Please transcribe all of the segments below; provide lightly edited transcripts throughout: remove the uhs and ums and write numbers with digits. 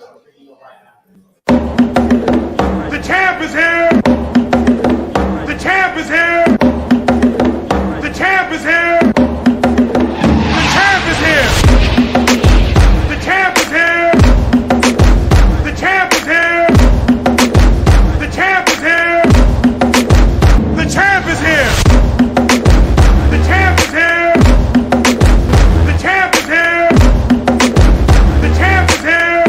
The champ is here. The champ is here. The champ is here. The champ is here. The champ is here. The champ is here. The champ is here. The champ is here. The champ is here. The champ is here. The champ is here.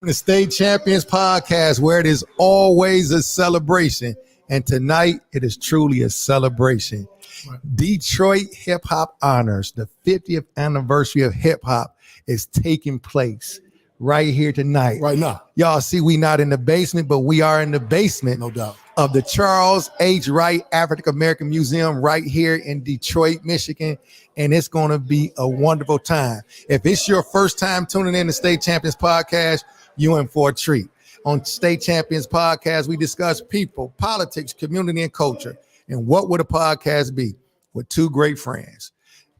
The State Champions Podcast, where it is always a celebration. And tonight, it is truly a celebration. Right. Detroit Hip Hop Honors, the 50th anniversary of hip hop, is taking place right here tonight. Right now. Y'all see, we not in the basement, but we are in the basement. No doubt. Of the Charles H. Wright African American Museum right here in Detroit, Michigan. And it's going to be a wonderful time. If it's your first time tuning in to State Champions Podcast, you in for a treat. On State Champions Podcast, we discuss people, politics, community, and culture. And what would a podcast be? With two great friends,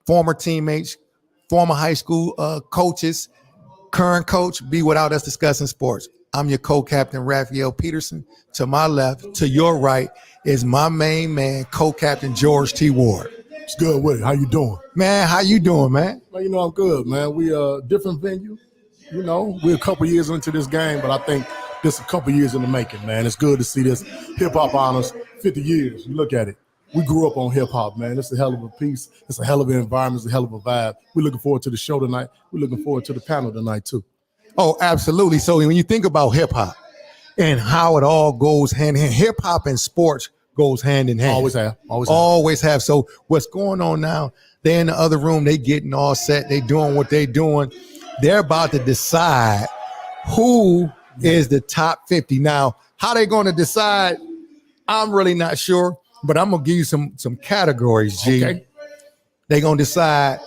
former teammates, former high school coaches, current coach, be without us discussing sports. I'm your co-captain, Raphael Peterson. To my left, to your right, is my main man, co-captain George T. Ward. It's good with it. How you doing? Man, how you doing, man? Well, you know, I'm good, man. We different venue. You know, we're a couple years into this game, but I think this a couple years in the making, man. It's good to see this hip-hop honors, 50 years. You look at it. We grew up on hip-hop, man. It's a hell of a piece. It's a hell of an environment. It's a hell of a vibe. We're looking forward to the show tonight. We're looking forward to the panel tonight, too. Oh, absolutely. So when you think about hip-hop and how it all goes hand in hand, hip-hop and sports goes hand in hand. Always have. So what's going on now, they're in the other room. They getting all set. They doing what they doing. They're about to decide who is the top 50. Now, how they going to decide, I'm really not sure, but I'm going to give you some categories, G. Okay. They're going to decide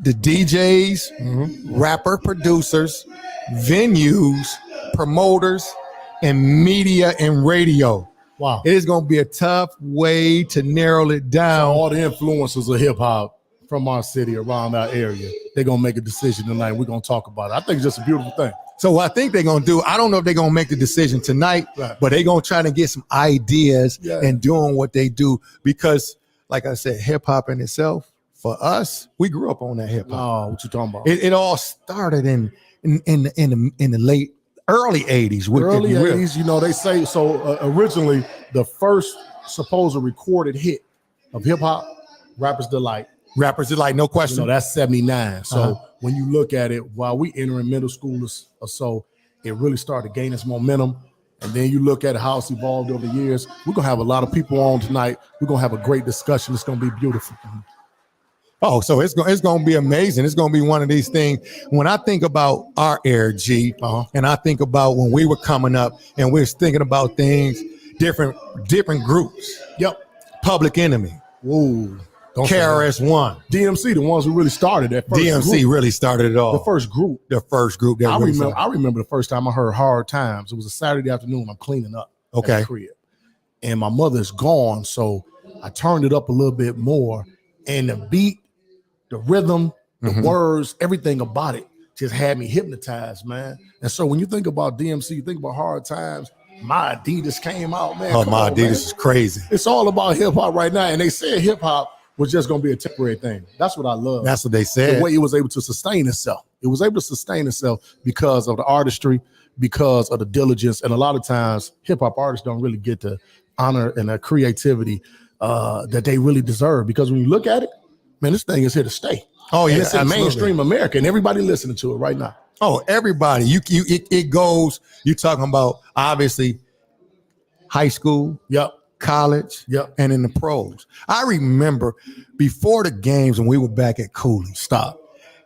the DJs, rapper producers, venues, promoters, and media and radio. Wow. It is going to be a tough way to narrow it down. So all the influencers of hip-hop from our city, around our area, they're going to make a decision tonight. We're going to talk about it. I think it's just a beautiful thing. So what I think they're going to do, I don't know if they're going to make the decision tonight, right, but they're going to try to get some ideas and doing what they do. Because, like I said, hip-hop in itself, for us, we grew up on that hip-hop. Oh, what you talking about? It all started in the late, early 80s. Early 80s, you know, they say, so originally, the first supposed recorded hit of hip-hop, Rapper's Delight. Rapper's Delight, no question. You know, that's 79. So when you look at it, while we entering middle school or so, it really started gaining some momentum. And then you look at how it's evolved over the years. We're going to have a lot of people on tonight. We're going to have a great discussion. It's going to be beautiful. Oh, so it's going to be amazing. It's going to be one of these things. When I think about our era, G, and I think about when we were coming up and we were thinking about things, different groups. Yep. Public Enemy. Ooh. KRS-One. DMC, the ones who really started that first DMC group. really started it all. The first group. I remember the first time I heard Hard Times. It was a Saturday afternoon. I'm cleaning up at the crib. And my mother's gone, so I turned it up a little bit more. And the beat, the rhythm, the words, everything about it just had me hypnotized, man. And so when you think about DMC, you think about Hard Times, My Adidas came out, man. Oh, My Adidas is crazy. It's all about hip-hop right now. And they said hip-hop was just going to be a temporary thing. That's what I love. That's what they said. The way it was able to sustain itself. It was able to sustain itself because of the artistry, because of the diligence. And a lot of times, hip-hop artists don't really get the honor and the creativity that they really deserve. Because when you look at it, man, this thing is here to stay. Oh, yeah, and it's in mainstream America, and everybody listening to it right now. Oh, everybody. It goes, you're talking about, obviously, high school. Yep. College, and in the pros. I remember before the games when we were back at Cooley.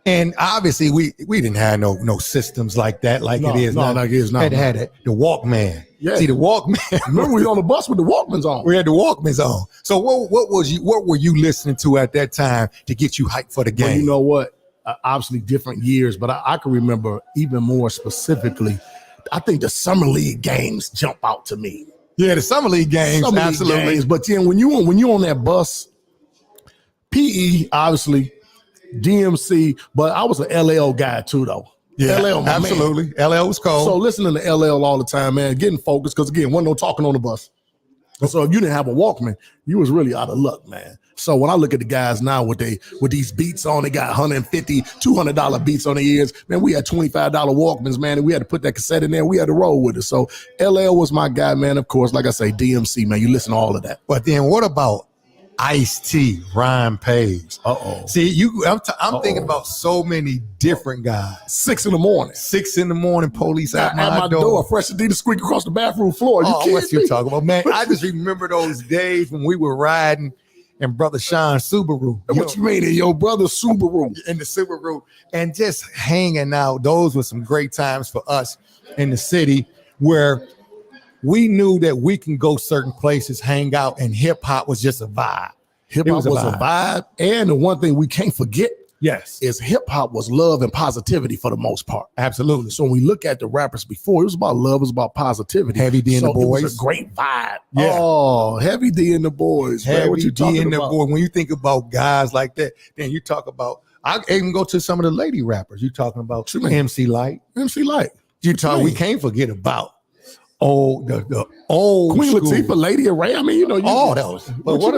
And obviously we didn't have no systems like that, it is now. Like it is now. Had the Walkman. Yeah. See the Walkman. Remember we on the bus with the Walkmans on. We had the Walkmans on. So what were you listening to at that time to get you hyped for the game? Well, you know what? Obviously different years, but I can remember even more specifically I think the summer league games jump out to me. Yeah, the summer league games, absolutely. Games, but then when you on that bus, PE obviously, DMC, but I was an LL guy too though. Yeah, LL, absolutely. Man. LL was cold. So listening to LL all the time, man, getting focused because again, wasn't no talking on the bus. And so if you didn't have a Walkman, you was really out of luck, man. So when I look at the guys now with these beats on, they got $150, $200 beats on their ears. Man, we had $25 Walkmans, man, and we had to put that cassette in there. We had to roll with it. So LL was my guy, man. Of course, like I say, DMC, man. You listen to all of that. But then what about Ice-T, Rhyme Page? See, I'm thinking about so many different guys. 6 in the morning. 6 in the morning, police at my door. Fresh Adidas squeak across the bathroom floor. What you talking about, man? I just remember those days when we were riding in Brother Sean's Subaru. What you mean in your brother's Subaru? In the Subaru. And just hanging out. Those were some great times for us in the city where we knew that we can go certain places, hang out, and hip hop was just a vibe. Hip hop was a vibe. And the one thing we can't forget is hip hop was love and positivity for the most part. Absolutely. So when we look at the rappers before, it was about love, it was about positivity. Heavy D and the Boys. It was a great vibe. Yeah. Oh, Heavy D and the Boys. Heavy man, what you D and the about? Boys. When you think about guys like that, then you talk about, I even go to some of the lady rappers. You talking about MC Light. MC Light. We can't forget about the old Queen school. Latifah, Lady Ray. I mean, you know, all those. But what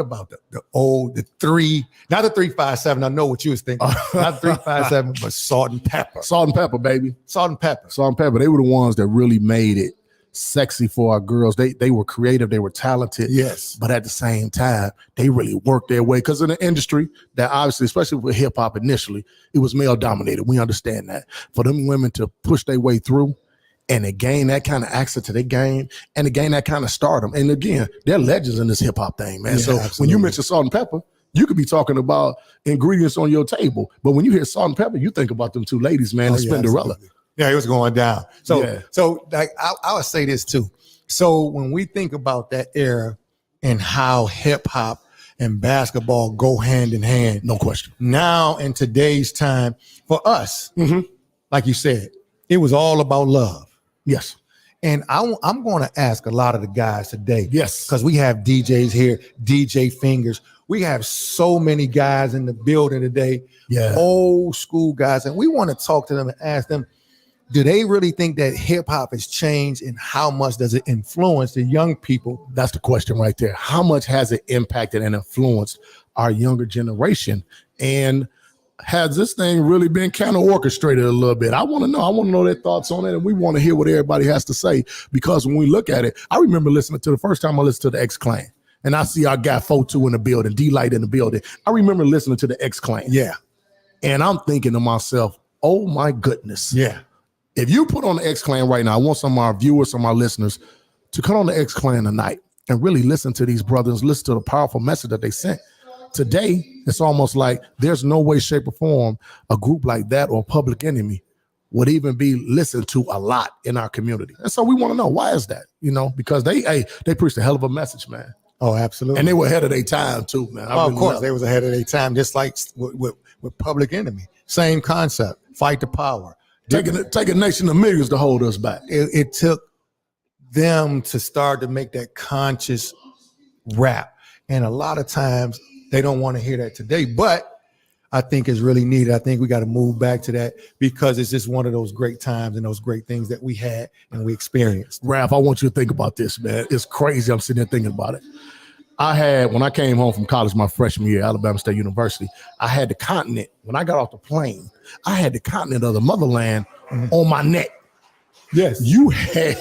about the old, the 3, not the 357? I know what you was thinking. Not 357, but Salt and Pepper. Salt and Pepper, baby. Salt and Pepper. Salt and Pepper. They were the ones that really made it sexy for our girls. They were creative, they were talented. Yes. But at the same time, they really worked their way. Because in an industry that obviously, especially with hip hop initially, it was male dominated. We understand that. For them women to push their way through and to gain that kind of access to their game and to gain that kind of stardom. And again, they're legends in this hip hop thing, man. Yeah, so absolutely. when you mention Salt and Pepper, you could be talking about ingredients on your table. But when you hear Salt and Pepper, you think about them two ladies, man, and Spinderella. Yeah, it was going down. So, Yeah. so like I would say this too. So when we think about that era and how hip hop and basketball go hand in hand, No question. now in today's time, for us, like you said, it was all about love. Yes. And I'm going to ask a lot of the guys today. Yes. Because we have DJs here, DJ Fingers. We have so many guys in the building today, old school guys. And we want to talk to them and ask them, do they really think that hip hop has changed and how much does it influence the young people? That's the question right there. How much has it impacted and influenced our younger generation? And has this thing really been kind of orchestrated a little bit? I want to know their thoughts on it, and we want to hear what everybody has to say, because when we look at it, I remember listening to the first time I listened to the X-Clan, and I see our guy Fotu in the building, D-Light in the building. I remember listening to the X-Clan. Yeah. And I'm thinking to myself, oh my goodness. Yeah. If you put on the X-Clan right now, I want some of our viewers, some of our listeners to come on the X-Clan tonight and really listen to these brothers, listen to the powerful message that they sent. Today, it's almost like there's no way, shape, or form a group like that or Public Enemy would even be listened to a lot in our community. And so we want to know, why is that? You know, because they preached a hell of a message, man. Oh, absolutely. And they were ahead of their time too, man. Of course, they was ahead of their time, just like with Public Enemy. Same concept, fight the power. Take a nation of millions to hold us back. It took them to start to make that conscious rap. And a lot of times they don't want to hear that today, but I think it's really needed. I think we got to move back to that because it's just one of those great times and those great things that we had and we experienced. Raph, I want you to think about this, man. It's crazy. I'm sitting there thinking about it. When I came home from college my freshman year, Alabama State University, I had the continent. When I got off the plane, I had the continent of the motherland on my neck. Yes. You had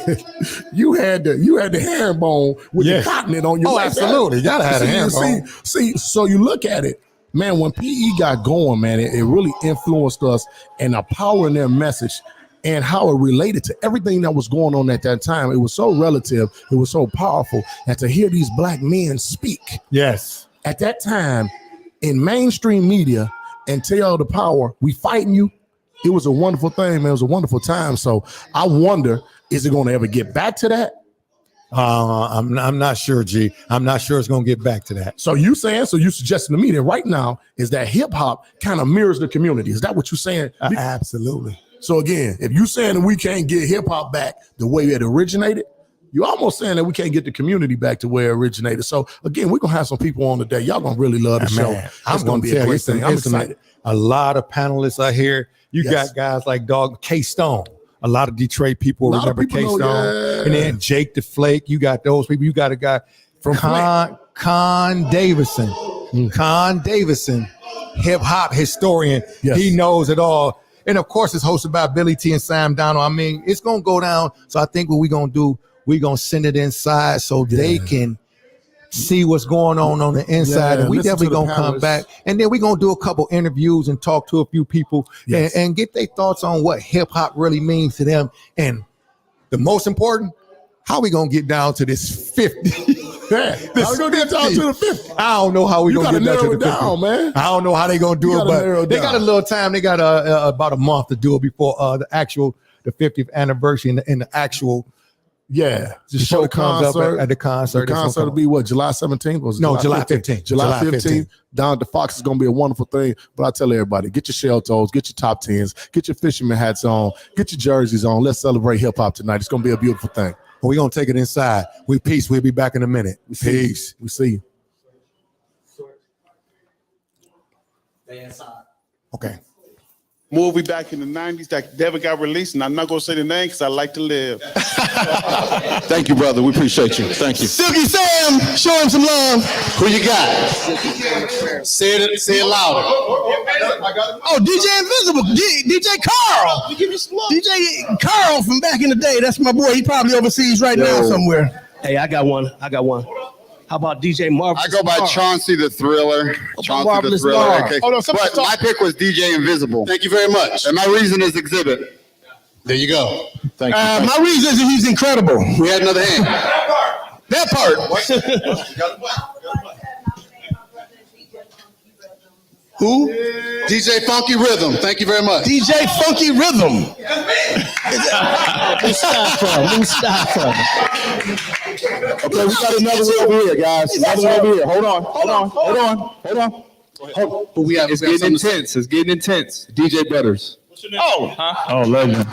the herringbone with the continent on your neck. Absolutely. You gotta have a herringbone. See, so you look at it, man, when PE got going, man, it really influenced us and the power in their message and how it related to everything that was going on at that time. It was so relative, it was so powerful. And to hear these black men speak at that time in mainstream media and tell the power, we fighting you, it was a wonderful thing, man. It was a wonderful time. So I wonder, is it going to ever get back to that? I'm not sure, G. I'm not sure it's going to get back to that. So you suggesting to me that right now is that hip hop kind of mirrors the community. Is that what you're saying? Absolutely. So again, if you saying that we can't get hip hop back the way it originated, you're almost saying that we can't get the community back to where it originated. So again, we're gonna have some people on today. Y'all gonna really love the show. I'm gonna be a great thing. I'm excited. A lot of panelists are here. You Yes. got guys like K Stone. A lot of Detroit people remember K Stone. Yeah. And then Jake the Flake. You got those people. You got a guy from Con Davison. Con Davison, hip hop historian. Yes. He knows it all. And of course, it's hosted by Billy T and Sam Donald. I mean, it's gonna go down. So I think what we're gonna do, we're gonna send it inside so they can see what's going on the inside. Yeah, and we listen definitely to the gonna come panelists. back. And then we're gonna do a couple interviews and talk to a few people Yes. and get their thoughts on what hip hop really means to them. And the most important, how we gonna get down to this 50? Yeah, how we gonna get down to the 50? I don't know how we You gonna gotta get down to narrow the it 50. down, man. I don't know how they gonna do You it, gotta narrow but it they down. got a little time. They got about a month to do it before the 50th anniversary and the actual Yeah, the show comes up at the concert. The concert will be what, July 17th? Was it No, July 15th. July July 15th. 15th. Down at the Fox is going to be a wonderful thing. But I tell everybody, get your shell toes, get your top tens, get your fisherman hats on, get your jerseys on. Let's celebrate hip hop tonight. It's going to be a beautiful thing. We're gonna take it inside. Peace. We'll be back in a minute. Peace. We see you. Okay. Movie back in the 90s that never got released, and I'm not going to say the name because I like to live. Thank you, brother. We appreciate you. Thank you. Silky Sam, show him some love. Who you got? Say it louder. Oh, DJ Invisible, DJ Carl. DJ Carl from back in the day. That's my boy. He probably overseas right now somewhere. Hey, I got one. How about DJ Marvelous? I go by Chauncey the Thriller. Chauncey the Marvelous Thriller. Star. Okay. Hold on, But my pick was DJ Invisible. Thank you very much. And my reason is Exhibit. There you go. Thank you. My reason is that he's incredible. We had another hand. That part. Who? DJ Funky Rhythm. Thank you very much. DJ Funky Rhythm. Mustafa. Okay, we got another one over here, guys. Another one over here. Hold on. But we have, It's getting intense. It's getting intense. DJ Butters. Oh, legend.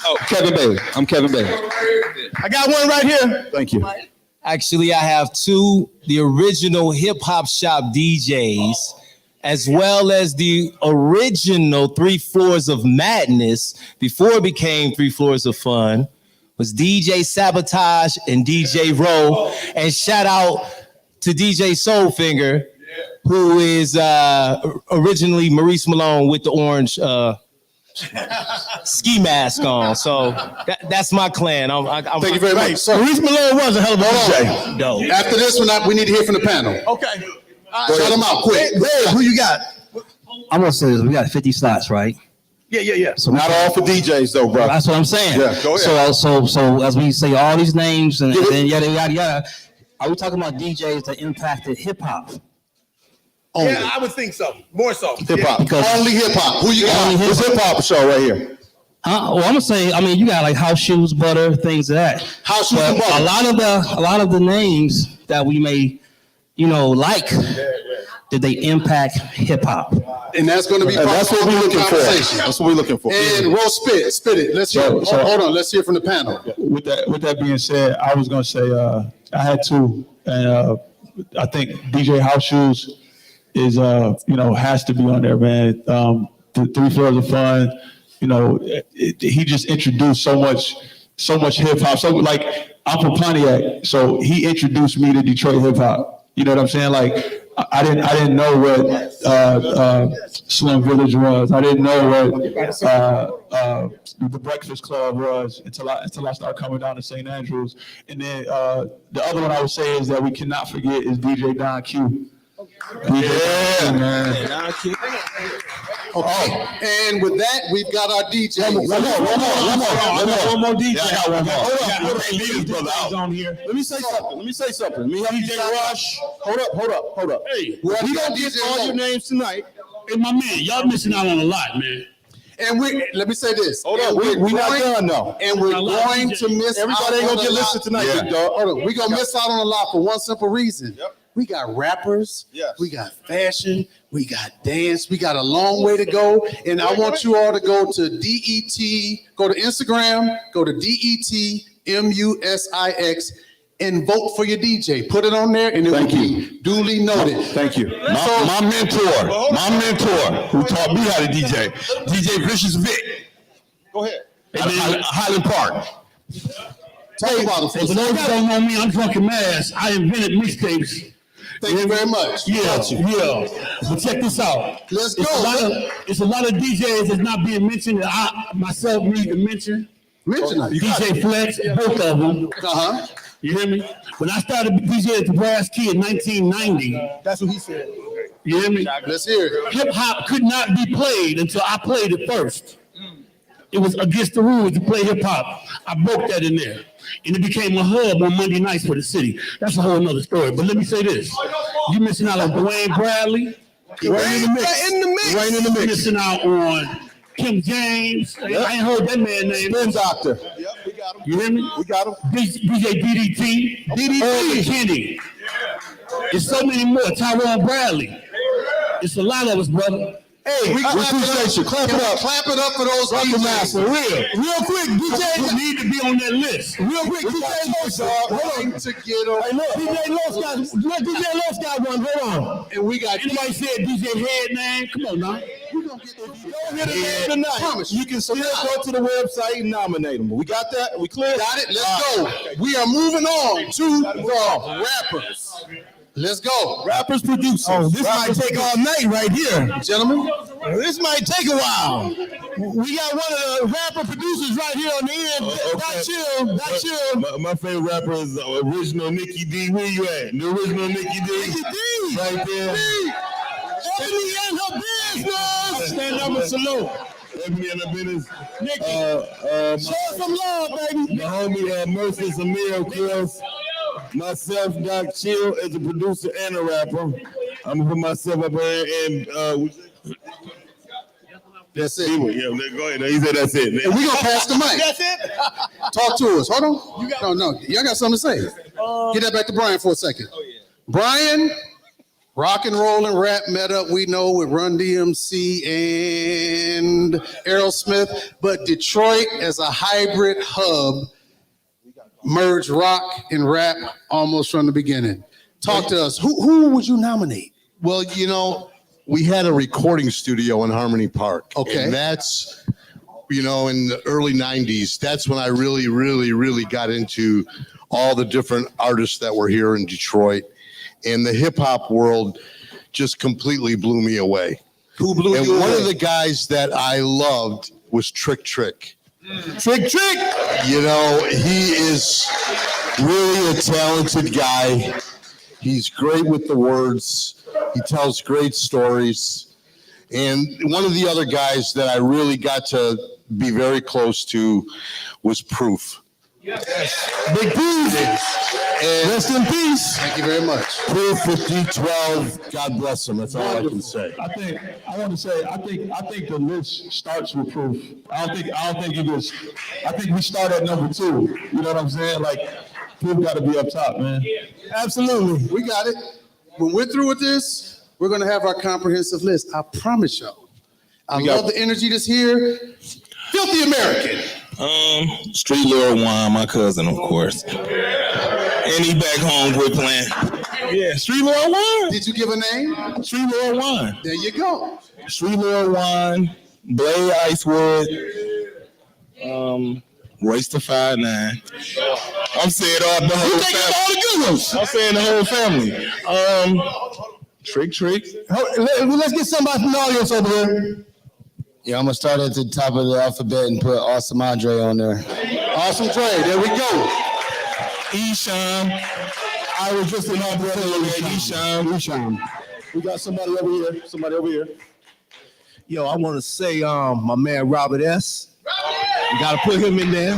Oh, Kevin Bailey. I'm Kevin Bailey. I got one right here. Thank you. Actually, I have two, the original hip hop shop DJs, as well as the original 3 Floors of Madness before it became 3 Floors of Fun, was DJ Sabotage and DJ Rowe. And shout out to DJ Soulfinger, who is originally Maurice Malone with the orange ski mask on. So that's my clan. Thank you very much. So, Maurice Malone was a hell of a DJ. Dope. after this one, we need to hear from the panel. Okay. Shout them out quick. Hey, who you got? I'm gonna say this. We got 50 slots, right? Yeah. So Not all for DJs, though, bro. that's what I'm saying. Yeah, go ahead. So as we say all these names and yada yada yada, are we talking about DJs that impacted hip hop? Only. Yeah, I would think so. More so. Hip hop. Because- Only hip hop. Who you got? Only hip This hip hop show right here. Well, I'm gonna say. I mean, you got like House Shoes, Butter, things of that. House Shoes But and Butter. a lot of the names that we may, like, did they impact hip hop? And that's going to be That's what we're looking for. That's what we're looking for. And Roll spit it. Let's hear. Hold on. Let's hear from the panel. With that being said, I was gonna say I had two, and I think DJ House Shoes is has to be on there, man. The 3 Floors of Fun, he just introduced so much hip hop. So like I'm from Pontiac, so he introduced me to Detroit hip hop. You know what I'm saying? Like I didn't know what Slim Village was. I didn't know what the Breakfast Club was until I started coming down to St. Andrews. And then the other one I would say is that we cannot forget is DJ Don Q. Yeah, man. Don Q. Okay. And with that, we've got our DJ. One more DJ. Yeah, I got one more. Hold on. Let me say something. Let me help you. DJ Rush. Hold up. Hey, We don't get all your names tonight. Hey, my man, y'all missing out on a lot, man. And let me say this. Hold up. We're not done though. And we're going to miss Everybody out ain't on gonna get a lot. listed tonight, Yeah. big dog. Hold on. We're going to miss out on a lot for one simple reason. Yep. We got rappers. Yes. We got fashion. We got dance. We got a long way to go. And I want you all to go to DET, go to Instagram, go to DETMUSIX, and vote for your DJ. Put it on there, and it will be duly noted. Thank you. My mentor who taught me how to DJ Vicious Vic. Go ahead. Highland Park. Talk about it. For those who don't know me, I'm Drunken Mass. I invented mixtapes. Thank you very much. Yeah. But check this out. Let's go. It's a lot of DJs that's not being mentioned that I myself need to mention. Mention it. DJ Flex, both of them. Uh-huh. You hear me? When I started DJ at the Brass Key in 1990. That's what he said. You hear me? Let's hear it. Hip hop could not be played until I played it first. It was against the rules to play hip hop. I broke that in there. And it became a hub on Monday nights for the city. That's a whole nother story. But let me say this. You missing out on Dwayne Bradley. Dwayne in the mix. Missing out on Kim James. I ain't heard that man's name. Spin Doctor. Yep, we got him. You hear me? We got him. DJ DDT. Earl McKinney. There's so many more. Tyrone Bradley. It's a lot of us, brother. Hey, we appreciate you. Clap it up. Clap it up for those DJs. For real quick, DJs need to be on that list. Real quick, DJ Los to get on. Hey, look, DJ Los got one. Hold on. And we got anybody said DJ Head name? Come on now. We're gonna get the tonight. You can still go to the website and nominate them. We got that? We clear? Got it? Let's go. We are moving on to the rappers. Let's go. Rappers, producers. Oh, this might take all night right here, gentlemen. This might take a while. We got one of the rapper producers right here on the end. Not chill. My favorite rapper is original Nicky D. Where you at? The original Nicky D. Nicky D. Right there. Ebony and her business. Stand up and salute. Ebony and her business. Nicky. Show us some love, baby. My homie Mercy Samir, of course. Myself, Doc Chill, as a producer and a rapper. I'm gonna put myself up there and that's it. Yeah, go ahead. He said that's it. And we gonna pass the mic. That's it. Talk to us. Hold on. No. Y'all got something to say. Get that back to Brian for a second. Brian, rock and roll and rap met up, we know, with Run DMC and Aerosmith, but Detroit as a hybrid hub merged rock and rap almost from the beginning. Talk to us. Who would you nominate? Well, you know, we had a recording studio in Harmony Park. Okay. And that's, you know, in the early 90s, that's when I really got into all the different artists that were here in Detroit. And the hip hop world just completely blew me away. Who blew you away? One of the guys that I loved was Trick. Trick. You know, he is really a talented guy. He's great with the words. He tells great stories. And one of the other guys that I really got to be very close to was Proof. Yes. Big Proof. And rest in peace. Thank you very much. Proof with D12. God bless him. That's all I can say. I think the list starts with Proof. I don't think it was. I think we start at number 2. You know what I'm saying? Like, Proof got to be up top, man. Absolutely. We got it. When we're through with this, we're going to have our comprehensive list. I promise y'all. I love the energy that's here. Filthy American. Street Lord Juan, my cousin, of course. And he back home, quit playing. Yeah, Street Lord Juan. Did you give a name? Street Lord Juan. There you go. Street Lord Juan, Blade Icewood, Royce the 5'9". I'm saying all the whole family. All the good ones. I'm saying the whole family. Trick. Let's get somebody from the audience over there. Yeah, I'm gonna start at the top of the alphabet and put Awesome Andre on there. Awesome Dre, there we go. Esham. I was just in our brother Esham. We got somebody over here. Yo, I want to say, my man Robert S. You gotta put him in there.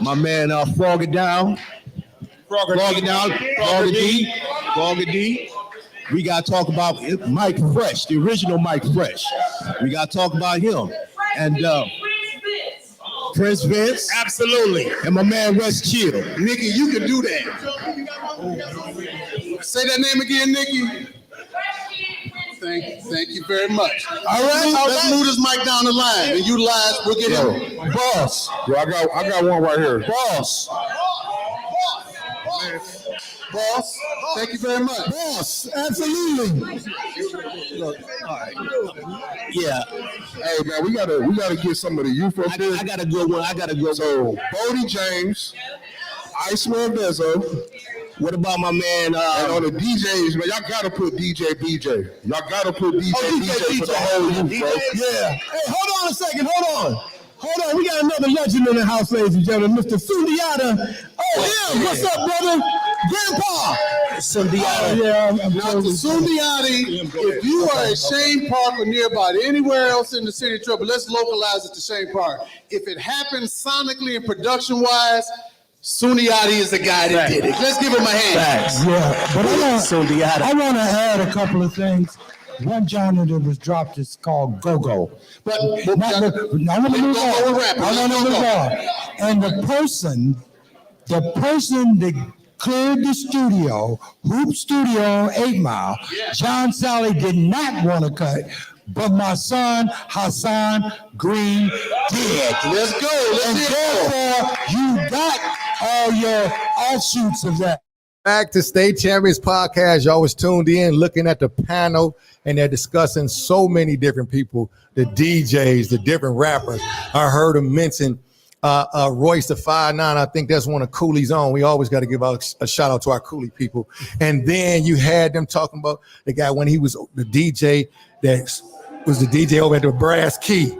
My man Frog It Down. Frogger D. We gotta talk about Mike Fresh, the original Mike Fresh. We gotta talk about him. And Prince Vince. Absolutely. And my man Russ Chill. Nicky, you can do that. Say that name again, Nikki. Thank you very much. All right, let's move this mic down the line and utilize. We'll get him. Boss. Yo, I got one right here. Boss. Boss. Thank you very much. Boss, absolutely. Yeah. Hey man, we gotta get some of the youth up there. I got a good one. So Bodie James, Iceman Bezzo. What about my man? And on the DJs, man, y'all gotta put DJ BJ. Y'all gotta put DJ BJ for the whole youth, bro. Yeah. Hey, hold on a second. Hold on. We got another legend in the house, ladies and gentlemen. Mr. Sundiata. Oh, yeah. What's up, brother? Grandpa. Sundiata. Yeah. Now, to Sundiati, if you are at Shane Park or nearby, anywhere else in the city of Trouble, let's localize it to Shane Park. If it happens sonically and production-wise, Sundiati is the guy that did it. Let's give him a hand. Facts. Yeah, but I want to add a couple of things. One genre that was dropped is called go-go. But I want to move on. And the person that cleared the studio, Hoop Studio on 8 Mile, John Sally did not want to cut, but my son Hassan Green did. Let's go. And therefore, you got all your offshoots of that. Back to State Champions Podcast. Y'all was tuned in, looking at the panel, and they're discussing so many different people, the DJs, the different rappers. I heard them mention Royce the 5'9". I think that's one of Cooley's own. We always got to give out a shout out to our Cooley people. And then you had them talking about the guy when he was the DJ that was the DJ over at the Brass Key.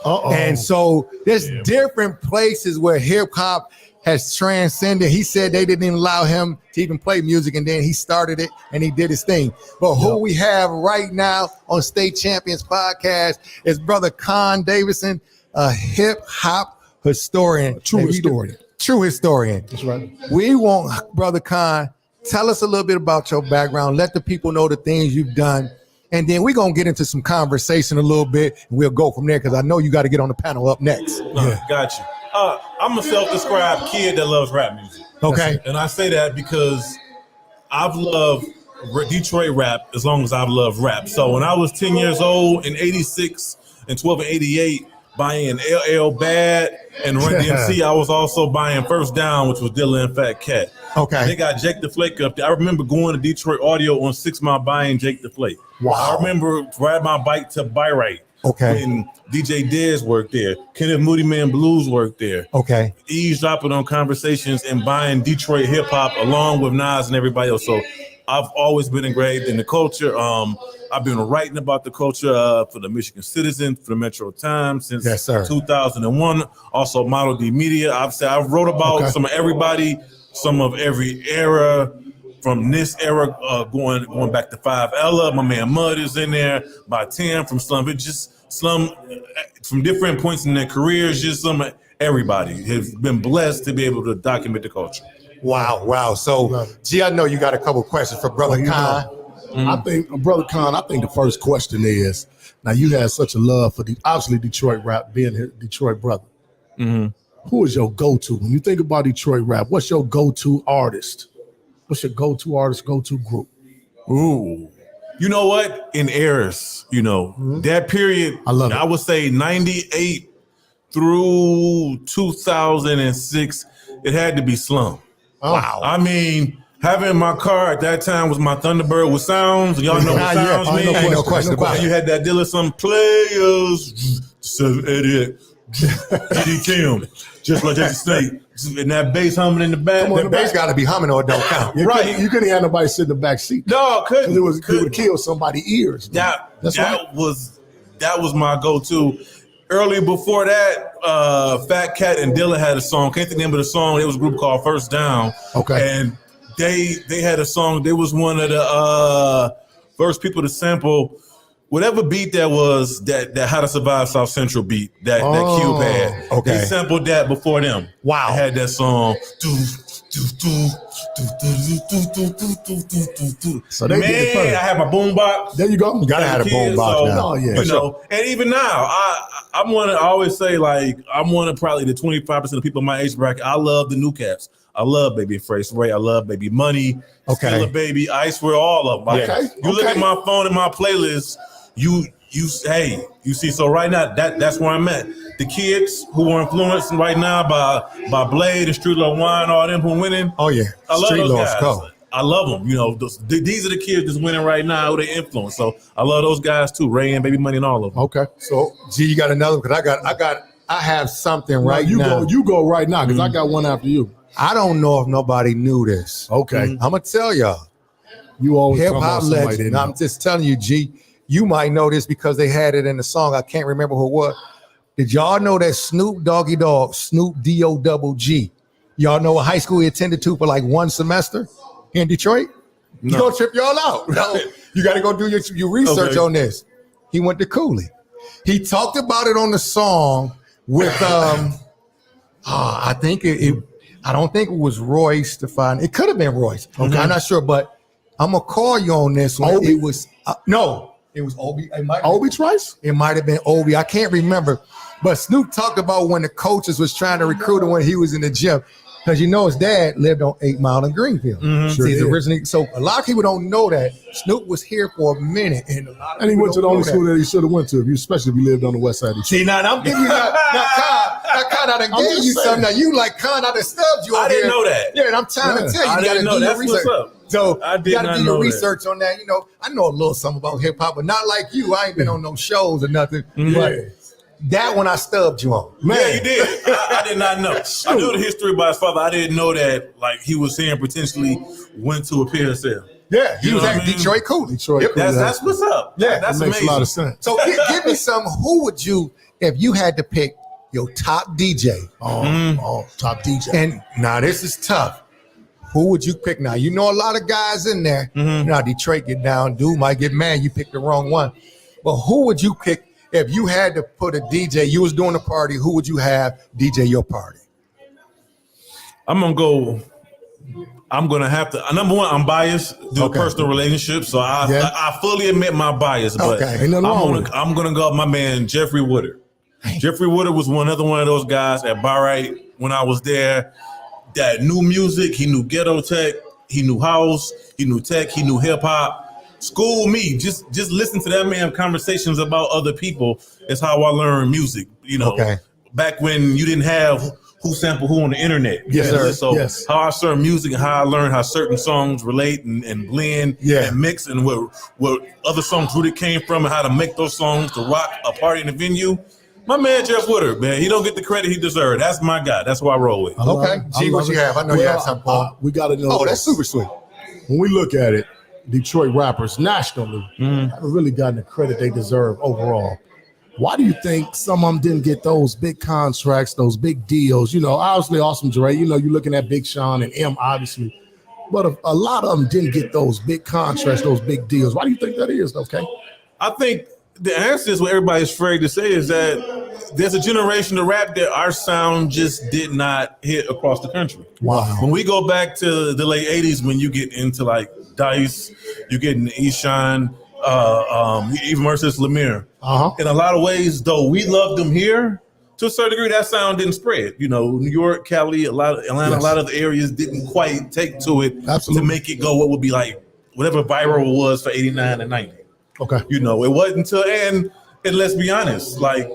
And so there's different places where hip hop has transcended. He said they didn't even allow him to even play music, and then he started it and he did his thing. But who we have right now on State Champions Podcast is Brother Con Davison, a hip hop historian. True historian. True historian. That's right. We want Brother Con, tell us a little bit about your background. Let the people know the things you've done. And then we're going to get into some conversation a little bit, and we'll go from there because I know you got to get on the panel up next. Got you. I'm a self-described kid that loves rap music. Okay. And I say that because I've loved Detroit rap as long as I've loved rap. So when I was 10 years old in 86 and 12 and 88, buying LL Bad and Run DMC, I was also buying First Down, which was Dilla and Fat Cat. Okay. They got Jake the Flake up there. I remember going to Detroit Audio on 6 Mile buying Jake the Flake. Wow. I remember riding my bike to Wright. Okay. When DJ Dez worked there. Kenneth Moody Man Blues worked there. Okay. Eavesdropping on conversations and buying Detroit hip hop along with Nas and everybody else. So I've always been engraved in the culture. I've been writing about the culture for the Michigan Citizen, for the Metro Times since 2001. Also Model D Media. I wrote about some of everybody, some of every era. From this era, going back to 5 Ella, my man Mud is in there. By 10 from Slum, it just Slum from different points in their careers. Just some everybody has been blessed to be able to document the culture. Wow. So, G, I know you got a couple questions for Brother Con. I think, Brother Con, I think the first question is, now you had such a love for obviously Detroit rap, being a Detroit brother. Who is your go-to? When you think about Detroit rap, what's your go-to artist? What's your go-to artist, go-to group? Ooh. You know what? In eras, that period, I would say 98 through 2006, it had to be Slum. Wow. I mean, having my car at that time was my Thunderbird with sounds. And y'all know what sounds mean. Ain't no question about it. You had that Dilla, some players, 788, Eddie Kim, just like that snake. And that bass humming in the back. Come on, the bass got to be humming or it don't count. You couldn't have nobody sit in the back seat. No, couldn't. It would kill somebody's ears. That was my go-to. Early before that, Fat Cat and Dilla had a song. Can't think the name of the song. It was a group called First Down. Okay. And they had a song. They was one of the first people to sample whatever beat that was, that How to Survive South Central beat that Cube had. Okay. They sampled that before them. Wow. They had that song. So they did it first. I had my boombox. There you go. You gotta have a boombox now. Oh, yeah. And even now, I always say, like, I'm one of probably the 25% of people in my age bracket. I love the new cats. I love Baby Fresh, Ray. I love Baby Money. Okay. Skilla Baby, Ice, we're all of them. Like, you look at my phone and my playlist, you see. So right now, that's where I'm at. The kids who are influenced right now by Blade and Street Love Wine, all them who winning. Oh yeah, I love Street those Lord's guys. cold. I love them. You know, these are the kids that's winning right now. Who they influence. So I love those guys too. Ray and Baby Money and all of them. Okay. So G, you got another because I have something right now. You go right now because I got one after you. I don't know if nobody knew this. Okay. I'm gonna tell y'all. You always hip talk about hop somebody legend. they I'm know. just telling you, G. You might know this because they had it in the song. I can't remember who it was. Did y'all know that Snoop Doggy Dogg, Snoop D-O-G, y'all know what high school he attended to for like one semester in Detroit? No. You gonna trip y'all out. No, you got to go do your research on this. He went to Cooley. He talked about it on the song with I think I don't think it was Royce Stefan. It could have been Royce. Okay, I'm not sure, but I'm gonna call you on this one. Obi? It was no, it was Obi. Obi Trice? It might have been Obi. I can't remember. But Snoop talked about when the coaches was trying to recruit him when he was in the gym. Because you know his dad lived on 8 Mile in Greenfield. Sure He's did. originally, so a lot of people don't know that Snoop was here for a minute, and a lot of And he people went to the don't only know school that he should have went to, especially if he lived on the west side of Detroit. See, now I'm giving you now Con, I done I'm gave just you saying. something. Now you like Con, I done stubbed you I over didn't here. know that. Yeah, and I'm trying to tell you, I you got to didn't know. do your That's what's research. up. So I did you got to not do know your that. research on that. You know, I know a little something about hip hop, but not like you. I ain't been on no shows or nothing. But that one I stubbed you on. Man, yeah, you did. I did not know. I knew the history about his father. I didn't know that like he was saying potentially went to a PSL. Yeah, he You was know at what I mean? Detroit Cooley. Detroit Cooley. That's what's up. Yeah, that's That makes amazing. a lot of sense. So give me some. Who would you, if you had to pick your top DJ? Top DJ. And now this is tough. Who would you pick now? You know a lot of guys in there. Now Detroit get down. Dude might get mad. You picked the wrong one. But who would you pick if you had to put a DJ? You was doing a party. Who would you have DJ your party? I'm gonna have to. Number one, I'm biased due to personal relationships, so I fully admit my bias. But Ain't nothing wrong with it. I'm gonna go with my man Jeffrey Woodard. Jeffrey Woodard was another one of those guys at Wright when I was there that knew music. He knew ghetto tech. He knew house. He knew tech. He knew hip hop. School me. Just listen to that man conversations about other people. Is how I learned music. You know, back when you didn't have who sample who on the internet. Yes, sir. So Yes. how I learned music and how I learned how certain songs relate and blend and mix and where other songs really came from and how to make those songs to rock a party in the venue. My man Jeff Woodard, man, he don't get the credit he deserves. That's my guy. That's who I roll with. Okay, G, what you have? I know you have something, Paul. We got to know. Oh, that's super sweet. When we look at it, Detroit rappers nationally haven't really gotten the credit they deserve overall. Why do you think some of them didn't get those big contracts, those big deals? You know, obviously Awesome Dre, you know, you're looking at Big Sean and M, obviously. But a lot of them didn't get those big contracts, those big deals. Why do you think that is, okay? I think the answer is what everybody's afraid to say is that there's a generation of rap that our sound just did not hit across the country. Wow. When we go back to the late 80s, when you get into like Dice, you get into Eshawn, even Mercedes Lemire. In a lot of ways, though, we loved them here. To a certain degree, that sound didn't spread. You know, New York, Cali, Atlanta, a lot of the areas didn't quite take to it to make it go what would be like whatever viral was for 89 and 90. Okay. You know, it wasn't until and let's be honest, like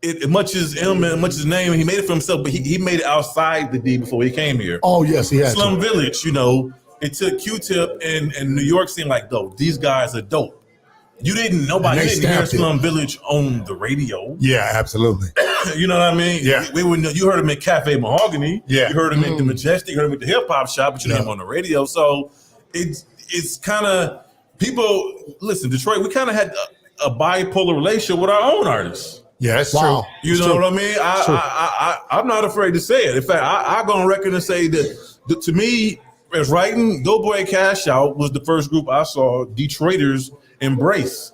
it much as him and much as his name, he made it for himself, but he made it outside the D before he came here. Oh, yes, he had Slum to. Village, you know, it took Q-Tip and New York seemed like dope. These guys are dope. Nobody didn't hear Slum Village on the radio. Yeah, absolutely. You know what I mean? Yeah. You heard him at Cafe Mahogany. Yeah. You heard him at the Majestic. You heard him at the Hip Hop Shop, but you didn't hear him on the radio. So it's kind of people. Listen, Detroit. We kind of had a bipolar relationship with our own artists. Yeah, that's Wow. true. You know what I mean? I'm not afraid to say it. In fact, I go on record and say that to me, as writing, Doughboy Cash Out was the first group I saw Detroiters embrace.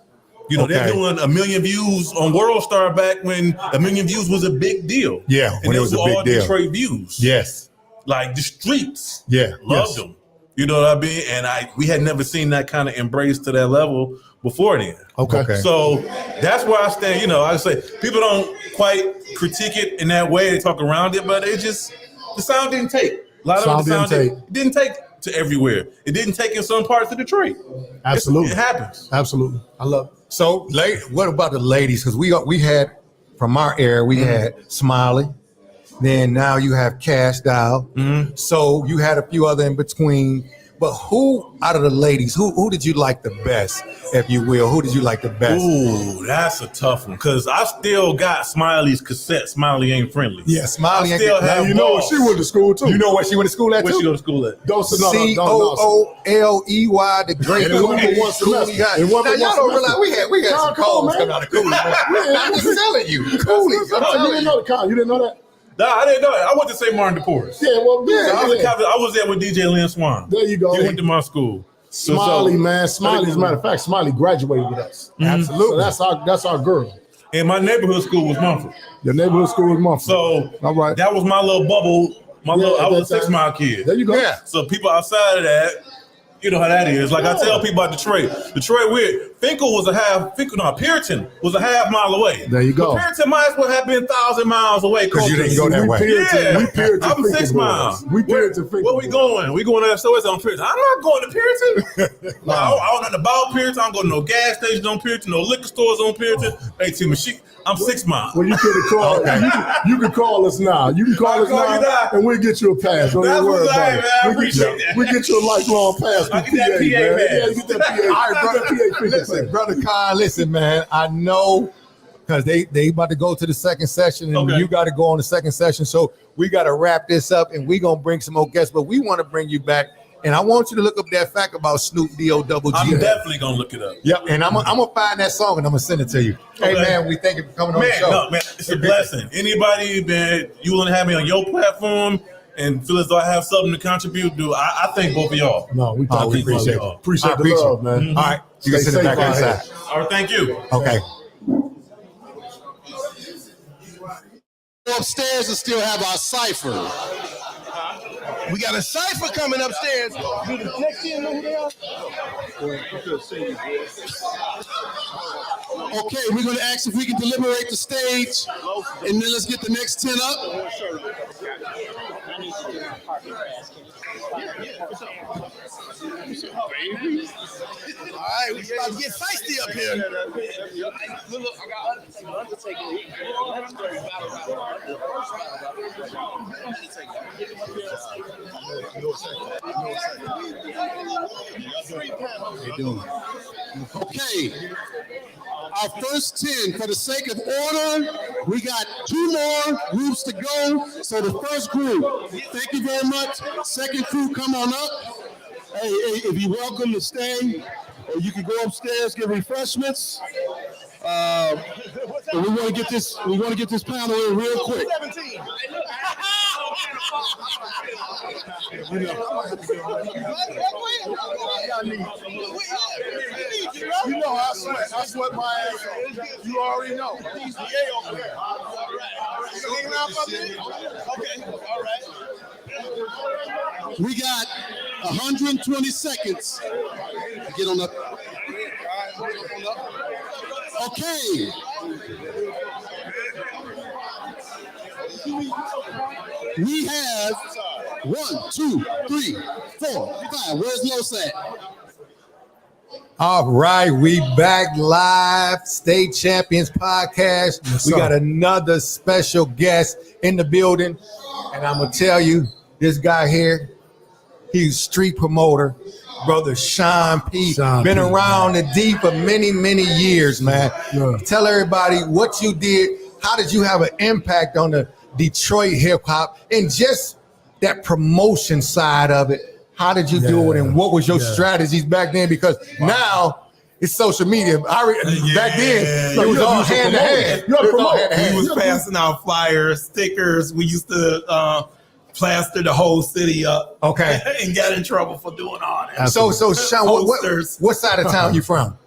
You know, they're doing 1 million views on World Star back when 1 million views was a big deal. Yeah, and when it was a big all deal. Detroit views. Yes. Like the streets. Yeah. Loved them. You know what I mean? And we had never seen that kind of embrace to that level before then. Okay. So that's where I stand. You know, I say people don't quite critique it in that way. They talk around it, but the sound didn't take. A lot of it didn't take to everywhere. It didn't take in some parts of Detroit. Absolutely. It happens. Absolutely. I love it. So, what about the ladies? Because we had, from our era, we had Smiley. Then now you have Cash Doll. So you had a few other in between. But who out of the ladies, who did you like the best, if you will? Who did you like the best? Ooh, that's a tough one. Because I still got Smiley's cassette, Smiley Ain't Friendly. Yeah, Smiley I ain't still friendly. have You know what she went to school too. You know what she went to school at Where too? she go to school at? COOLEY, the great. And it wasn't but one semester. It wasn't Now but y'all don't one realize we had some calls coming out of Cooley. I'm just telling you, Cooley. You didn't know the con. You didn't know that? Nah, I didn't know that. I went to St. Martin de Porres. Yeah, well, yeah. I was there with DJ Lynn Swan. There you go. He went to my school. Smiley, man. Smiley, as a matter of fact, Smiley graduated with us. Absolutely. So that's our girl. And my neighborhood school was Mumford. Your neighborhood school was Mumford. So all right. that was my little bubble. I was a 6 Mile kid. There you go. Yeah. So people outside of that, you know how that is. Like I tell people about Detroit. Puritan was a half mile away. There you go. But Puritan might as well have been 1,000 miles away. Because you didn't go that way. We Puritan I'm 6 miles. We Puritan. Where we going? We going to SOS on Puritan. I'm not going to Puritan. No, I don't know nothing about Puritan. I don't go to no gas stations on Puritan, no liquor stores on Puritan. I'm 6 miles. Well, you could have called. You can call us now. You can call us now, and we'll get you a pass. Don't That's worry what's about up, it. man. I appreciate that. We get you a lifelong pass. I get that PA, man. Yeah, you get that PA. All right, brother. Listen, brother Kyle. Listen, man. I know because they about to go to the second session, and you got to go on the second session. So we got to wrap this up, and we're gonna bring some more guests. But we want to bring you back. And I want you to look up that fact about Snoop D-O-double G. I'm definitely gonna look it up. Yep, and I'm gonna find that song and I'm gonna send it to you. Hey man, we thank you for coming on the show. No, man, it's a blessing. Anybody that you want to have me on your platform and feel as though I have something to contribute to, I thank both of y'all. No, we appreciate it. Appreciate the love, man. All right, you can send it back inside. All right, thank you. Okay. Upstairs and still have our cipher. We got a cipher coming upstairs. Do the next team know who they are? Okay, we're going to ask if we can deliberate the stage, and then let's get the next 10 up. All right, we about to get feisty up here. Okay, our first 10, for the sake of order, we got 2 more groups to go. So the first group, thank you very much. Second crew, come on up. Hey, if you're welcome to stay, or you can go upstairs, get refreshments. We want to get this. We want to get this panel in real quick. You know I sweat. I sweat my ass off. You already know. Okay, all right. We got 120 seconds. Get on up. Okay. We have 1, 2, 3, 4, 5. Where's Los at? All right, we back live, State Champions Podcast. We got another special guest in the building, and I'm gonna tell you, this guy here, he's street promoter, brother Sean P. Been around the D for many, many years, man. Yeah. Tell everybody what you did. How did you have an impact on the Detroit hip hop and just that promotion side of it? How did you do it, and what was your strategies back then? Because now it's social media. Back then, it was all hand to hand. We was passing out flyers, stickers. We used to plaster the whole city up. Okay. And got in trouble for doing all that. So Sean, what side of town you from?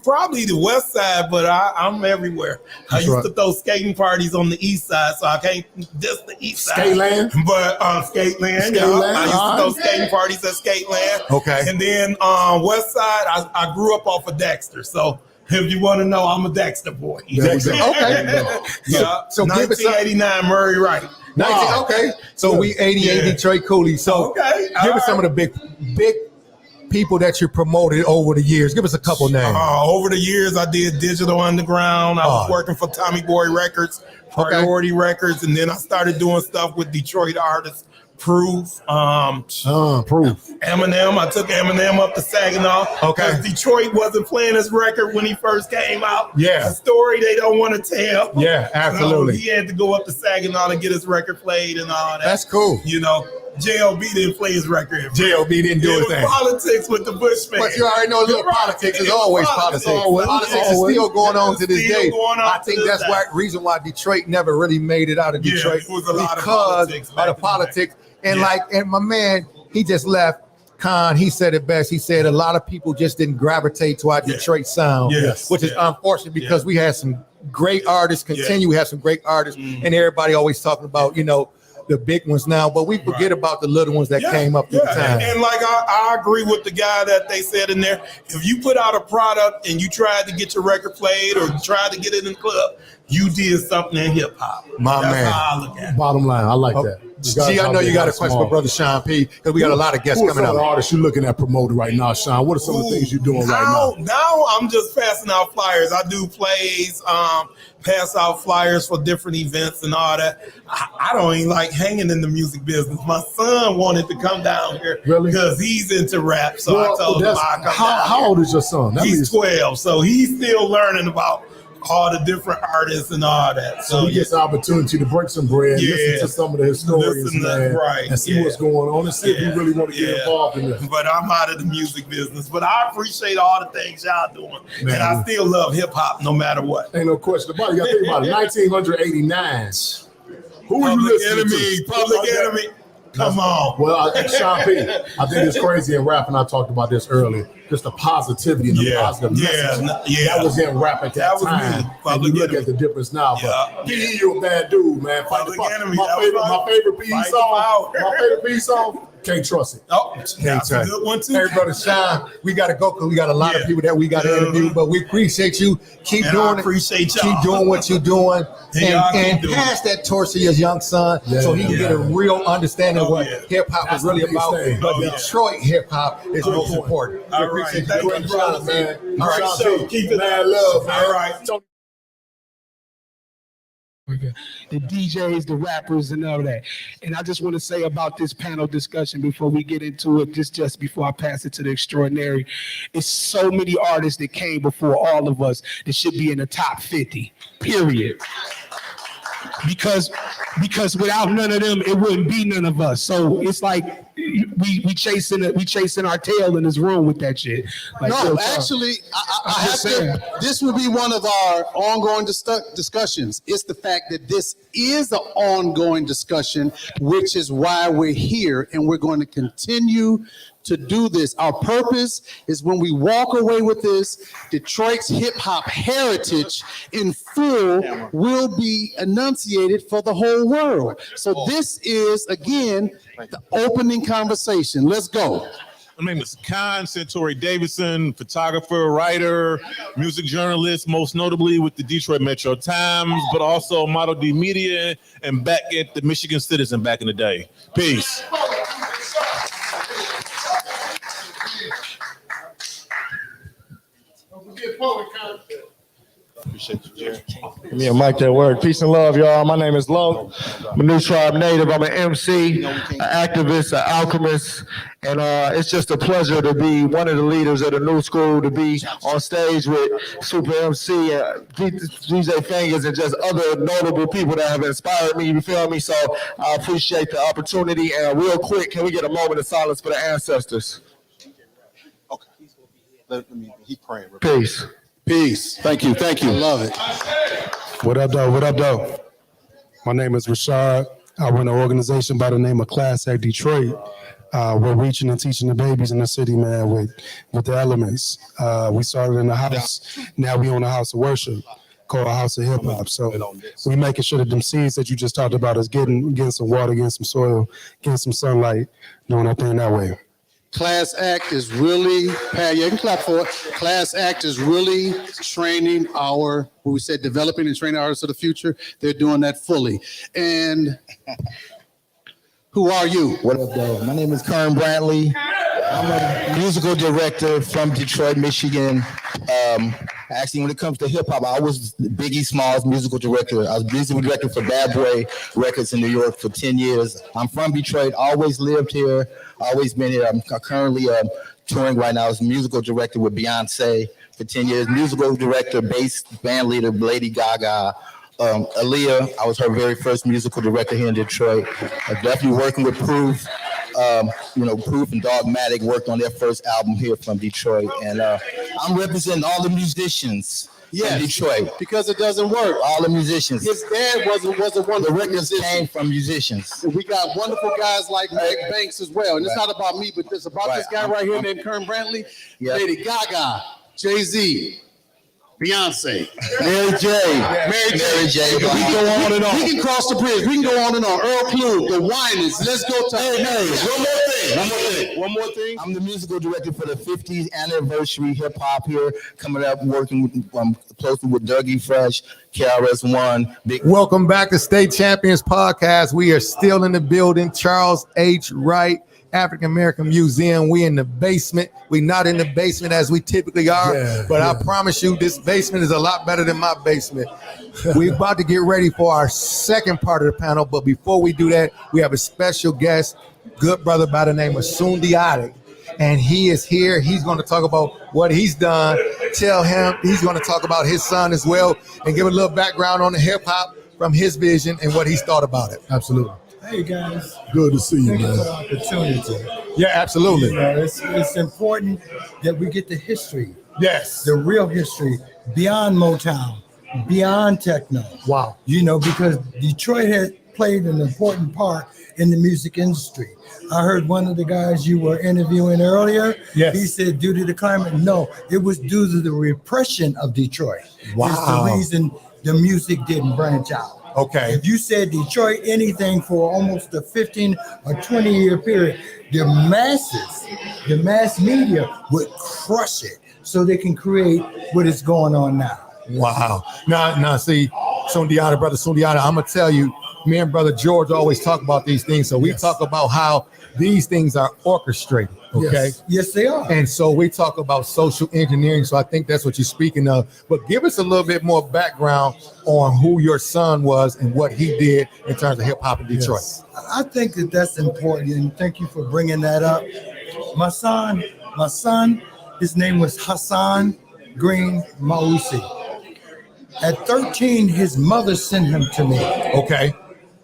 Probably the west side, but I'm everywhere. I used to throw skating parties on the east side, so I can't just the east side. Skateland? But Skateland, yeah. I used to throw skating parties at Skateland. Okay. And then west side, I grew up off of Dexter, so if you want to know, I'm a Dexter boy. Dexter. Okay. Yeah. So give us 1989 Murray Wright. Okay. So we 88 Detroit Coolies. So give us some of the big people that you promoted over the years. Give us a couple names. Over the years, I did Digital Underground. I was working for Tommy Boy Records, Priority Records, and then I started doing stuff with Detroit artists. Proof. Eminem. I took Eminem up to Saginaw. Because Detroit wasn't playing his record when he first came out. Yeah. A story they don't want to tell. Yeah, absolutely. So he had to go up to Saginaw to get his record played and all that. That's cool. You know, J.O.B. didn't play his record. J.O.B. didn't do his thing. Politics with the Bushmen. But you already know a little politics is always politics. Politics is still going on to this day. I think that's why reason why Detroit never really made it out of Detroit. It was a lot because of the politics. And and my man, he just left. Khan, he said it best. He said a lot of people just didn't gravitate to our Detroit sound, which is unfortunate because we had some great artists. We have some great artists, and everybody always talking about, you know, the big ones now, but we forget about the little ones that came up through the time. And like I agree with the guy that they said in there. If you put out a product and you tried to get your record played or tried to get it in the club, you did something in hip hop. That's man. How I look at it. Bottom line, I like that. G, I know you got a question for Brother Sean P. because we got a lot of guests coming up. What are the artists you're looking at promoting right now, Sean? What are some of the things you're doing right now? Now I'm just passing out flyers. I do plays, pass out flyers for different events and all that. I don't even like hanging in the music business. My son wanted to come down here because he's into rap. So I told him I'd come down How old is your son? He's 12, so he's still learning about all the different artists and all that. So he gets the opportunity to break some bread, listen to some of the historians, man, and see what's going on and see if you really want to get involved in this. But I'm out of the music business. But I appreciate all the things y'all doing. Man. And I still love hip hop no matter what. Ain't no question about it. You got to think about it. 1989. Who were you listening to? Public Enemy. Come on. Well, Sean P, I think it's crazy in rap, and I talked about this earlier. Just the positivity and the positive message. That was in rap at that time. And you look at the difference now. But P, you're a bad dude, man. Public Enemy. My favorite P song. Can't trust it. That's a good one too. Hey, Brother Sean, we got to go because we got a lot of people that we got to interview, but we appreciate you. Keep doing it. Appreciate y'all. Keep doing what you're doing. And pass that torch to your young son so he can get a real understanding of what hip hop is really about. But Detroit hip hop is most important. All right. Thank you, brother, man. All right, so keep it mad love, man. All right. The DJs, the rappers, and all that. And I just want to say about this panel discussion before we get into it, just before I pass it to the extraordinary, it's so many artists that came before all of us that should be in the top 50, period. Because without none of them, it wouldn't be none of us. So it's like we chasing our tail in this room with that shit. Like, no, actually, I have to. This will be one of our ongoing discussions. It's the fact that this is an ongoing discussion, which is why we're here, and we're going to continue to do this. Our purpose is when we walk away with this, Detroit's hip hop heritage in full will be enunciated for the whole world. So this is, again, the opening conversation. Let's go. My name is Khan Santori Davidson, photographer, writer, music journalist, most notably with the Detroit Metro Times, but also Model D Media and back at the Michigan Citizen back in the day. Peace. Appreciate you, Jerry. Yeah, Mike, that word. Peace and love, y'all. My name is Lo. I'm a New Tribe native. I'm an MC, an activist, an alchemist, and it's just a pleasure to be one of the leaders of the new school, to be on stage with Super MC, DJ Fingers, and just other notable people that have inspired me, you feel me? So I appreciate the opportunity. And real quick, can we get a moment of silence for the ancestors? Okay. He praying. Peace. Peace. Thank you. Thank you. I love it. What up, though? What up, though? My name is Rashad. I run an organization by the name of Class Act Detroit. We're reaching and teaching the babies in the city, man, with the elements. We started in the house. Now we own a house of worship called a House of Hip Hop. So we making sure that them seeds that you just talked about is getting some water, getting some soil, getting some sunlight, doing our thing that way. Class Act is really, Pat, you can clap for it. Class Act is really training what we said, developing and training artists of the future. They're doing that fully. And who are you? What up, though? My name is Kern Brantley. I'm a musical director from Detroit, Michigan. Actually, when it comes to hip hop, I was Biggie Smalls' musical director. I was musical director for Bad Boy Records in New York for 10 years. I'm from Detroit, always lived here, always been here. I'm currently touring right now as musical director with Beyonce for 10 years. Musical director, bass band leader, Lady Gaga. Aaliyah, I was her very first musical director here in Detroit. Definitely working with Proof. Proof and Dogmatic worked on their first album here from Detroit. And I'm representing all the musicians in Detroit. Because it doesn't work. All the musicians. His dad was a wonderful The records musician. came from musicians. We got wonderful guys like Meg Banks as well. And it's not about me, but it's about this guy right here named Kern Brantley, Lady Gaga, Jay-Z, Beyonce, Mary J. Mary J. We can go on and on. We can cross the bridge. We can go on and on. Earl Klug, the Winans. Let's go to One more thing. I'm the musical director for the 50th anniversary hip hop here, coming up, working with, closely with Dougie Fresh, KRS-One. Welcome back to State Champions Podcast. We are still in the building. Charles H. Wright, African American Museum. We in the basement. We not in the basement as we typically are, but I promise you this basement is a lot better than my basement. We're about to get ready for our second part of the panel, but before we do that, we have a special guest, good brother by the name of Sundiata, and he is here. He's going to talk about what he's done. Tell him he's going to talk about his son as well and give a little background on the hip hop from his vision and what he's thought about it. Absolutely. Hey guys, good to see you, thank you man. for the opportunity. Yeah, absolutely. You know, it's important that we get the history. Yes, the real history beyond Motown, beyond techno. Wow. You know, because Detroit had played an important part in the music industry. I heard one of the guys you were interviewing earlier. Yes. He said due to the climate. No, it was due to the repression of Detroit. Wow. It's the reason the music didn't branch out. Okay. If you said Detroit anything for almost a 15 or 20 year period, the masses, the mass media would crush it so they can create what is going on now. Wow. Now, see, Sundiata, brother Sundiata, I'm going to tell you, me and brother George always talk about these things. So we talk about how these things are orchestrated. Okay. Yes, they are. And so we talk about social engineering. So I think that's what you're speaking of. But give us a little bit more background on who your son was and what he did in terms of hip hop in Detroit. Yes. I think that that's important. And thank you for bringing that up. My son, his name was Hassan Green Mausi. At 13, his mother sent him to me. Okay.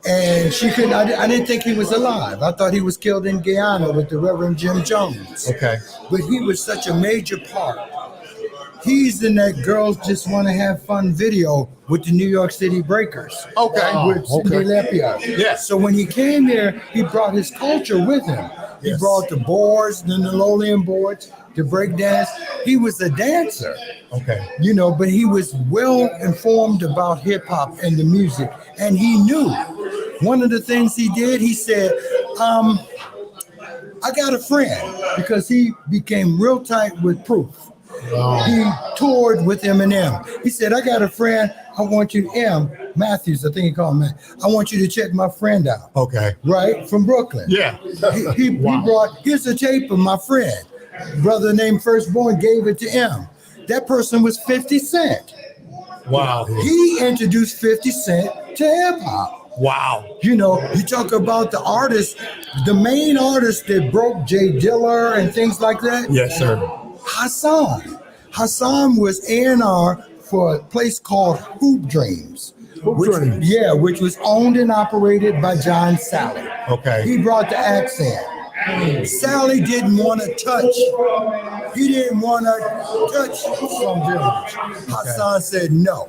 And she couldn't, I didn't think he was alive. I thought he was killed in Guyana with the Reverend Jim Jones. Okay. But he was such a major part. He's in that Girls Just Want to Have Fun video with the New York City Breakers. Okay. With Cindy Lepia. Yes. So when he came here, he brought his culture with him. He brought the boards, the Lolian boards, the break dance. He was a dancer. Okay. You know, but he was well informed about hip hop and the music. And he knew. One of the things he did, he said, I got a friend, because he became real tight with Proof. Wow. He toured with Eminem. He said, I got a friend. I want you, Matthews, I think he called him that. I want you to check my friend out. Okay. Right? From Brooklyn. Yeah. He brought, here's a tape of my friend. Brother named Firstborn gave it to him. That person was 50 Cent. Wow. He introduced 50 Cent to hip hop. Wow. You know, you talk about the artists, the main artists that broke Jay Diller and things like that. Yes, sir. Hassan was A&R for a place called Hoop Dreams. Which was owned and operated by John Sally. Okay. He brought the accent. Sally didn't want to touch. He didn't want to touch some village. Hassan said no.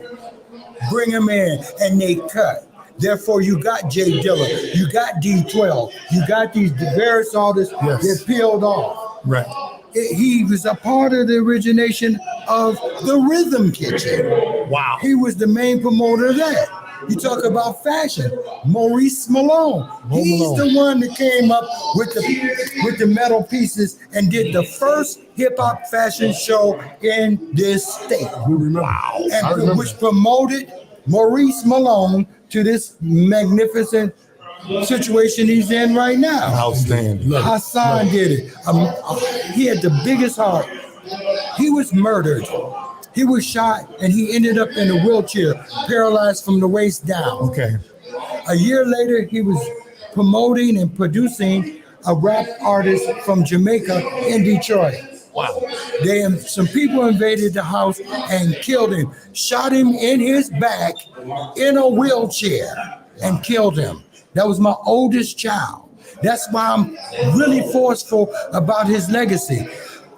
Bring him in, and they cut. Therefore, you got Jay Diller, you got D12, you got these various artists that peeled off. Right. He was a part of the origination of the Rhythm Kitchen. Wow. He was the main promoter of that. You talk about fashion. Maurice Malone. He's the one that came up with the metal pieces and did the first hip hop fashion show in this state. Wow. And which promoted Maurice Malone to this magnificent situation he's in right now. Outstanding. Hassan did it. He had the biggest heart. He was murdered. He was shot and he ended up in a wheelchair, paralyzed from the waist down. Okay. A year later, he was promoting and producing a rap artist from Jamaica in Detroit. Wow. Some people invaded the house and killed him, shot him in his back in a wheelchair and killed him. That was my oldest child. That's why I'm really forceful about his legacy.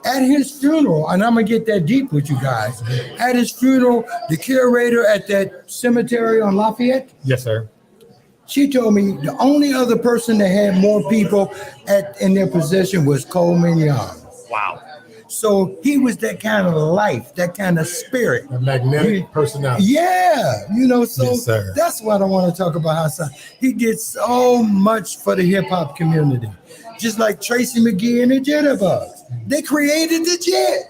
At his funeral, and I'm gonna get that deep with you guys. At his funeral, the curator at that cemetery on Lafayette, Yes, sir. she told me the only other person that had more people in their possession was Coleman Young. Wow. So he was that kind of life, that kind of spirit. A magnetic personality. Yeah, so Yes, sir. that's what I want to talk about Hassan. He did so much for the hip hop community. Just like Tracy McGee and the Jitterbugs. They created the Jet.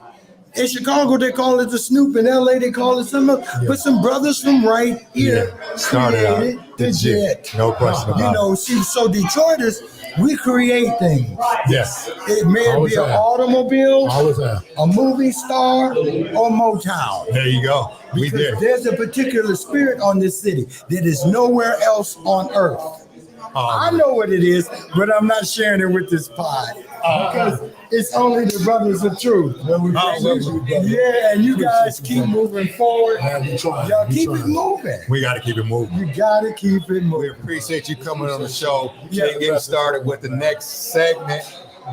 In Chicago, they call it the Snoop. In LA, they call it something else. But some brothers from Wright here Started out created the Jet. No question about it. So Detroiters, we create things. Yes. It may Always be an have. automobile, Always have. a movie star, or Motown. There you go. We Because did. there's a particular spirit on this city that is nowhere else on earth. I know what it is, but I'm not sharing it with this pod because it's only the brothers of truth. Yeah, and you guys keep moving forward. Y'all keep it moving. We got to keep it moving. You gotta keep it We moving. appreciate you coming on the show. Yeah. We're getting started with the next segment.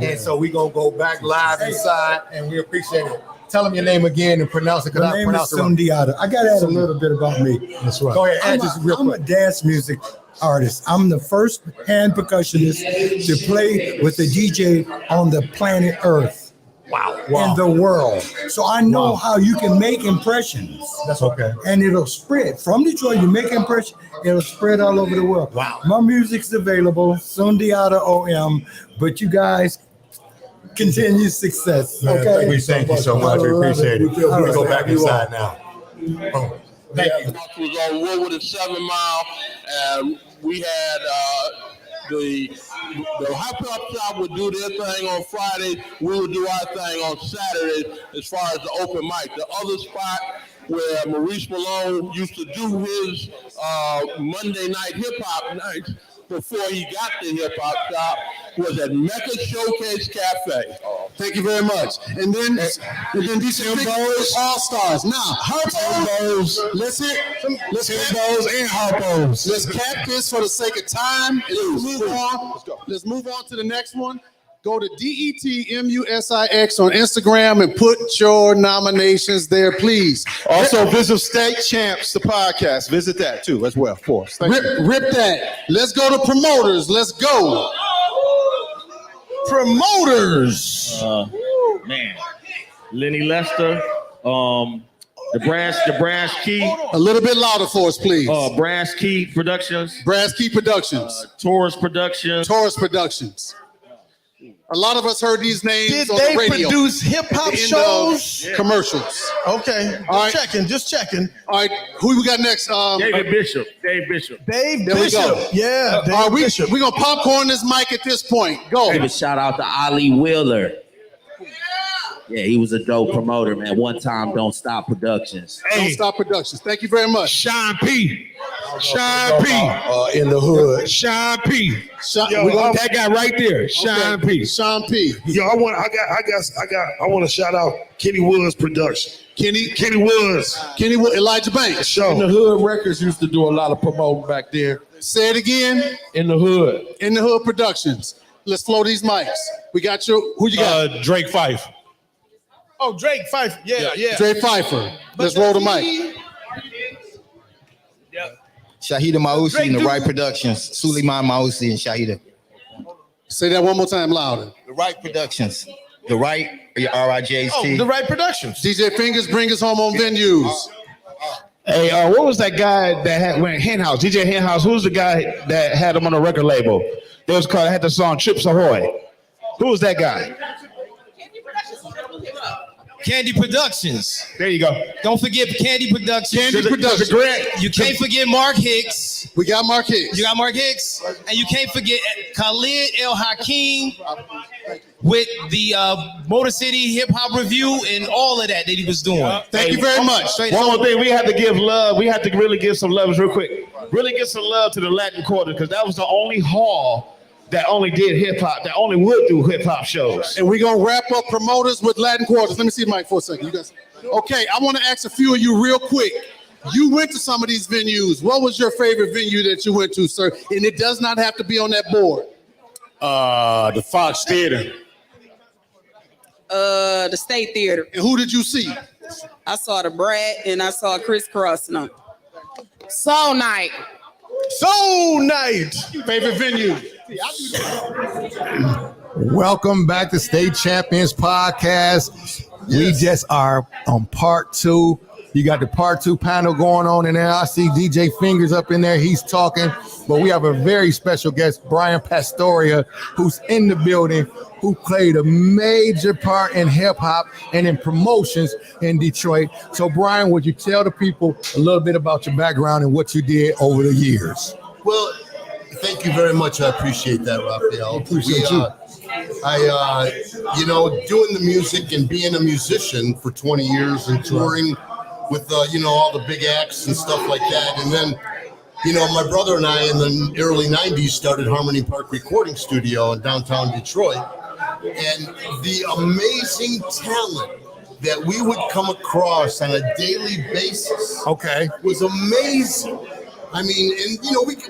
And so we're going to go back live inside, and we appreciate it. Tell them your name again and pronounce it. My name is Sundiata. I gotta add a little bit about me. That's right. Go ahead. Add just real I'm quick. a dance music artist. I'm the first hand percussionist to play with a DJ on the planet Earth. Wow. In the world. So I know how you can make impressions. That's okay. And it'll spread. From Detroit, you make impression, it'll spread all over the world. Wow. My music's available, Sundiata OM, but you guys continue success. Man, Okay. we thank you so much. We appreciate it. We're going to go back inside now. Boom. Thank you. Was on Woodward at 7 Mile, and we had the hip hop shop would do their thing on Friday. We would do our thing on Saturday as far as the open mic. The other spot where Maurice Malone used to do his Monday night hip hop nights before he got the hip hop shop was at Mecca Showcase Cafe. Thank you very much. And then these Timbos All-Stars. Now, Harpos. Let's hit Timbos and Harpos. Let's cap this for the sake of time. Let's move on. Let's move on to the next one. Go to DETMUSIX on Instagram and put your nominations there, please. Also, visit State Champs, the podcast. Visit that too, as well, for us. Thank you. Rip that. Let's go to promoters. Let's go. Promoters. Man, Lenny Lester, the Brass Key. A little bit louder for us, please. Brass Key Productions. Brass Key Productions. Taurus Productions. Taurus Productions. A lot of us heard these names Did on they the radio. produce hip hop At the end shows? of commercials. Okay, just checking. All right, who we got next? David Bishop. Dave Bishop. Dave There we go. Bishop. Yeah, Dave All right, Bishop. we're going to popcorn this mic at this point. Go. Give a shout out to Ali Wheeler. Yeah, he was a dope promoter, man. One time, Don't Stop Productions. Don't Stop Productions. Thank you very much. Sean P. Sean P. In the hood. Sean P. Yo, that guy right there, Sean P. Sean P. Yo, I want to shout out Kenny Woods production. Kenny Woods. Kenny Woods, Elijah Banks. Show. In the Hood Records used to do a lot of promoting back there. Say it again. In the Hood. In the Hood Productions. Let's flow these mics. We got who you got? Drake Fife. Oh, Drake Fife. Yeah. Drake Pfeiffer. Let's roll the mic. Shahida Mausi and the Wright Productions. Suleiman Mausi and Shahida. Say that one more time louder. The Wright Productions. The Wright, R-I-J-T. Oh, the Right Productions. DJ Fingers, bring us home on venues. Hey, what was that guy that went Henhouse? DJ Henhouse. Who was the guy that had him on a record label? They was called. Had the song Trips Ahoy. Who was that guy? Candy Productions. There you go. Don't forget Candy Productions. Candy Productions. You can't forget Mark Hicks. We got Mark Hicks. You got Mark Hicks. And you can't forget Khalid El Hakim with the Motor City Hip Hop Review and all of that he was doing. Thank you very much. One more thing, we have to give love. We have to really give some love real quick. Really give some love to the Latin Quarter because that was the only hall that only did hip hop, that only would do hip hop shows. And we're gonna wrap up promoters with Latin Quarters. Let me see the mic for a second. You guys. Okay, I want to ask a few of you real quick. You went to some of these venues. What was your favorite venue that you went to, sir? And it does not have to be on that board. The Fox Theater. The State Theater. And who did you see? I saw the Brat and I saw Chris Crossing. Soul Night. Soul Night. Favorite venue. Welcome back to State Champions Podcast. We just are on part 2. You got the part 2 panel going on in there. I see DJ Fingers up in there. He's talking, but we have a very special guest, Brian Pastoria, who's in the building, who played a major part in hip hop and in promotions in Detroit. So Brian, would you tell the people a little bit about your background and what you did over the years? Well, thank you very much. I appreciate that, Raphael. Appreciate you. Doing the music and being a musician for 20 years and touring with, all the big acts and stuff like that. And then, my brother and I in the early 90s started Harmony Park Recording Studio in downtown Detroit. And the amazing talent that we would come across on a daily basis was amazing. I mean, and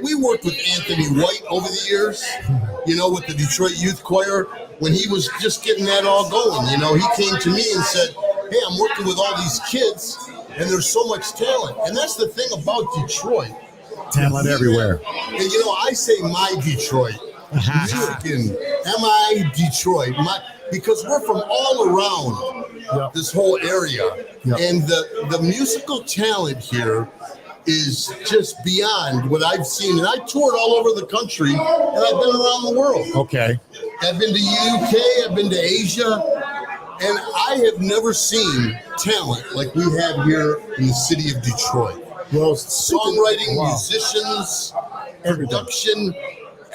we worked with Anthony Wright over the years, with the Detroit Youth Choir when he was just getting that all going. He came to me and said, "Hey, I'm working with all these kids, and there's so much talent." And that's the thing about Detroit. Talent everywhere. And I say my Detroit. Michigan, MI Detroit, because we're from all around this whole area. And the musical talent here is just beyond what I've seen. And I toured all over the country, and I've been around the world. Okay. I've been to UK, I've been to Asia, and I have never seen talent like we have here in the city of Detroit. Well, songwriting, musicians, production,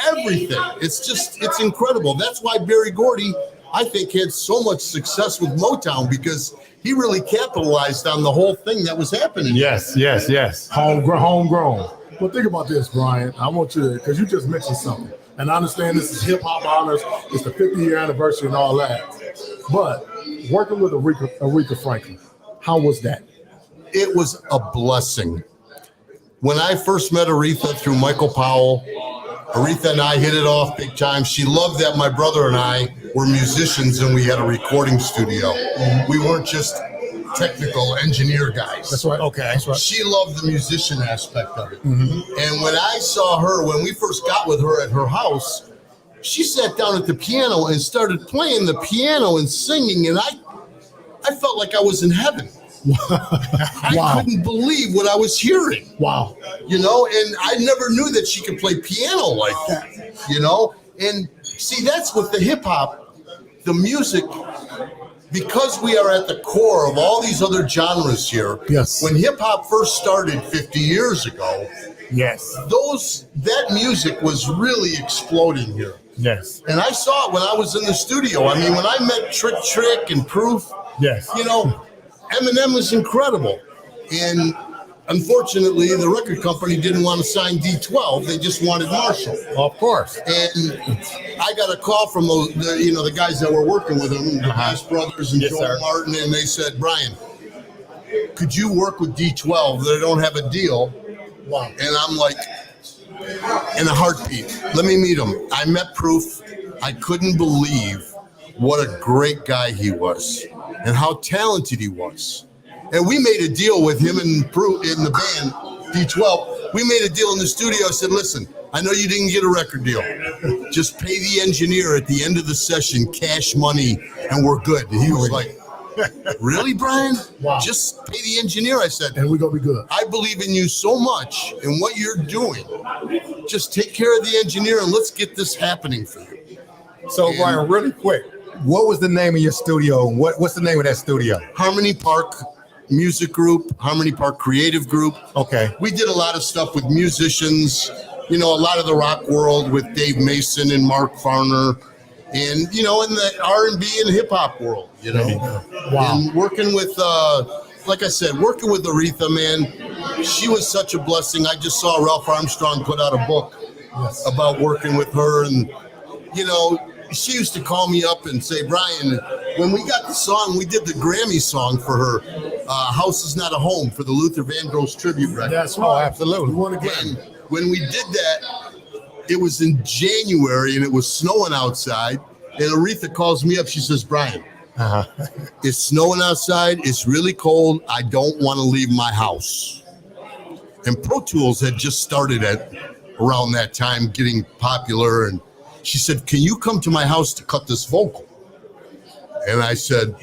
everything. It's incredible. That's why Berry Gordy, I think, had so much success with Motown, because he really capitalized on the whole thing that was happening. Yes. Homegrown. Well, think about this, Brian. I want you to, because you just mentioned something. And I understand this is hip hop honors. It's the 50-year anniversary and all that. But working with Aretha Franklin, how was that? It was a blessing. When I first met Aretha through Michael Powell, Aretha and I hit it off big time. She loved that my brother and I were musicians and we had a recording studio. We weren't just technical engineer guys. That's right. Okay. That's right. She loved the musician aspect of it. And when I saw her, when we first got with her at her house, she sat down at the piano and started playing the piano and singing, and I felt like I was in heaven. I couldn't believe what I was hearing. Wow. And I never knew that she could play piano like that, And see, that's what the hip hop, the music, because we are at the core of all these other genres here. Yes. When hip hop first started 50 years ago, yes, that music was really exploding here. Yes. And I saw it when I was in the studio. I mean, when I met Trick and Proof, yes, Eminem was incredible. And unfortunately, the record company didn't want to sign D12. They just wanted Marshall. Of course. And I got a call from the guys that were working with him, the Bass Brothers and Joel Martin, and they said, "Brian, could you work with D12? They don't have a deal." Wow. And I'm like, in a heartbeat, let me meet him. I met Proof. I couldn't believe what a great guy he was and how talented he was. And we made a deal with him and Proof in the band, D12. We made a deal in the studio. I said, "Listen, I know you didn't get a record deal. Just pay the engineer at the end of the session cash money and we're good." And he was like, Really, Brian? Wow. Just pay the engineer, I said. And we're going to be good. I believe in you so much and what you're doing. Just take care of the engineer and let's get this happening for you. So, Brian, really quick, what was the name of your studio? What's the name of that studio? Harmony Park Music Group, Harmony Park Creative Group. Okay. We did a lot of stuff with musicians, a lot of the rock world with Dave Mason and Mark Farner. And, in the R&B and hip hop world, Wow. And working with, like I said, working with Aretha, man, she was such a blessing. I just saw Ralph Armstrong put out a book about working with her. And, she used to call me up and say, Brian, when we got the song, we did the Grammy song for her, House Is Not a Home, for the Luther Vandross tribute record. That's right. Absolutely. We won again. And when we did that, it was in January and it was snowing outside. And Aretha calls me up. She says, Brian, it's snowing outside. It's really cold. I don't want to leave my house. And Pro Tools had just started around that time getting popular. And she said, can you come to my house to cut this vocal? And I said,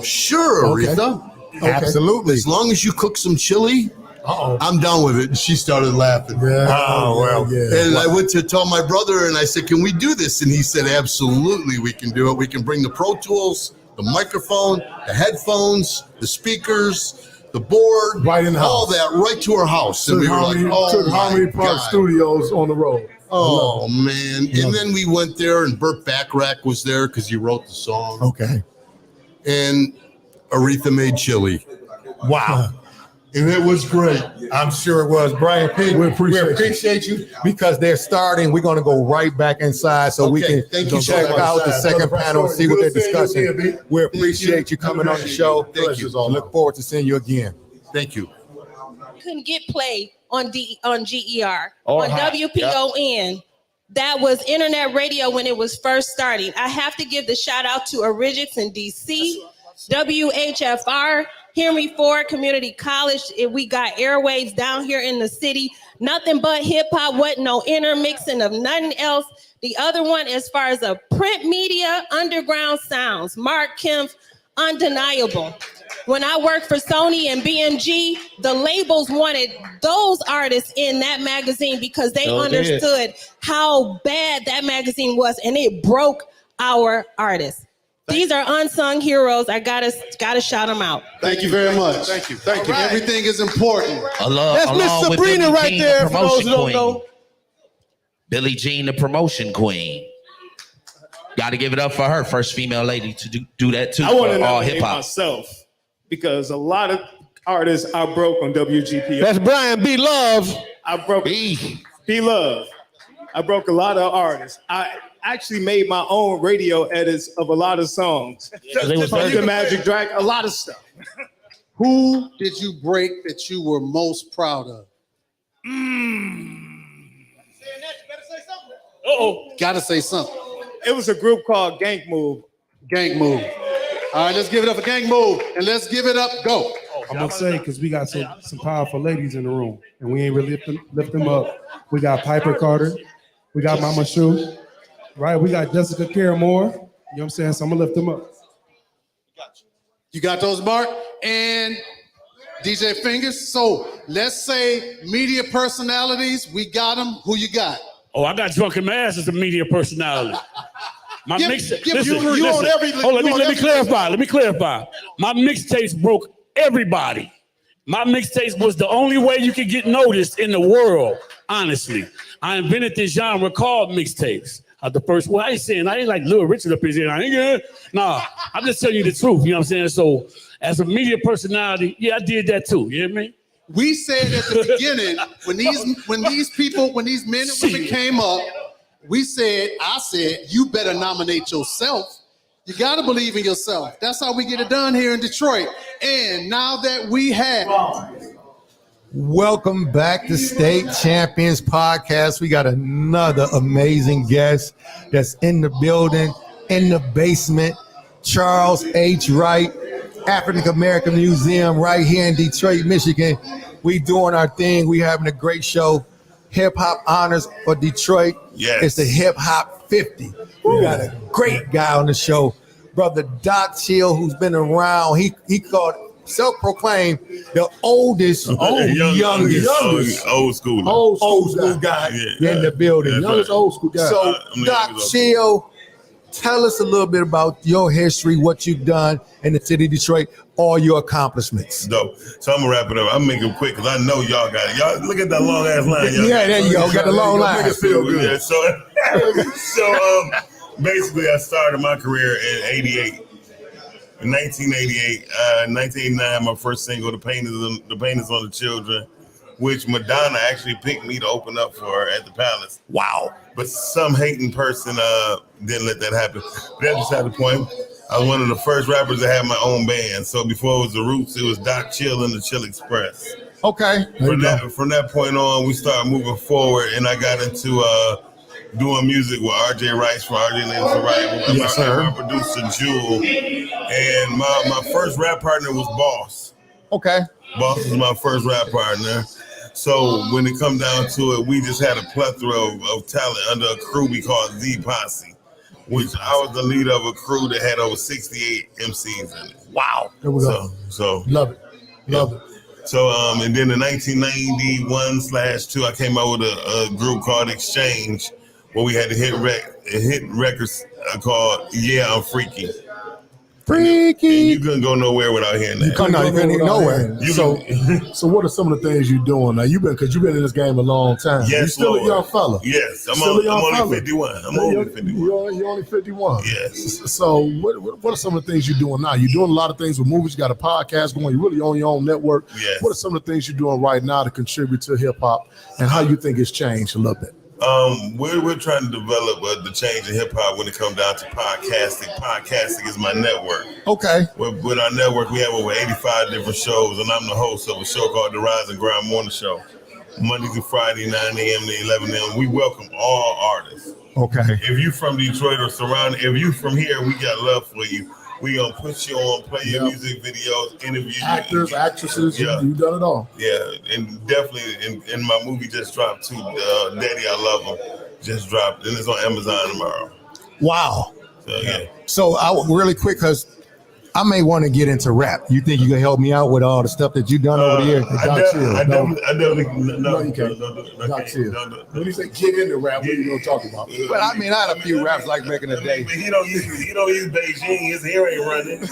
sure, Aretha. Okay. Absolutely. As long as you cook some chili, I'm down with it. And she started laughing. Yeah. Oh, well. Yeah. And I went to tell my brother and I said, can we do this? And he said, absolutely, we can do it. We can bring the Pro Tools, the microphone, the headphones, the speakers, the board, right in the all house. that right to her house. And we were like, took Harmony Park Studios on the road. Oh, man. And then we went there and Burt Bacharach was there because he wrote the song. Okay. And Aretha made chili. Wow. And it was great. I'm sure it was. Brian P., we appreciate you because they're starting. We're going to go right back inside so we can check out the second panel and see what they're discussing. We appreciate you coming on the show. Thank you. Look forward to seeing you again. Thank you. Couldn't get played on GER, Oh, on hi. WPON. That was internet radio when it was first starting. I have to give the shout out to Origix in DC, WHFR, Henry Ford Community College. We got airwaves down here in the city. Nothing but hip hop, wasn't no intermixing of nothing else. The other one, as far as a print media, Underground Sounds, Mark Kempf, Undeniable. When I worked for Sony and BMG, the labels wanted those artists in that magazine because they understood how bad that magazine was, and it broke our artists. These are unsung heroes. I gotta shout them out. Thank you very much. Thank you. Thank you. Right. Everything is important. That's Miss Sabrina right there, for those who don't know. Billie Jean, the promotion queen. Got to give it up for her, first female lady to do that too. I want to for all nominate hip hop. myself because a lot of artists I broke on WGP. That's Brian B. Love. I broke B Love. I broke a lot of artists. I actually made my own radio edits of a lot of songs. The Magic Dragon, a lot of stuff. Who did you break that you were most proud of? Uh-oh. Gotta say something. It was a group called Gang Move. Gang Move. All right, let's give it up for Gang Move. And let's give it up. Go. I'm gonna say because we got some powerful ladies in the room, and we ain't really lift them up. We got Piper Carter, we got Mama Shu, right? We got Jessica Care Moore. You know what I'm saying? So I'm gonna lift them up. You got those, Mark? And DJ Fingers. So let's say media personalities. We got them. Who you got? Oh, I got Drunken Mass as a media personality. My mixtape. Let me clarify. Let me clarify. My mixtapes broke everybody. My mixtapes was the only way you could get noticed in the world. Honestly, I invented this genre called mixtapes. The first one I ain't saying I ain't like Little Richard up here. Nah, I'm just telling you the truth. You know what I'm saying? So, as a media personality, yeah, I did that too. You hear me? We said at the beginning when these men and women came up, I said, you better nominate yourself. You got to believe in yourself. That's how we get it done here in Detroit. And now that we have... Welcome back to State Champions Podcast. We got another amazing guest that's in the building, in the basement. Charles H. Wright, African American Museum right here in Detroit, Michigan. We doing our thing. We having a great show. Hip Hop Honors for Detroit. Yes. It's the Hip Hop 50. We got a great guy on the show. brother Doc Chill, who's been around. He called self-proclaimed the oldest, youngest, old school guy in the building. Youngest old school guy. So, Doc Chill, tell us a little bit about your history, what you've done in the city of Detroit, all your accomplishments. Dope. So I'm gonna wrap it up. I'm making it quick because I know y'all got it. Y'all look at that long ass line. Yeah, there you go. Got the long line. Make it feel good. Yeah, so basically, I started my career in '88. In 1988, 1989, my first single, "The Pain Is on the Children," which Madonna actually picked me to open up for her at the Palace. Wow! But some hating person didn't let that happen. That's beside the point. I was one of the first rappers to have my own band. So before it was the Roots, it was Doc Chill and the Chill Express. Okay. From that point on, we started moving forward, and I got into doing music with R.J. Wright from R.J. Lives Right. Yes, sir. My producer Jewel, and my first rap partner was Boss. Okay. Boss was my first rap partner. So when it come down to it, we just had a plethora of talent under a crew we called The Posse, which I was the leader of a crew that had over 68 MCs in it. Wow. So love it. Love it. So and then in 1991/2, I came out with a group called Exchange, where we had a hit records called "Yeah, I'm Freaky." Freaky. You couldn't go nowhere without hearing that. You couldn't go nowhere. So what are some of the things you're doing now? Because you've been in this game a long time. Yes, you're still Lord. a young fella. Yes, I'm Still a young only fella. 51. I'm only 51. You're only 51. Yes. So what are some of the things you're doing now? You're doing a lot of things with movies. You got a podcast going. You're really on your own network. Yes. What are some of the things you're doing right now to contribute to hip hop, and how you think it's changed a little bit? We're trying to develop the change in hip hop when it comes down to podcasting. Podcasting is my network. Okay. With our network, we have over 85 different shows, and I'm the host of a show called The Rise and Grind Morning Show, Monday through Friday, 9 a.m. to 11 a.m. We welcome all artists. Okay. If you from Detroit or surrounding, if you from here, we got love for you. We gonna put you on, play your music videos, interview Actors, actresses, Yeah. you've done it all. Yeah, and definitely in my movie just dropped too. Daddy, I Love Him just dropped, and it's on Amazon tomorrow. Wow. So yeah. So really quick, because I may want to get into rap. You think you can help me out with all the stuff that you've done over the years? I definitely No, you can't. Doc Chill. When you say get into rap, what are you going to talk about? Well, I mean, I had a few raps like back in the day. But he don't use Beijing. His hair ain't running. He's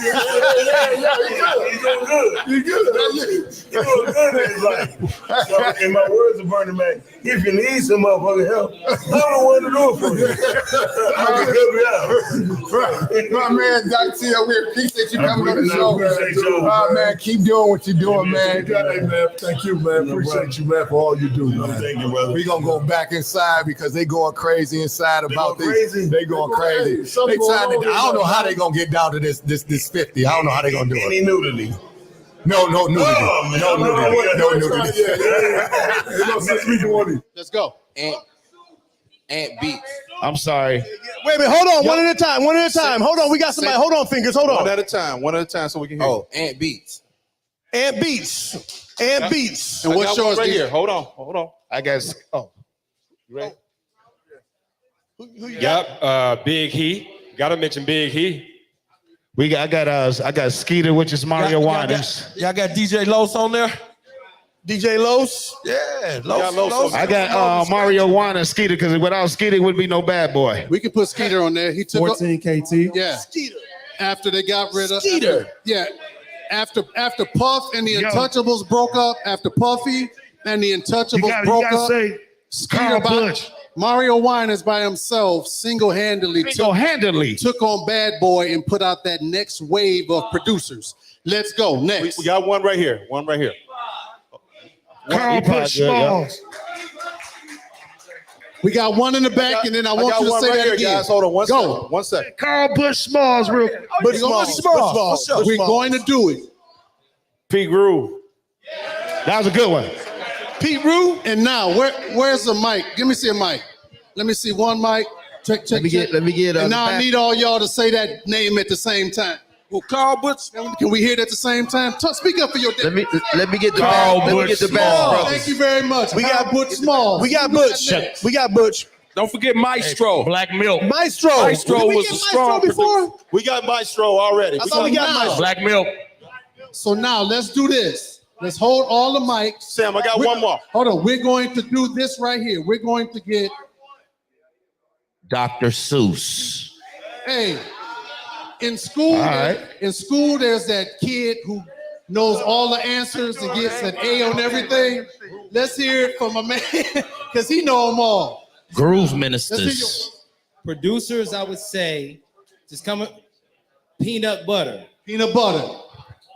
doing good. He's doing good in his life. So, in my words of Bernie Mac, if you need some motherfucking help, I'm the one to do it for you. I can help you out. Right. My man, Doc Chill, we appreciate you coming on the show. appreciate y'all, Man, keep doing what you're doing, man. Hey, man, thank you, man. Appreciate you, man, for all you do, man. Thank you, brother. We're going to go back inside because they going crazy inside about going this. crazy? They going crazy. They trying to, I don't know how they going to get down to this 50. I don't know how they going to do Any it. nudity? No nudity. Oh, man. No nudity. Let's go. Ant Beats. I'm sorry. Wait a minute, hold on, one at a time. Hold on, we got somebody. Hold on, fingers, hold on. One at a time so we can hear. Ant Beats. Ant Beats. And what's yours right DJ? here? Hold on. I got. Oh, you ready? Yep. Big He. Gotta mention Big He. I got Skeeter, which is Mario Waters. Y'all got DJ Los on there? DJ Los? Yeah, Los. I got Mario Waters, Skeeter, because without Skeeter, it wouldn't be no Bad Boy. We can put Skeeter on there. He took 14 KT. Yeah. Skeeter. After they got rid of Skeeter. After Puff and the Untouchables broke up, after Puffy and the Untouchables broke up, Skeeter Mario Winans by himself single-handedly took on Bad Boy and put out that next wave of producers. Let's go. Next. We got one right here. Carl Bush Smalls. We got one in the back, and then I want you to say that again. Guys, hold on one second. Carl Bush Smalls, real quick. Bush Smalls. We're going to do it. Pete Groove. That was a good one. Pete Rue. And now, where's the mic? Give me a mic. Let me see one mic. Check. Let me get. And now I need all y'all to say that name at the same time. Well, Carl Butch. Can we hear it at the same time? Speak up for your. Let me get the Carl bad. Let me get the Bush bad Smalls. brothers. Thank you very much. We got Butch Small. We got Butch. Don't forget Maestro. Black Milk. Maestro Did we was get a Maestro strong before? We got Maestro already. I thought we got Maestro. Black Milk. So now let's do this. Let's hold all the mics. Sam, I got one more. Hold on. We're going to do this right here. We're going to get, Dr. Seuss. hey, in school, right. there's that kid who knows all the answers and gets an A on everything. Let's hear it from a man, because he know them all. Groove Let's hear Ministers. Producers, I would say, just come with peanut butter. Peanut butter.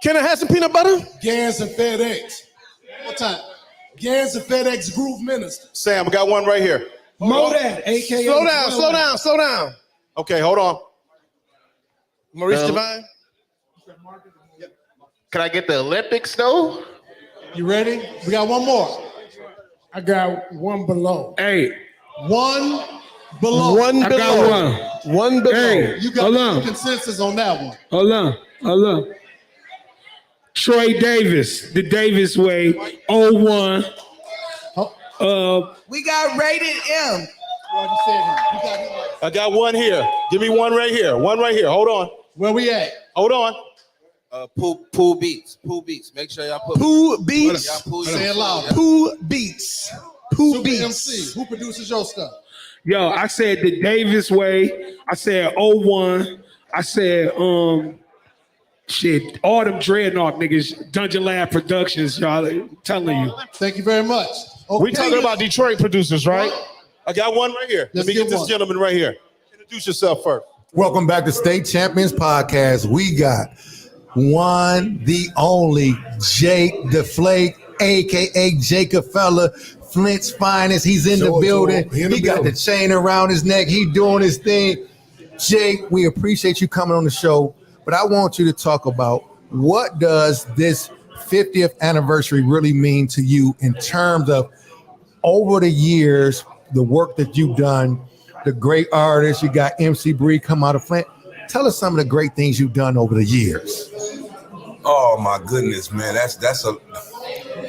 Can I have some peanut butter? Gans and FedEx. What time? Gans and FedEx Groove Minister. Sam, I got one right here. Modat, aka. Slow down. Okay, hold on. Maurice Devine. Can I get the Olympics though? You ready? We got one more. I got one below. Hey, One below. one I below. got one. One below. Hey, You got hold the on. consensus on that one. Hold on. Troy Davis, the Davis way, 01. We got rated M. I got one here. Give me one right here. One right here. Hold on. Where we at? Hold on. Pool Beats. Pool Beats. Make sure y'all put Pooh Beats. Say it louder. Pooh Beats. Pooh Super Beats. MC. Who produces your stuff? Yo, I said the Davis way. I said 01. I said, shit, all them Dreadnought niggas, Dungeon Lab Productions, y'all. I'm telling you. Thank you very much. Okay. We talking about Detroit producers, right? I got one right here. Let me get this gentleman right here. Introduce yourself first. Welcome back to State Champions Podcast. We got one, the only Jake the Flake, aka Jacob Fella, Flint's finest. He's in the building. He got the chain around his neck. He doing his thing. Jake, we appreciate you coming on the show, but I want you to talk about what does this 50th anniversary really mean to you in terms of over the years, the work that you've done, the great artists. You got MC Bree come out of Flint. Tell us some of the great things you've done over the years. Oh my goodness, man. That's a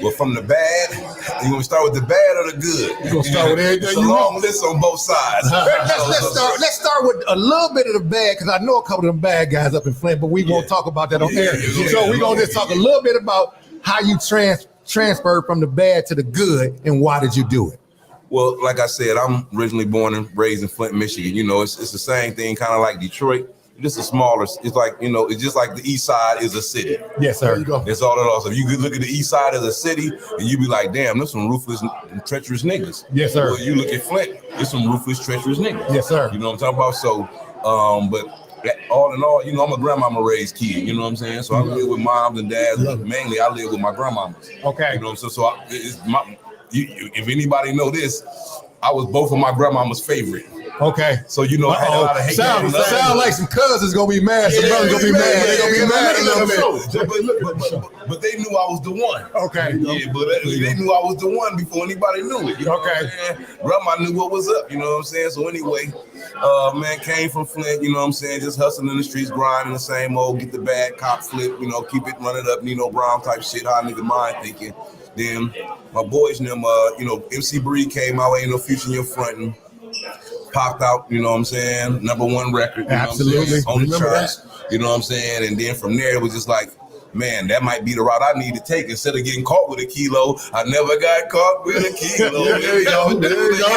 well, from the bad. You want to start with the bad or the good? You gonna start with everything? It's a long list on both sides. Let's start with a little bit of the bad, because I know a couple of them bad guys up in Flint, but we won't talk about that on air. So we're gonna just talk a little bit about how you transferred from the bad to the good, and why did you do it? Well, like I said, I'm originally born and raised in Flint, Michigan. You know, it's the same thing, kind of like Detroit. Just a smaller. It's like, you know, it's just like the East Side is a city. Yes, sir. That's all it is. So if you could look at the East Side as a city, and you be like, damn, there's some ruthless and treacherous niggas. Yes, sir. Well, you look at Flint, there's some ruthless, treacherous niggas. Yes, sir. You know what I'm talking about? So, but all in all, you know, I'm a grandmama raised kid. You know what I'm saying? So I live with moms and dads. Mainly, I live with my grandmamas. Okay. You know what I'm saying? So if anybody know this, I was both of my grandmama's favorite. Okay. So you know, I had a lot of hate. Sound like some cousins gonna be mad. Some brothers gonna be mad. They gonna be mad a little bit. But they knew I was the one. Okay. Yeah, but they knew I was the one before anybody knew it. You know what I'm saying? Grandma knew what was up. You know what I'm saying? So anyway, man, came from Flint. You know what I'm saying? Just hustling in the streets, grinding the same old, get the bad, cop flip. You know, keep it, run it up. Nino Brown type shit. How nigga mind thinking. Then my boys and them, you know, MC Bree came my way. Ain't no future in your frontin'. Popped out, you know what I'm saying? #1 record, you Absolutely. know what I'm saying? On the charts, you know what I'm saying? And then from there, it was just like, man, that might be the route I need to take. Instead of getting caught with a kilo, I never got caught with a kilo. There you go. There you go.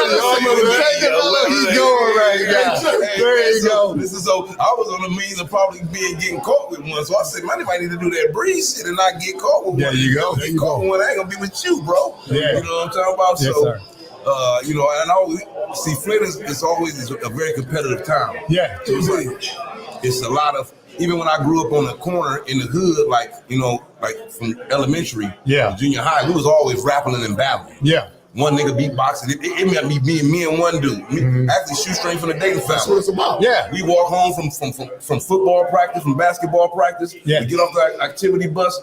He's going right now. There you go. This is so. I was on the means of probably getting caught with one. So I said, man, if I need to do that breeze shit and not get caught with one. There you go. Get caught with one, I ain't gonna be with you, bro. Yeah. You know what I'm talking about? Yes, so. sir. You know, and I always see Flint is always a very competitive town. Yeah. It's a lot of, even when I grew up on the corner in the hood, like, you know, like from elementary to junior high, we was always rapping and battling. Yeah. One nigga beatboxing. It might be me and one dude. Actually, shoestring from the Dayton family. That's what it's about. Yeah. We walk home from football practice, from basketball practice. Yeah. We get off the activity bus.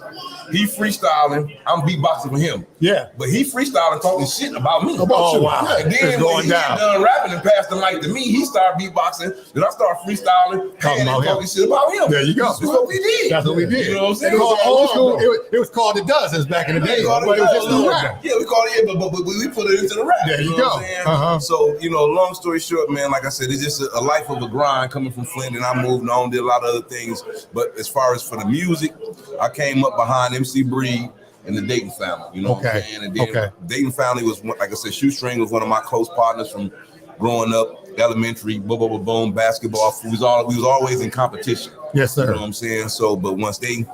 He freestyling. I'm beatboxing for him. Yeah. But he freestyling, talking shit about me. About you. Wow. And then It's when going he down. get done rapping and passed the mic to me, he started beatboxing. Then I started freestyling, Talking about him. talking shit about him. There you go. That's what we did. That's what we did. You know what I'm saying? It was called old school. It was called the Dozens back in the day. Yeah, But it was just new rap. yeah, we called it, but we we put it into the rap. There you know go. what I'm saying? Uh-huh. So, long story short, man, like I said, it's just a life of a grind coming from Flint, and I moved on, did a lot of other things. But as far as for the music, I came up behind MC Breed and the Dayton family. You know what I'm saying? And then Dayton family was, like I said, Shoestring was one of my close partners from growing up, elementary, boom, basketball. We was always in competition. Yes, sir. You know what I'm saying? So, but once they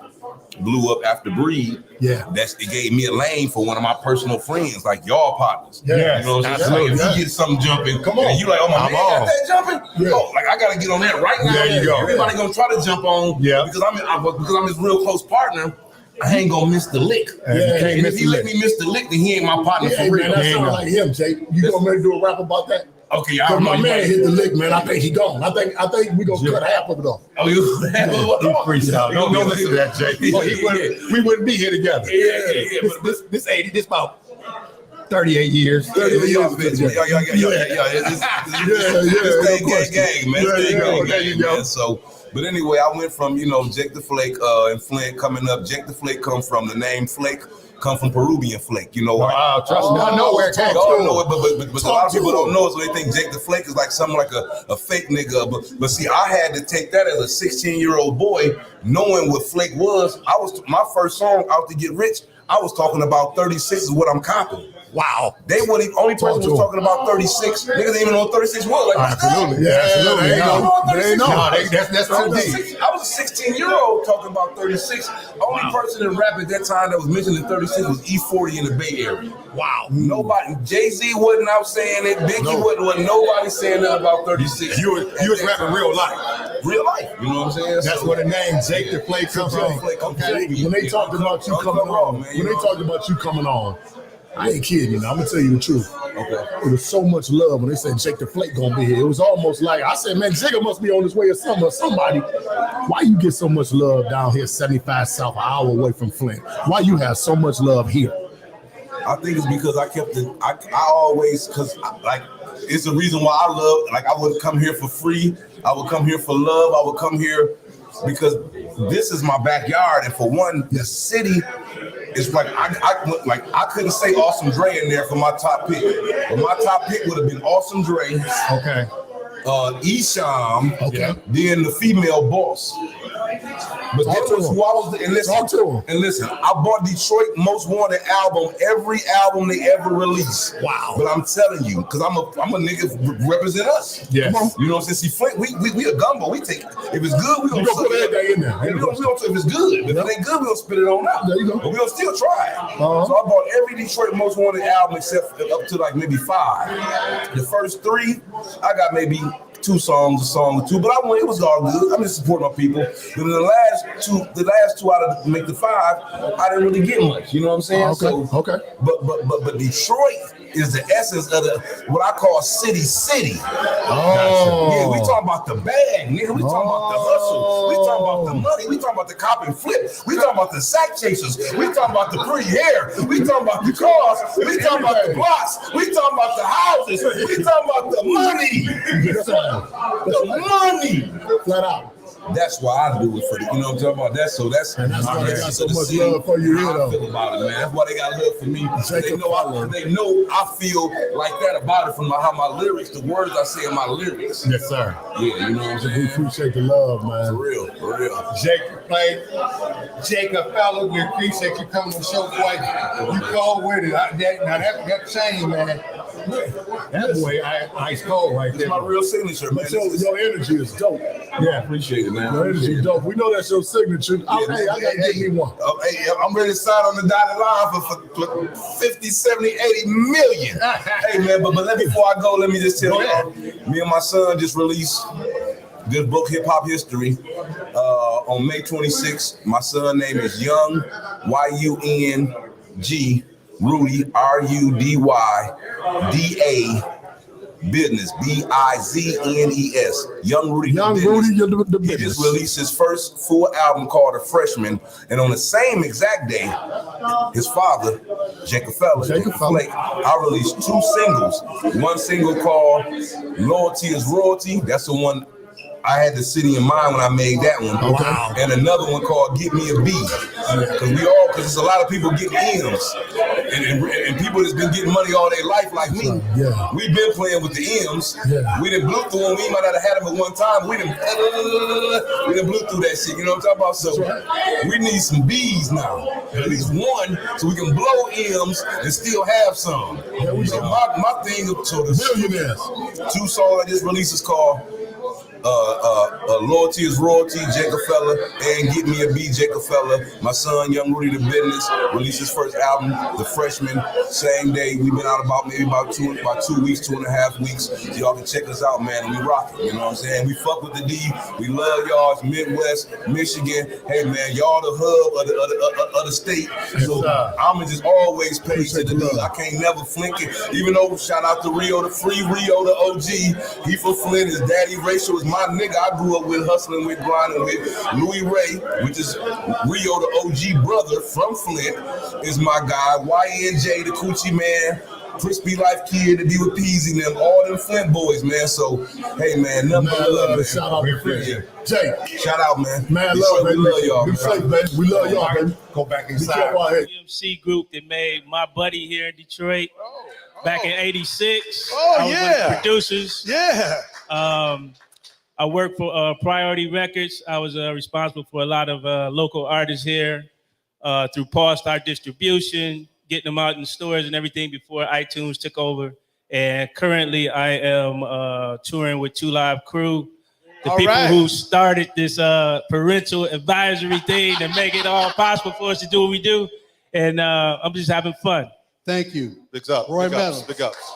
blew up after Breed, it gave me a lane for one of my personal friends, like y'all partners. Yes, you know what I'm saying? absolutely. Like, if he gets something jumping, Come on. and you like, oh my I'm man, on. got that jumping? Yeah. Oh, like I gotta get on that right now. There you go. Everybody gonna try to jump on because I'm his real close partner. I ain't gonna miss the lick. And if he let me miss the lick, then he ain't my partner for real. Man, that sounds like him, Jake. You gonna make do a rap about that? Okay, Cause my man hit the lick, man. I think he gone. I think we gonna cut half of it off. Oh, you freestyle. Don't listen to that, Jake. We wouldn't be here together. Yeah. This about 38 years. 38 years. Gang, man. There you go. So, but anyway, I went from, Jake the Flake and Flint coming up. Jake the Flake come from the name Flake, come from Peruvian flake. Wow, trust me. I know where it came from. Y'all know it, but a lot of people don't know it, so they think Jake the Flake is like something like a fake nigga. But see, I had to take that as a 16-year-old boy, knowing what flake was. My first song, Out to Get Rich, I was talking about 36 is what I'm copying. Wow. They were the only person who was talking about 36. Niggas didn't even know what 36 was. Like, absolutely. That's too deep. I was a 16-year-old talking about 36. Only person in rap at that time that was mentioning 36 was E40 in the Bay Area. Wow. Nobody. Jay-Z wasn't out saying it. Biggie wasn't nobody saying nothing about 36. You was rapping real life. Real life. You know what I'm saying? That's where the name Jake the Flake comes from. Okay. When they talked about you coming on, I ain't kidding you. Now, I'm gonna tell you the truth. Okay. It was so much love when they said Jake the Flake gonna be here. It was almost like I said, man, Jigga must be on his way or somebody. Why you get so much love down here, 75 South, an hour away from Flint? Why you have so much love here? I think it's because I kept it. I always, because it's the reason why I love. Like, I wouldn't come here for free. I would come here for love. I would come here because this is my backyard, and for one, the city. It's like I couldn't say Awesome Dre in there for my top pick, but my top pick would have been Awesome Dre. Okay. Esham. Okay. Then the female boss. But that was who I was. And listen, I bought Detroit Most Wanted album, every album they ever released. Wow. But I'm telling you, because I'm a nigga represent us. Yes. You know what I'm saying? See, Flint, we a gumbo. We take, if it's good, we gonna put everything in there. If it's good. If it ain't good, we gonna spit it on out. There you go. But we gonna still try it. So I bought every Detroit Most Wanted album except up to like maybe 5. The first 3, I got maybe 2 songs, a song or 2, but it was all good. I'm just supporting my people. But the last two out of make the 5, I didn't really get much. You know what I'm saying? Okay. But Detroit is the essence of what I call city. Oh. Yeah, we talking about the bag, nigga. We talking about the hustle. We talking about the money. We talking about the cop and flip. We talking about the sack chasers. We talking about the pretty hair. We talking about the cars. We talking about the blocks. We talking about the houses. We talking about the money. The money. Flat out. That's why I do it for the, you know what I'm talking about? That's why they got so much love for you here, though. I feel about it, man. That's why they got love for me. They know I feel like that about it from how my lyrics, the words I say in my lyrics. Yes, sir. Yeah, you know what I'm saying? We appreciate the love, man. For real. Jake play. Jacob fellow, we appreciate you coming to the show, boy. You cold with it. That chain, man. That boy, ice cold right there. It's my real signature, man. Your energy is dope. Yeah, appreciate it, man. Your energy is dope. We know that's your signature. I gotta get me one. I'm ready to sign on the dotted line for 50, 70, 80 million. Hey, man, but before I go, let me just tell y'all, me and my son just released this book, Hip Hop History, on May 26th. My son name is Young, Y-U-N-G, Rudy, R-U-D-Y, D-A, Business, B-I-Z-N-E-S. Young Rudy. The He just released his first full album called The Freshman, and on the same exact day, his father, Jacob Flake, I released 2 singles. One single called Loyalty is Royalty. That's the one I had the city in mind when I made that one. Okay. And another one called Get Me a B. Because there's a lot of people getting M's. and people that's been getting money all their life like me. We've been playing with the M's. We done blew through them. We might not have had them at one time. We done blew through that shit. You know what I'm talking about? So we need some B's now. At least one, so we can blow M's and still have some. So my thing, so the two songs I just released is called Loyalty is Royalty, Jacob Fella, and Get Me a B, Jacob Fella. My son, Young Rudy the Business, released his first album, The Freshman, same day. We've been out about 2 weeks, 2.5 weeks. So y'all can check us out, man, and we rock it, you know what I'm saying? We fuck with the D, we love y'all, it's Midwest, Michigan. Hey, man, y'all the hub of the state. So I'ma just always pay to the D. I can't never flink it, even though shout out to Rio, the free Rio, the OG. He from Flint, his daddy Rachel is my nigga. I grew up with, hustling with, grinding with. Louis Ray, which is Rio, the OG brother from Flint, is my guy. YNJ, the Coochie Man, Crispy Life Kid, to be with Peasy and them, all them Flint boys, man. So, hey, man, nothing but love, man. Shout out to Flint. Jay. Shout out, man. Man, love, baby. We love y'all. Be safe, baby. We love y'all, baby. Go back inside. DMC group that made My Buddy here in Detroit back in '86. Oh, I was one of the producers. Yeah. I worked for Priority Records. I was responsible for a lot of local artists here through Paul Star Distribution, getting them out in stores and everything before iTunes took over. And currently I am touring with 2 Live Crew, the people who started this parental advisory thing to make it all possible for us to do what we do. And I'm just having fun. Thank you. Big up. Roy Big ups. Meadows. Big ups.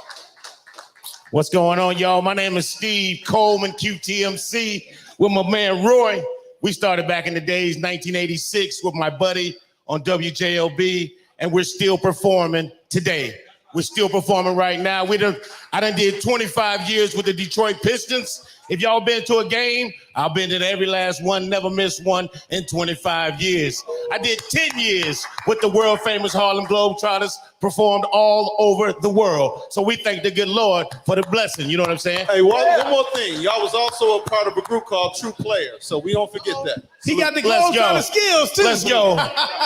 What's going on, y'all? My name is Steve Coleman, QTMC, with my man Roy. We started back in the days, 1986, with my buddy on WJLB, and we're still performing today. We're still performing right now. I done did 25 years with the Detroit Pistons. If y'all been to a game, I've been to every last one, never missed one in 25 years. I did 10 years with the world famous Harlem Globetrotters, performed all over the world. So we thank the good Lord for the blessing, you know what I'm saying? Hey, one more thing. Y'all was also a part of a group called True Player, so we don't forget that. He got the Globetrotter skills, too. Let's go.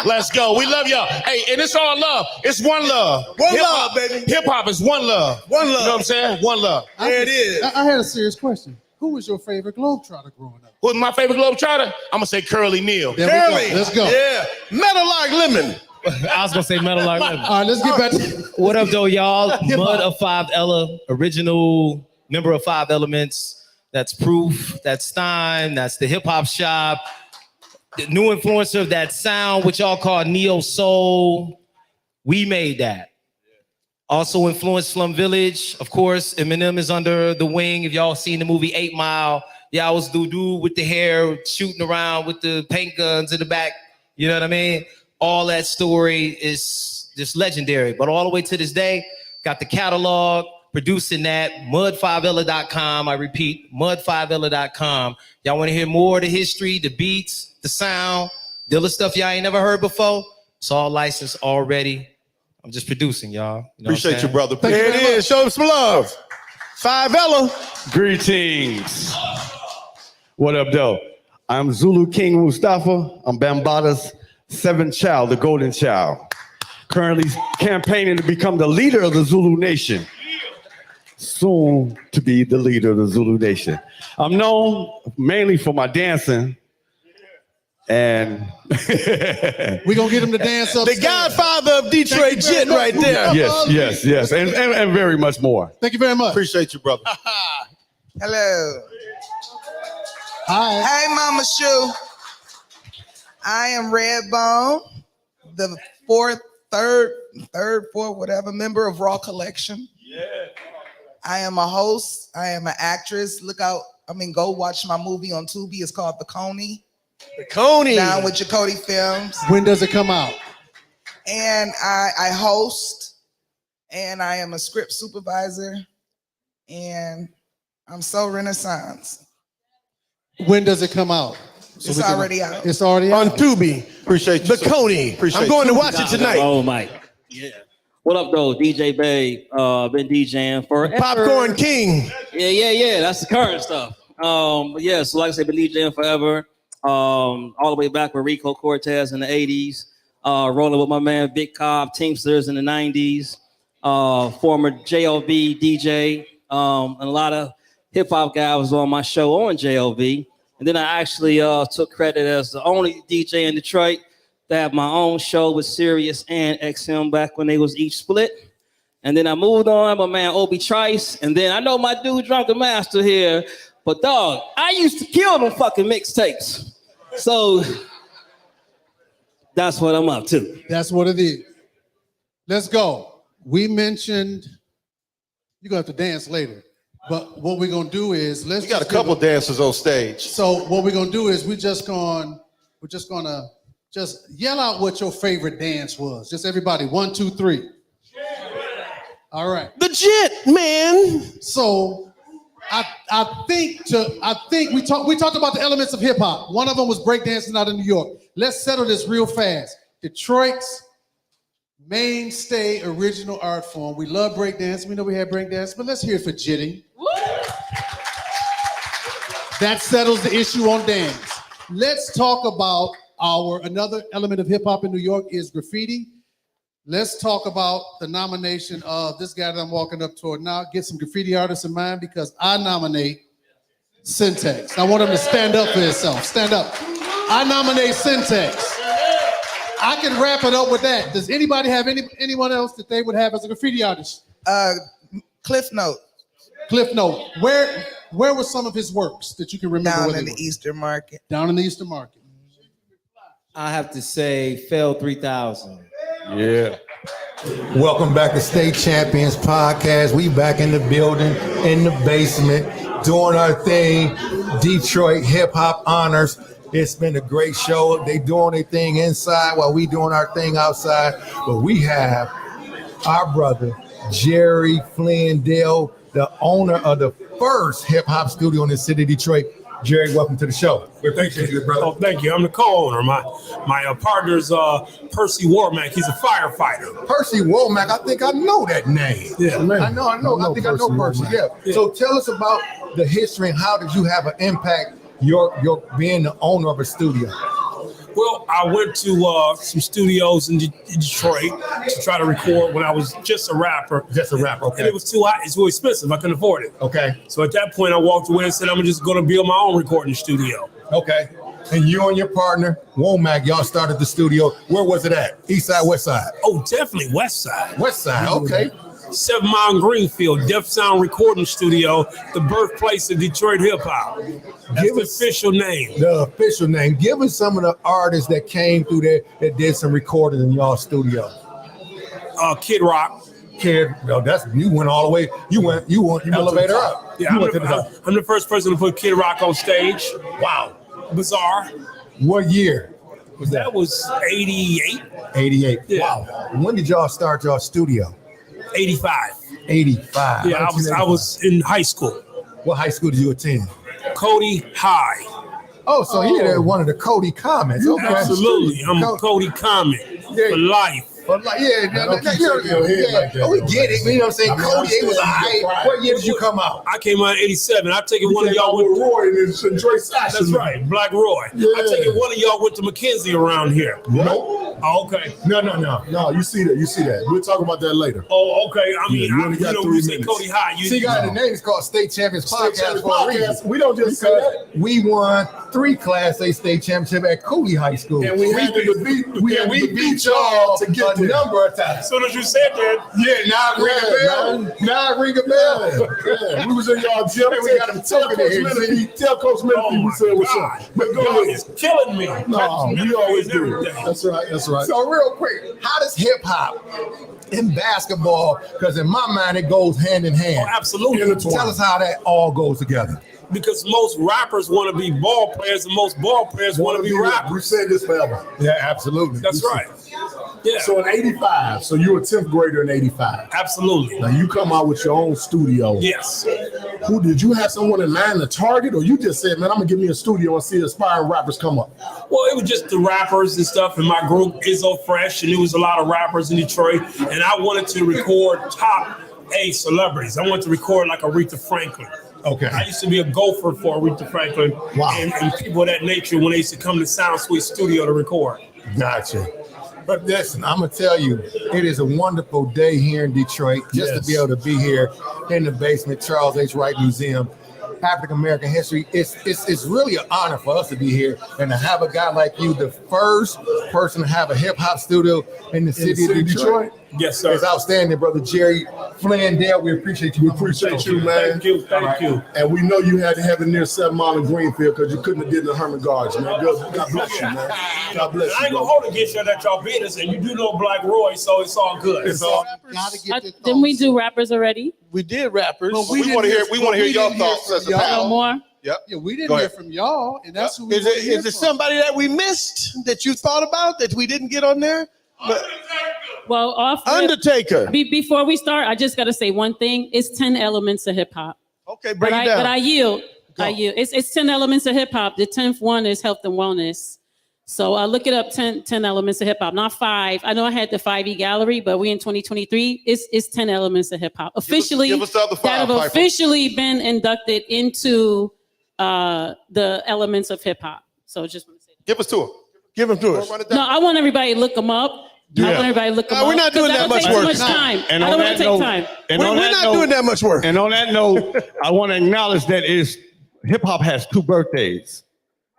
Let's go. We love y'all. Hey, and it's all love. It's one love. One love, baby. Hip-hop is one love. One love. You know what I'm saying? One love. There it is. I had a serious question. Who was your favorite Globetrotter growing up? Who's my favorite Globetrotter? I'm going to say Curly Neal. Curly. Let's go. Yeah. Metal like lemon. I was gonna say Metal like lemon. All right, let's get back to what up, though, y'all? Mud of 5 Ella, original member of 5 Elements. That's Proof. That's Stein. That's the Hip Hop Shop. The new influencer of that sound, which y'all call Neo Soul. We made that. Also influenced Slum Village. Of course, Eminem is under the wing. If y'all seen the movie 8 Mile, y'all was the dude with the hair shooting around with the paint guns in the back. You know what I mean? All that story is just legendary. But all the way to this day, got the catalog, producing that, mud5ella.com. I repeat, mud5ella.com. Y'all want to hear more of the history, the beats, the sound, the other stuff y'all ain't never heard before? It's all licensed already. I'm just producing, y'all. You know Appreciate you, brother. There it is. Show them some love. 5 Ella. Greetings. What up, though? I'm Zulu King Mustafa. I'm Bambaata's 7th child, the golden child. Currently campaigning to become the leader of the Zulu Nation. Soon to be the leader of the Zulu Nation. I'm known mainly for my dancing. And we're gonna get him to dance up. The godfather of Detroit Jet right there. Yes. And very much more. Thank you very much. Appreciate you, brother. Hello. Hi. Hey, Mama Shoe. I am Redbone, the third, fourth, whatever member of Raw Collection. Yeah. I am a host. I am an actress. Go watch my movie on Tubi. It's called The Coney. The Coney. Down with Jacody Films. When does it come out? And I host, and I am a script supervisor, and I'm so Renaissance. When does it come out? It's already out. It's already on out. Tubi. Appreciate you. The Coney. I'm going to watch it tonight. Oh, Mike. Yeah. What up, though? DJ Bay. Been DJing forever. Popcorn King. Yeah. That's the current stuff. But yeah, so like I said, been DJing forever. All the way back with Rico Cortez in the 80s. rolling with my man Big Cobb, Teamsters in the 90s, former JLB DJ, and a lot of hip hop guys was on my show on JLB. And then I actually took credit as the only DJ in Detroit to have my own show with Sirius and XM back when they was each split. And then I moved on, my man Obi Trice. And then I know my dude Drunken Master here, but dog, I used to kill them fucking mixtapes. So that's what I'm up to. That's what it is. Let's go. We mentioned, you're going to have to dance later. But what we're gonna do is We got a couple dancers on stage. So what we're gonna do is we're just gonna yell out what your favorite dance was. Just everybody, 1, 2, 3. All right. The Jit, man. So I think we talked about the elements of hip hop. One of them was breakdancing out of New York. Let's settle this real fast. Detroit's mainstay original art form. We love breakdance. We know we had breakdance, but let's hear it for jitting. That settles the issue on dance. Let's talk about another element of hip hop in New York is graffiti. Let's talk about the nomination of this guy that I'm walking up toward now. Get some graffiti artists in mind because I nominate Syntax. I want him to stand up for himself. Stand up. I nominate Syntax. I can wrap it up with that. Does anybody have anyone else that they would have as a graffiti artist? Cliff Note. Cliff Note. Where were some of his works that you can remember? Down in the Eastern Market. Down in the Eastern Market. I have to say, Fail 3000. Yeah. Welcome back to State Champions Podcast. We back in the building, in the basement, doing our thing. Detroit Hip Hop Honors. It's been a great show. They doing their thing inside while we doing our thing outside. But we have our brother, Jerry Flindell, the owner of the first hip hop studio in the city of Detroit. Jerry, welcome to the show. Well, thank you, brother. Oh, thank you. I'm the co-owner. My partner's Percy Warmack. He's a firefighter. Percy Womack, I think I know that name. Yeah, man. I know. I think I know Percy. Yeah. So tell us about the history and how did you have an impact your being the owner of a studio? Well, I went to some studios in Detroit to try to record when I was just a rapper. Just a rapper, okay. And it was too hot. It's too expensive. I couldn't afford it. Okay. So at that point, I walked away and said, I'm just going to build my own recording studio. Okay. And you and your partner, Womack, y'all started the studio. Where was it at? East side, west side? Oh, definitely west side. West side, okay. 7 Mile in Greenfield, Def Sound Recording Studio, the birthplace of Detroit hip hop. That's the official name. The official name. Give us some of the artists that came through there that did some recording in y'all studio. Kid Rock. You went all the way. You went elevator up. Yeah, I'm the first person to put Kid Rock on stage. Wow. Bizarre. What year was that? That was 88. 88. Yeah. Wow. When did y'all start y'all studio? 85. 85. Yeah, I was in high school. What high school did you attend? Cody High. Oh, so you're one of the Cody Comments. Okay. Absolutely. I'm a Cody Comment for life. But we get it. You know what I'm saying? Cody, it was what year did you come out? I came out in 87. I take it one of y'all with Roy and Detroit Sasha. That's right, Black Roy. Yeah. I take it one of y'all went to McKenzie around here. Nope. Oh, okay. No. You see that. We'll talk about that later. Oh, okay. I mean, you say Cody High. See, guys, the name is called State Champions Podcast for a reason. We don't just say that. We won 3 Class A state championship at Cooley High School. And we had to beat y'all to get a number of times. As soon as you said that, now I ring a bell. Yeah. We was in y'all gym. We got him talking here. Tell Coach Menifee we said what's up. But it's killing me. No, we always do. That's right. So real quick, how does hip hop in basketball, because in my mind it goes hand in hand. Oh, absolutely. Tell us how that all goes together. Because most rappers want to be ball players and most ball players want to be rappers. We said this forever. Yeah, absolutely. That's right. Yeah. So in 85, so you were a 10th grader in 85. Absolutely. Now you come out with your own studio. Yes. Who did you have someone in mind to target, or you just said, man, I'm gonna give me a studio and see aspiring rappers come up? Well, it was just the rappers and stuff in my group, Izzo Fresh, and there was a lot of rappers in Detroit, and I wanted to record top A celebrities. I wanted to record like Aretha Franklin. Okay. I used to be a gopher for Aretha Franklin and people of that nature when they used to come to Sound Suite Studio to record. Gotcha. But listen, I'm gonna tell you, it is a wonderful day here in Detroit just to be able to be here in the basement, Charles H. Wright Museum, African American history. It's really an honor for us to be here and to have a guy like you, the first person to have a hip hop studio in the city of Detroit. Yes, sir. It's outstanding, brother Jerry Flandale. We appreciate you. We appreciate you, man. Thank you. And we know you had to have it near 7 Mile and Greenfield because you couldn't have did the Herman Gardens, man. God bless you, man. God bless I ain't you. gonna hold against you that y'all business, and you do know Black Roy, so it's all good. It's all. Didn't we do rappers already? We did rappers. But we want to hear your thoughts as a No panel. more? Yep. Yeah, we Go didn't hear ahead. from y'all, and that's who we Is there somebody that we missed that you thought about that we didn't get on there? But Well, Undertaker. Before we start, I just got to say one thing. It's 10 elements of hip hop. Okay, break But it down. I yield. I yield. It's 10 elements of hip hop. The 10th one is health and wellness. So look it up, 10 elements of hip hop, not 5. I know I had the 5E gallery, but we in 2023, it's 10 elements of hip hop. Officially, give us the other 5, that have Piper. officially been inducted into the elements of hip hop. So just want to say that. Give us to him. Give them to us. No, I want everybody to look them up. I want everybody to look them up. We're not doing that much Too work. much time. And I on don't want that to take note- time. And We're on that not note- doing that much work. And on that note, I want to acknowledge that hip hop has 2 birthdays.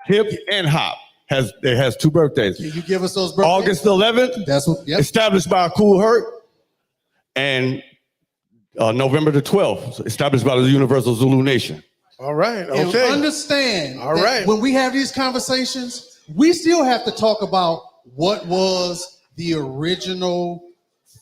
Hip and hop has 2 birthdays. Can you give us those birthdays? August 11th, That's what. Yep. established by Cool Herc, and November the 12th, established by the Universal Zulu Nation. All right. And Okay. understand All that right. when we have these conversations, we still have to talk about what was the original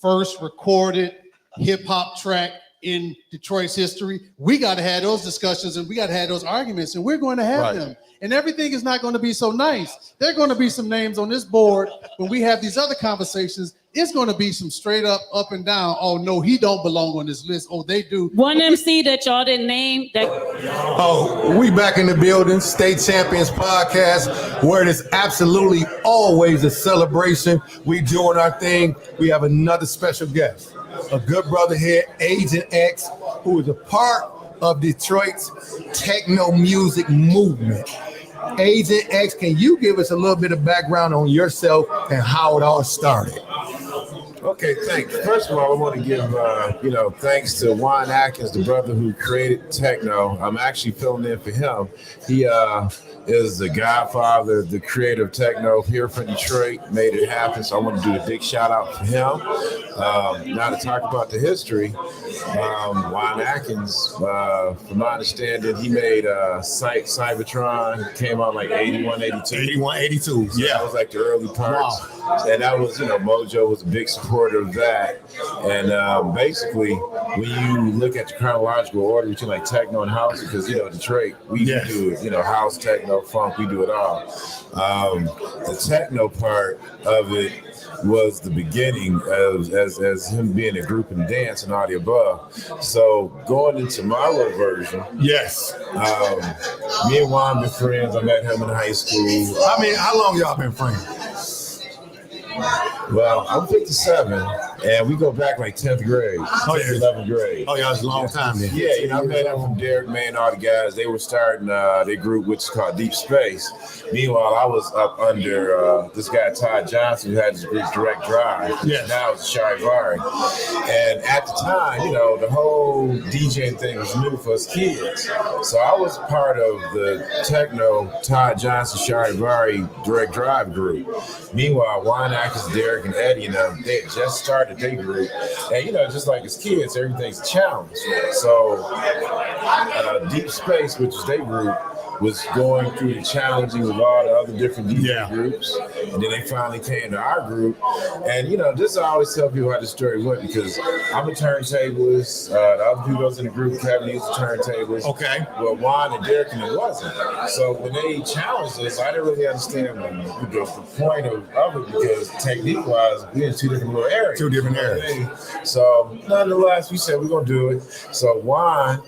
first recorded hip hop track in Detroit's history. We got to have those discussions and we got to have those arguments, and we're going to have Right. them. And everything is not going to be so nice. There are going to be some names on this board when we have these other conversations. It's going to be some straight up and down. Oh no, he don't belong on this list. Oh, they do. One MC that y'all didn't name that Oh, we back in the building, State Champions Podcast, where it is absolutely always a celebration. We doing our thing. We have another special guest, a good brother here, Agent X, who is a part of Detroit's techno music movement. Agent X, can you give us a little bit of background on yourself and how it all started? Okay, thanks. First of all, I want to give, thanks to Juan Atkins, the brother who created techno. I'm actually filling in for him. He is the godfather, the creator of techno here from Detroit, made it happen. So I want to do a big shout out for him. Now to talk about the history, Juan Atkins, from my understanding, he made Cybertron, came out like 81, 82. 81, 82. So that was like the early parts. And that was, Mojo was a big supporter of that. And basically, when you look at the chronological order between like techno and house, because, Detroit, we do it, house, techno, funk, we do it all. The techno part of it was the beginning as him being a group and dance and all the above. So going into my little version, me and Juan been friends. I met him in high school. How long y'all been friends? Well, I'm 57, and we go back like 10th grade, 11th grade. Oh, yeah, it's a long time then. Yeah, I met him from Derek, man, all the guys. They were starting their group, which is called Deep Space. Meanwhile, I was up under this guy, Todd Johnson, who had his group Direct Drive. Yes. Now it's Charivari. And at the time, the whole DJing thing was new for us kids. So I was part of the techno Todd Johnson, Charivari Direct Drive group. Meanwhile, Juan Atkins, Derek, and Eddie, they had just started their group. And, just like as kids, everything's a challenge. So Deep Space, which is their group, was going through the challenging with all the other different DJ groups. And then they finally came to our group. And, this I always tell people how the story went because I'm a turntablist. The other people that was in the group, Kevin, he was a turntablist. Okay. Well, Juan and Derek and it wasn't. So when they challenged us, I didn't really understand the point of it because technique-wise, we're in 2 different little areas. 2 different areas. So nonetheless, we said we're going to do it. So Juan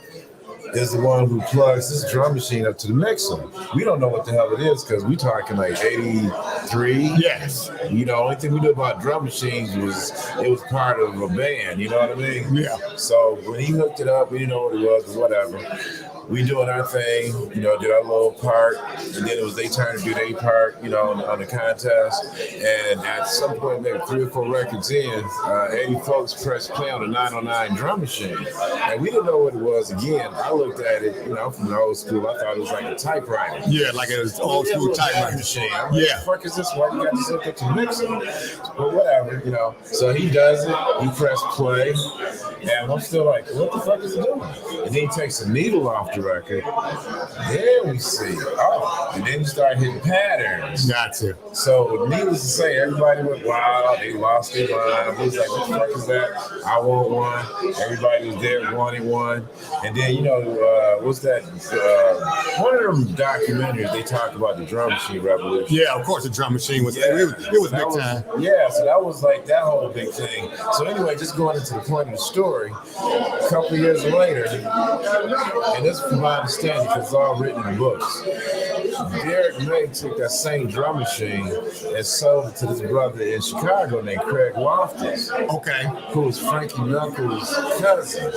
is the one who plugs this drum machine up to the mixer. We don't know what the hell it is because we talking like 83. Yes. Only thing we knew about drum machines was it was part of a band, you know what I mean? Yeah. So when he hooked it up, we didn't know what it was or whatever. we doing our thing, you know, did our little part, and then it was their turn to do their part, you know, on the contest. And at some point, maybe 3 or 4 records in, 80 folks pressed play on the 909 drum machine. And we didn't know what it was again. I looked at it, you know, from the old school, I thought it was like a typewriter. Yeah, like an old school typewriter machine. I'm like, yeah. What the fuck is this? Why you got this up to mix it? But whatever, you know. So he does it, he pressed play, and I'm still like, what the fuck is he doing? And then he takes a needle off the record. Then we see, and then you start hitting patterns. Gotcha. So needless to say, everybody went wild. They lost their mind. He was like, what the fuck is that? I want one. Everybody was there, wanted one. And then, you know, what's that? One of them documentaries, they talk about the drum machine revolution. Yeah, of course the drum machine was, it was big time. Yeah, so that was like that whole big thing. So anyway, just going into the point of the story, a couple of years later, and this is from my understanding because it's all written in books, Derek May took that same drum machine and sold it to this brother in Chicago named Craig Loftus. Okay. Who was Frankie Knuckles' cousin.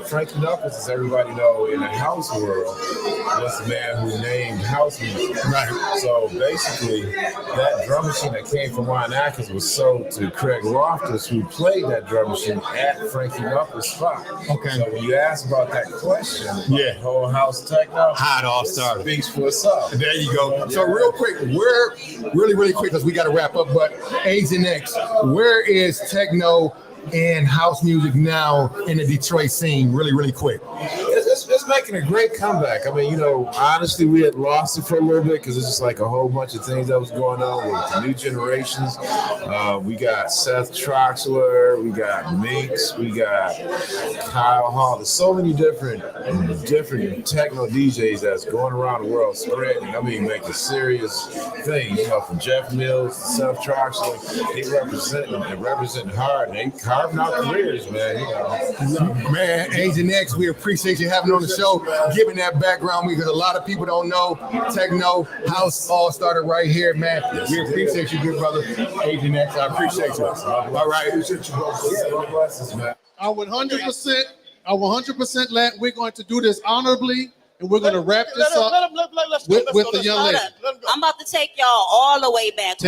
Frankie Knuckles, as everybody know, in the house world, was the man who named house music. Right. So basically, that drum machine that came from Ryan Atkins was sold to Craig Loftus, who played that drum machine at Frankie Knuckles' spot. Okay. So when you ask about that question, yeah, the whole house techno, how it all started. Speaks for itself. There you go. So real quick, we're really quick because we got to wrap up. But Agent X, where is techno and house music now in the Detroit scene? Really quick. It's making a great comeback. I mean, you know, honestly, we had lost it for a little bit because it's just like a whole bunch of things that was going on with the new generations. We got Seth Troxler, we got Minx, we got Kyle Hall. There's so many different techno DJs that's going around the world spreading. I mean, making serious things. You know, from Jeff Mills to Seth Troxler, they representing hard. And they carving out careers, man. You know, man, Agent X, we appreciate you having on the show, giving that background because a lot of people don't know techno house all started right here, man. Yes, we appreciate you, good brother. Agent X, I appreciate you. All right. Yeah, blessings, man. I 100% we're going to do this honorably, and we're going to wrap this up with the young lady. I'm about to take y'all all the way back.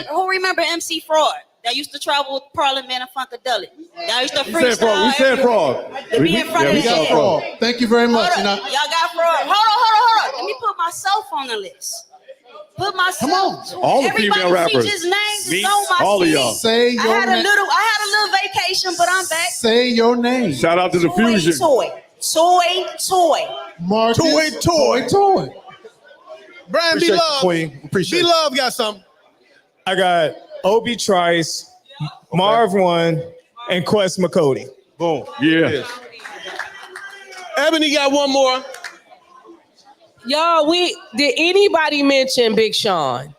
Who remember MC Fraud? That used to travel with Parliament and Funkadelic. That used to freestyle. We said Fraud. To be in front of the Fraud. Thank you very much. Y'all got Fraud. Hold on. Let me put myself on the list. Put myself. Come on. All the female rappers. Everybody names Me, on my all of CD. y'all. Say your I had a name. little vacation, but I'm back. Say your name. Shout out to the Fusion. Toy. Marcus, Toy. Brian Appreciate B. Love. Queen. Appreciate B. Love got something. I got Obi Trice, Marv One, and Quest McCody. Boom. Yeah. Ebony got one more. Y'all, did anybody mention Big Sean?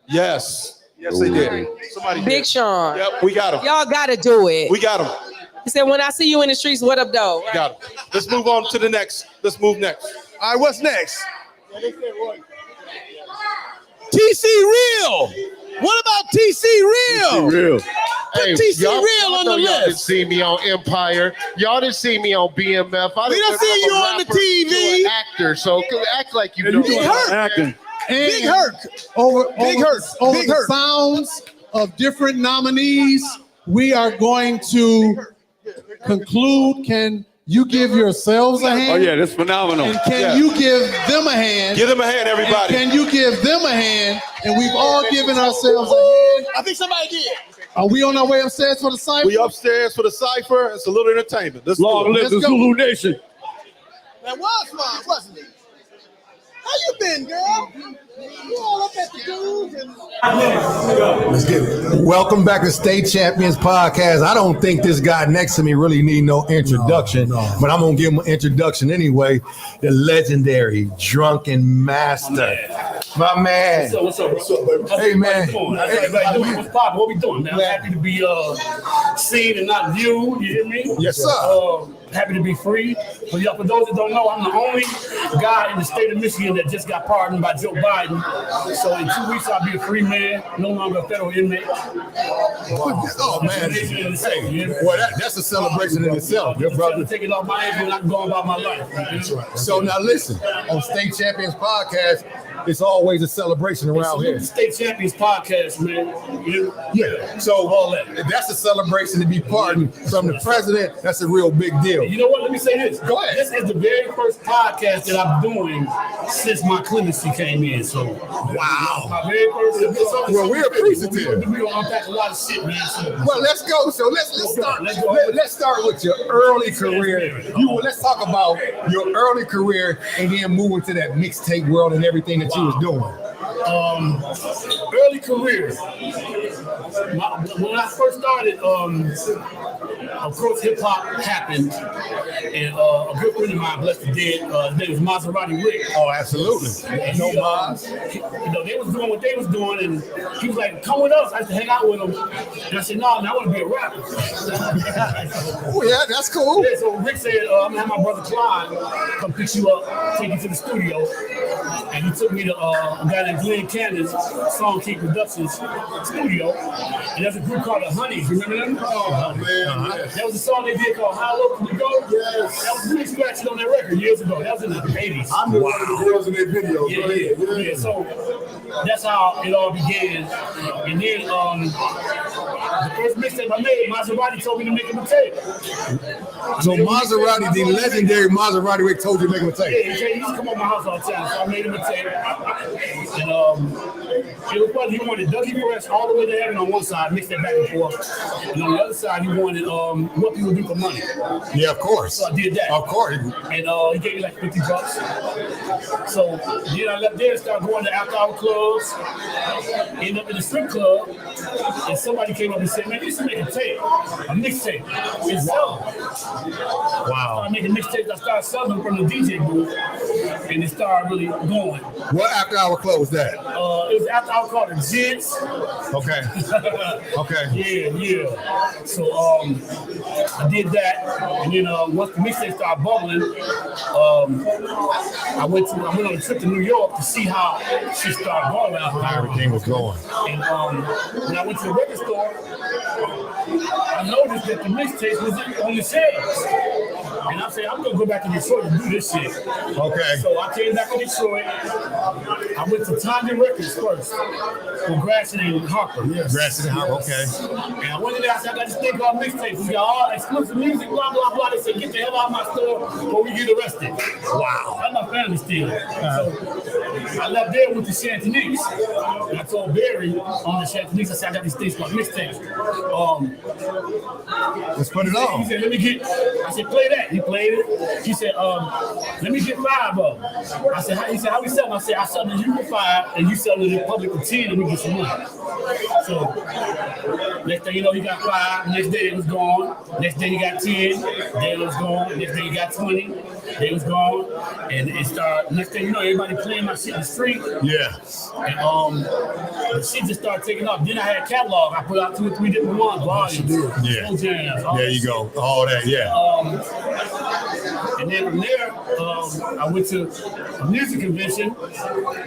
Yes. Yes, they did. Somebody Big did. Sean. Yep, we got him. Y'all gotta do it. We got him. He said, when I see you in the streets, what up, though? Got him. Let's move on to the next. Let's move next. All right, what's next? TC Real. What about TC Real? Real. Put TC Real on the Y'all didn't list. see me on Empire. Y'all didn't see me on BMF. We done seen you on the TV. You're an actor, so act like you know. Big Hurt. Acting. Big Hurt. Over Big the Hurt. sounds of different nominees, we are going to conclude. Can you give yourselves a hand? Oh, yeah, that's phenomenal. And can you give them a hand? Give them a hand, everybody. And can you give them a hand? And we've all given ourselves a hand. I think somebody did. Are we on our way upstairs for the cipher? We upstairs for the cipher. It's a little entertainment. Let's Long live the Zulu Nation. That was fun, wasn't it? How you been, girl? You all up at the dudes and Let's get it. Welcome back to State Champions Podcast. I don't think this guy next to me really need no introduction, but I'm gonna give him an introduction anyway. The legendary Drunken Master, my man. What's up, baby? Hey, man. What's poppin'? What we doing, man? I'm happy to be seen and not viewed. You hear me? Yes, sir. happy to be free. For those that don't know, I'm the only guy in the state of Michigan that just got pardoned by Joe Biden. So in 2 weeks, I'll be a free man, no longer a federal inmate. Oh man, well, that's a celebration in itself, your brother. Taking off my ankle and I can go about my life. That's right. So now listen, on State Champions Podcast, it's always a celebration around here. State Champions Podcast, man. Yeah. So all that's a celebration to be pardoned from the president. That's a real big deal. You know what? Let me say this. Go ahead. This is the very first podcast that I'm doing since my clemency came in. So wow. My very first. Well, we're appreciative. We're gonna unpack a lot of shit, man. Well, let's go. So let's start. Let's start with your early career. Let's talk about your early career and then move into that mixtape world and everything that you was doing. Early career. When I first started, of course, hip hop happened, and a good friend of mine, blessed the dead, his name was Maserati Wright. Oh, absolutely. They was doing what they was doing, and he was like, "Come with us." I used to hang out with him, and I said, "No, I want to be a rapper." Oh yeah, that's cool. Yeah, so Rick said, "I'm gonna have my brother Clyde come pick you up, take you to the studio," and he took me to a guy named Glenn Cannon's Song King Productions studio, and there's a group called the Honeys. Remember them? Oh man, that was a song they did called "How Low Can We Go?" Yes, that was really scratched on that record years ago. That was in the 80s. I knew one of the girls in their video. Yeah. So that's how it all began. And then the first mixtape I made, Maserati told me to make him a tape. So Maserati, the legendary Maserati Rick told you to make him a tape. Yeah, he used to come on my house all the time, so I made him a tape. And it was funny. He wanted Dougie Fresh all the way to heaven on one side, mixed that back and forth. And on the other side, he wanted What People Do for Money. Yeah, of course. So I did that. Of course. And he gave me like $50. So then I left there and started going to after-hour clubs. Ended up in a strip club, and somebody came up and said, "Man, you should make a tape, a mixtape, and sell them." Wow. I started making mixtapes. I started selling them from the DJ booth, and it started really going. What after-hour club was that? It was after-hour called the Gents. Okay. Okay. Yeah. So I did that, and then once the mixtape started bubbling, I went on a trip to New York to see how shit started going out. How everything was going. And when I went to the record store, I noticed that the mixtape was on the shelves. And I said, I'm gonna go back to Detroit and do this shit. Okay. So I came back to Detroit. I went to Tanya Records first for Graston and Harper. Yes. Graston and Harper, okay. And I went in there, I said, I got this thing called mixtapes. We got all exclusive music, blah, blah, blah. They said, get the hell out of my store or we get arrested. Wow. That's my family still. So I left there with the Chantoniques. And I told Barry on the Chantoniques, I said, I got these things called mixtapes. Let's put it on. He said, let me get, I said, play that. He played it. He said, let me get 5 of them. I said, he said, how we sell them? I said, I sell them to you for 5 and you sell them to the public for 10 and we get some money. So next thing you know, he got 5. Next day it was gone. Next day he got 10. Then it was gone. Next day he got 20. Then it was gone. And it started, next thing you know, everybody playing my shit in the street. Yeah. And the shit just started taking off. Then I had a catalog. I put out 2 or 3 different ones, volumes. Yeah. Slow jams, There you go. All that, yeah. And then from there, I went to a music convention,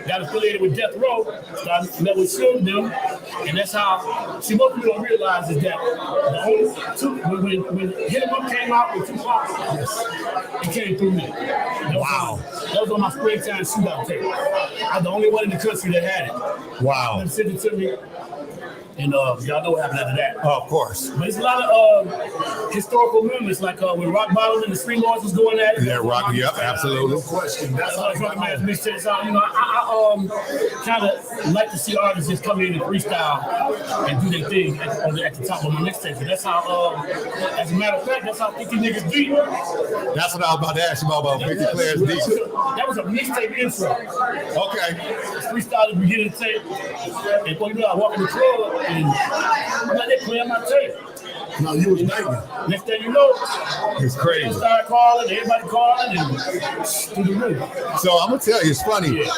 got affiliated with Death Row, met with Suge and them, and that's how, see, most people don't realize is that the only when Hit 'Em Up came out with Tupac, it came through me. That was on my springtime shootout tape. I was the only one in the country that had it. Wow. They sent it to me. And y'all know what happened after that. Oh, of course. But it's a lot of historical moments, like when Rock Bottom and the Street Lords was doing that. Yeah, Rock, yep, absolutely. No question. That's how Rock Man's mixtapes out. You know, I kind of like to see artists just come in and freestyle and do their thing at the top of my mixtapes. And that's how, as a matter of fact, that's how 50 niggas beat. That's what I was about to ask you about 50 players deep. That was a mixtape intro. Okay. Freestyle at the beginning of the tape. And boy, you know, I walk in the club and I'm like, they playing my tape. No, you was banging. Next thing you know, it's crazy. They started calling, everybody calling, and through the roof. So I'm gonna tell you, it's funny. Yeah.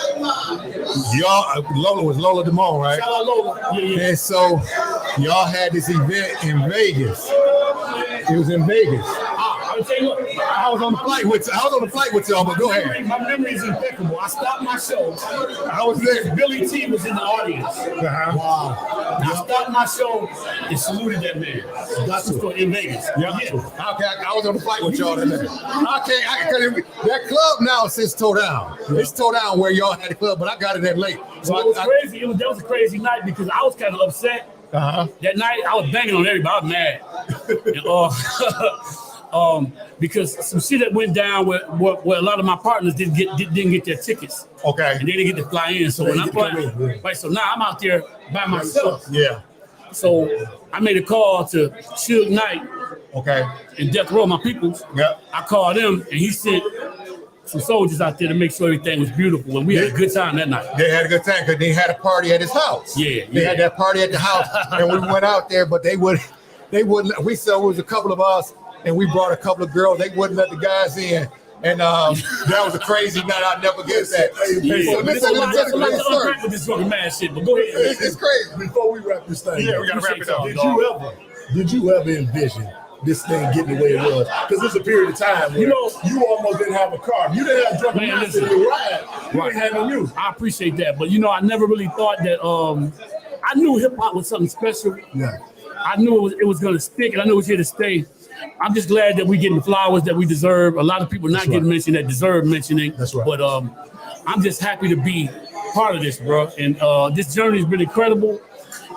Y'all, Lola was Lola Damone, right? Shout out Lola. Yeah. And so y'all had this event in Vegas. It was in Vegas. I I'll tell you what. I was on the flight with y'all, but go ahead. My memory is impeccable. I stopped my show. I was there. Billy T was in the audience. Wow. I stopped my show and saluted that man. That's in Vegas. Yeah. I was on the flight with y'all that day. That club now since tore down. It's tore down where y'all had the club, but I got it that late. So it was crazy. That was a crazy night because I was kind of upset. That night I was banging on everybody. I was mad. Because some shit that went down where a lot of my partners didn't get their tickets. Okay. And they didn't get to fly in. So when I'm flying, right, so now I'm out there by myself. Yeah. So I made a call to Suge Knight. Okay. And Death Row, my people. Yeah. I called him and he sent some soldiers out there to make sure everything was beautiful. And we had a good time that night. They had a good time because they had a party at his house. Yeah. They had that party at the house, and we went out there, but they wouldn't. We saw it was a couple of us, and we brought a couple of girls. They wouldn't let the guys in, and that was a crazy night. I'll never get that. Yeah. There's a lot to unpack with this fucking mad shit, but go ahead. It's crazy. Before we wrap this thing, we gotta wrap it up. Did you ever envision this thing getting the way it was? Because there's a period of time where you almost didn't have a car. You didn't have drunk master in your ride. You didn't have no music. I appreciate that, but I never really thought that. I knew hip hop was something special. Yeah. I knew it was going to stick, and I knew it was here to stay. I'm just glad that we're getting the flowers that we deserve. A lot of people not getting mentioned that deserve mentioning. That's right. But I'm just happy to be part of this, bro. And this journey has been incredible.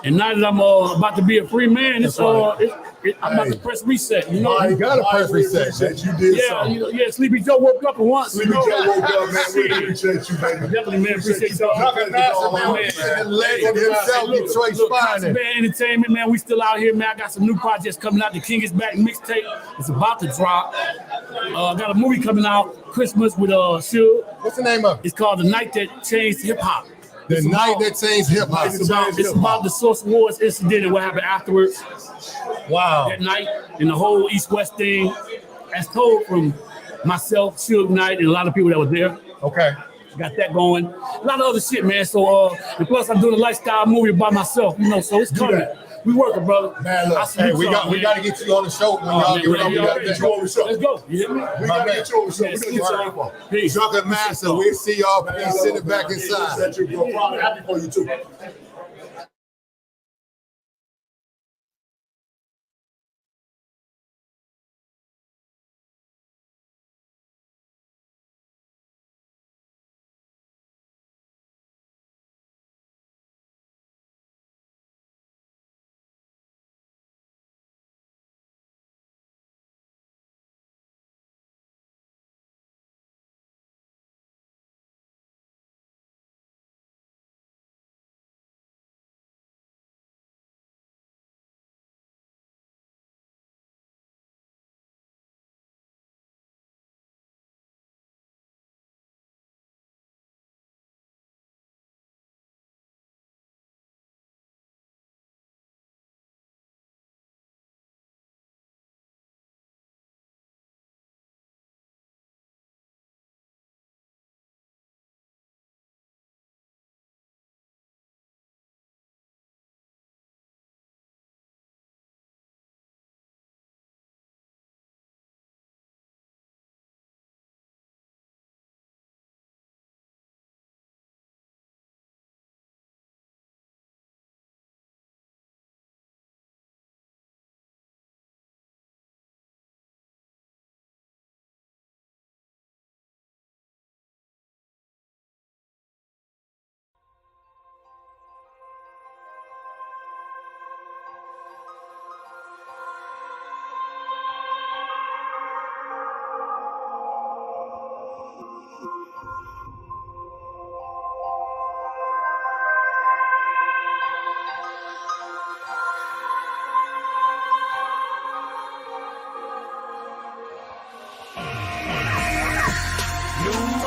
And now that I'm about to be a free man, I'm about to press reset. You gotta press reset. You did yeah. Sleepy Joe woke up once. Sleepy Joe woke up, man. We appreciate you, baby. Definitely, man. Appreciate y'all. Legend himself, Detroit Spine. Entertainment, man. We still out here, man. I got some new projects coming out. The King is Back mixtape. It's about to drop. Got a movie coming out Christmas with Suge. What's the name of it? It's called The Night That Changed Hip Hop. The Night That Changed Hip Hop. It's about the Source Wars incident and what happened afterwards. Wow. That night and the whole East-West thing, as told from myself, Suge Knight, and a lot of people that were there. Okay. Got that going. A lot of other shit, man. So, and plus I'm doing a lifestyle movie by myself, so it's coming. We working, brother. Man, look, hey, we got to get you on the show. We got to get you on the show. Let's go. You hear me? We got to get you on the show. We're going to get you Peace. Drunken Master, we'll see y'all. Please send it back inside. Happy for you, too.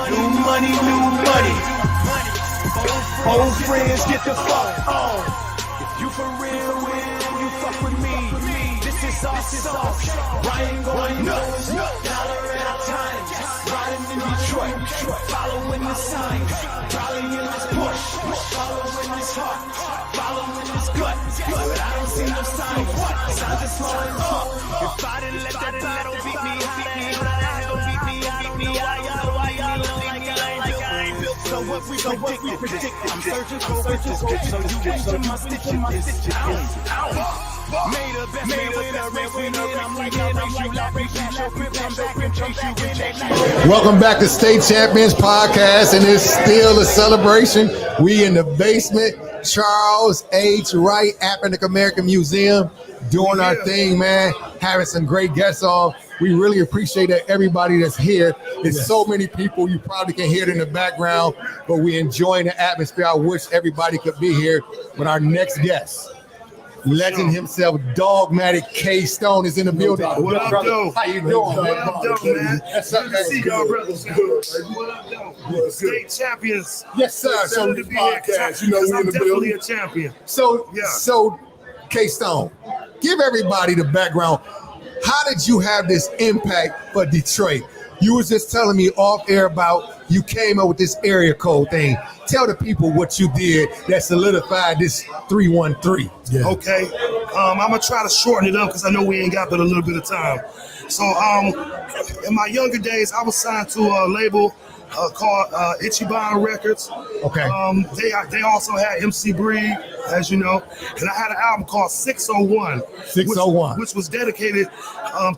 New money. Old friends get the fuck on. If you for real, you fuck with me. This is our song. Ryan going nuts. Dollar at a time. Riding in Detroit. Following the sign. Probably in this push. Following this heart. Following this gut. But I don't see no sign. Time to slow and slow. If I didn't let that battle beat me, I don't know why y'all don't like I ain't built. So what we predict? I'm searching for riches, so you into my stitches. Made a best man with a race win. I'm like, you like me, show grip, come back and chase you with that. Welcome back to State Champions Podcast, and it's still a celebration. We in the basement, Charles H. Wright African American Museum, doing our thing, man. Having some great guests on. We really appreciate that everybody that's here. There's so many people, you probably can hear it in the background, but we enjoying the atmosphere. I wish everybody could be here. But our next guest, legend himself, Dogmatic K Stone, is in the building. What up, though? How you doing, What man? up, though, man? Good to see y'all, brothers. What up, though? State champions. Yes, sir. So to be here, because I'm definitely a champion. So K Stone, give everybody the background. How did you have this impact for Detroit? You was just telling me off air about you came up with this area code thing. Tell the people what you did that solidified this 313. Okay. I'm going to try to shorten it up because I know we ain't got but a little bit of time. So in my younger days, I was signed to a label called Ichiban Records. Okay. They also had MC Breed, as you know, and I had an album called 601. 601. Which was dedicated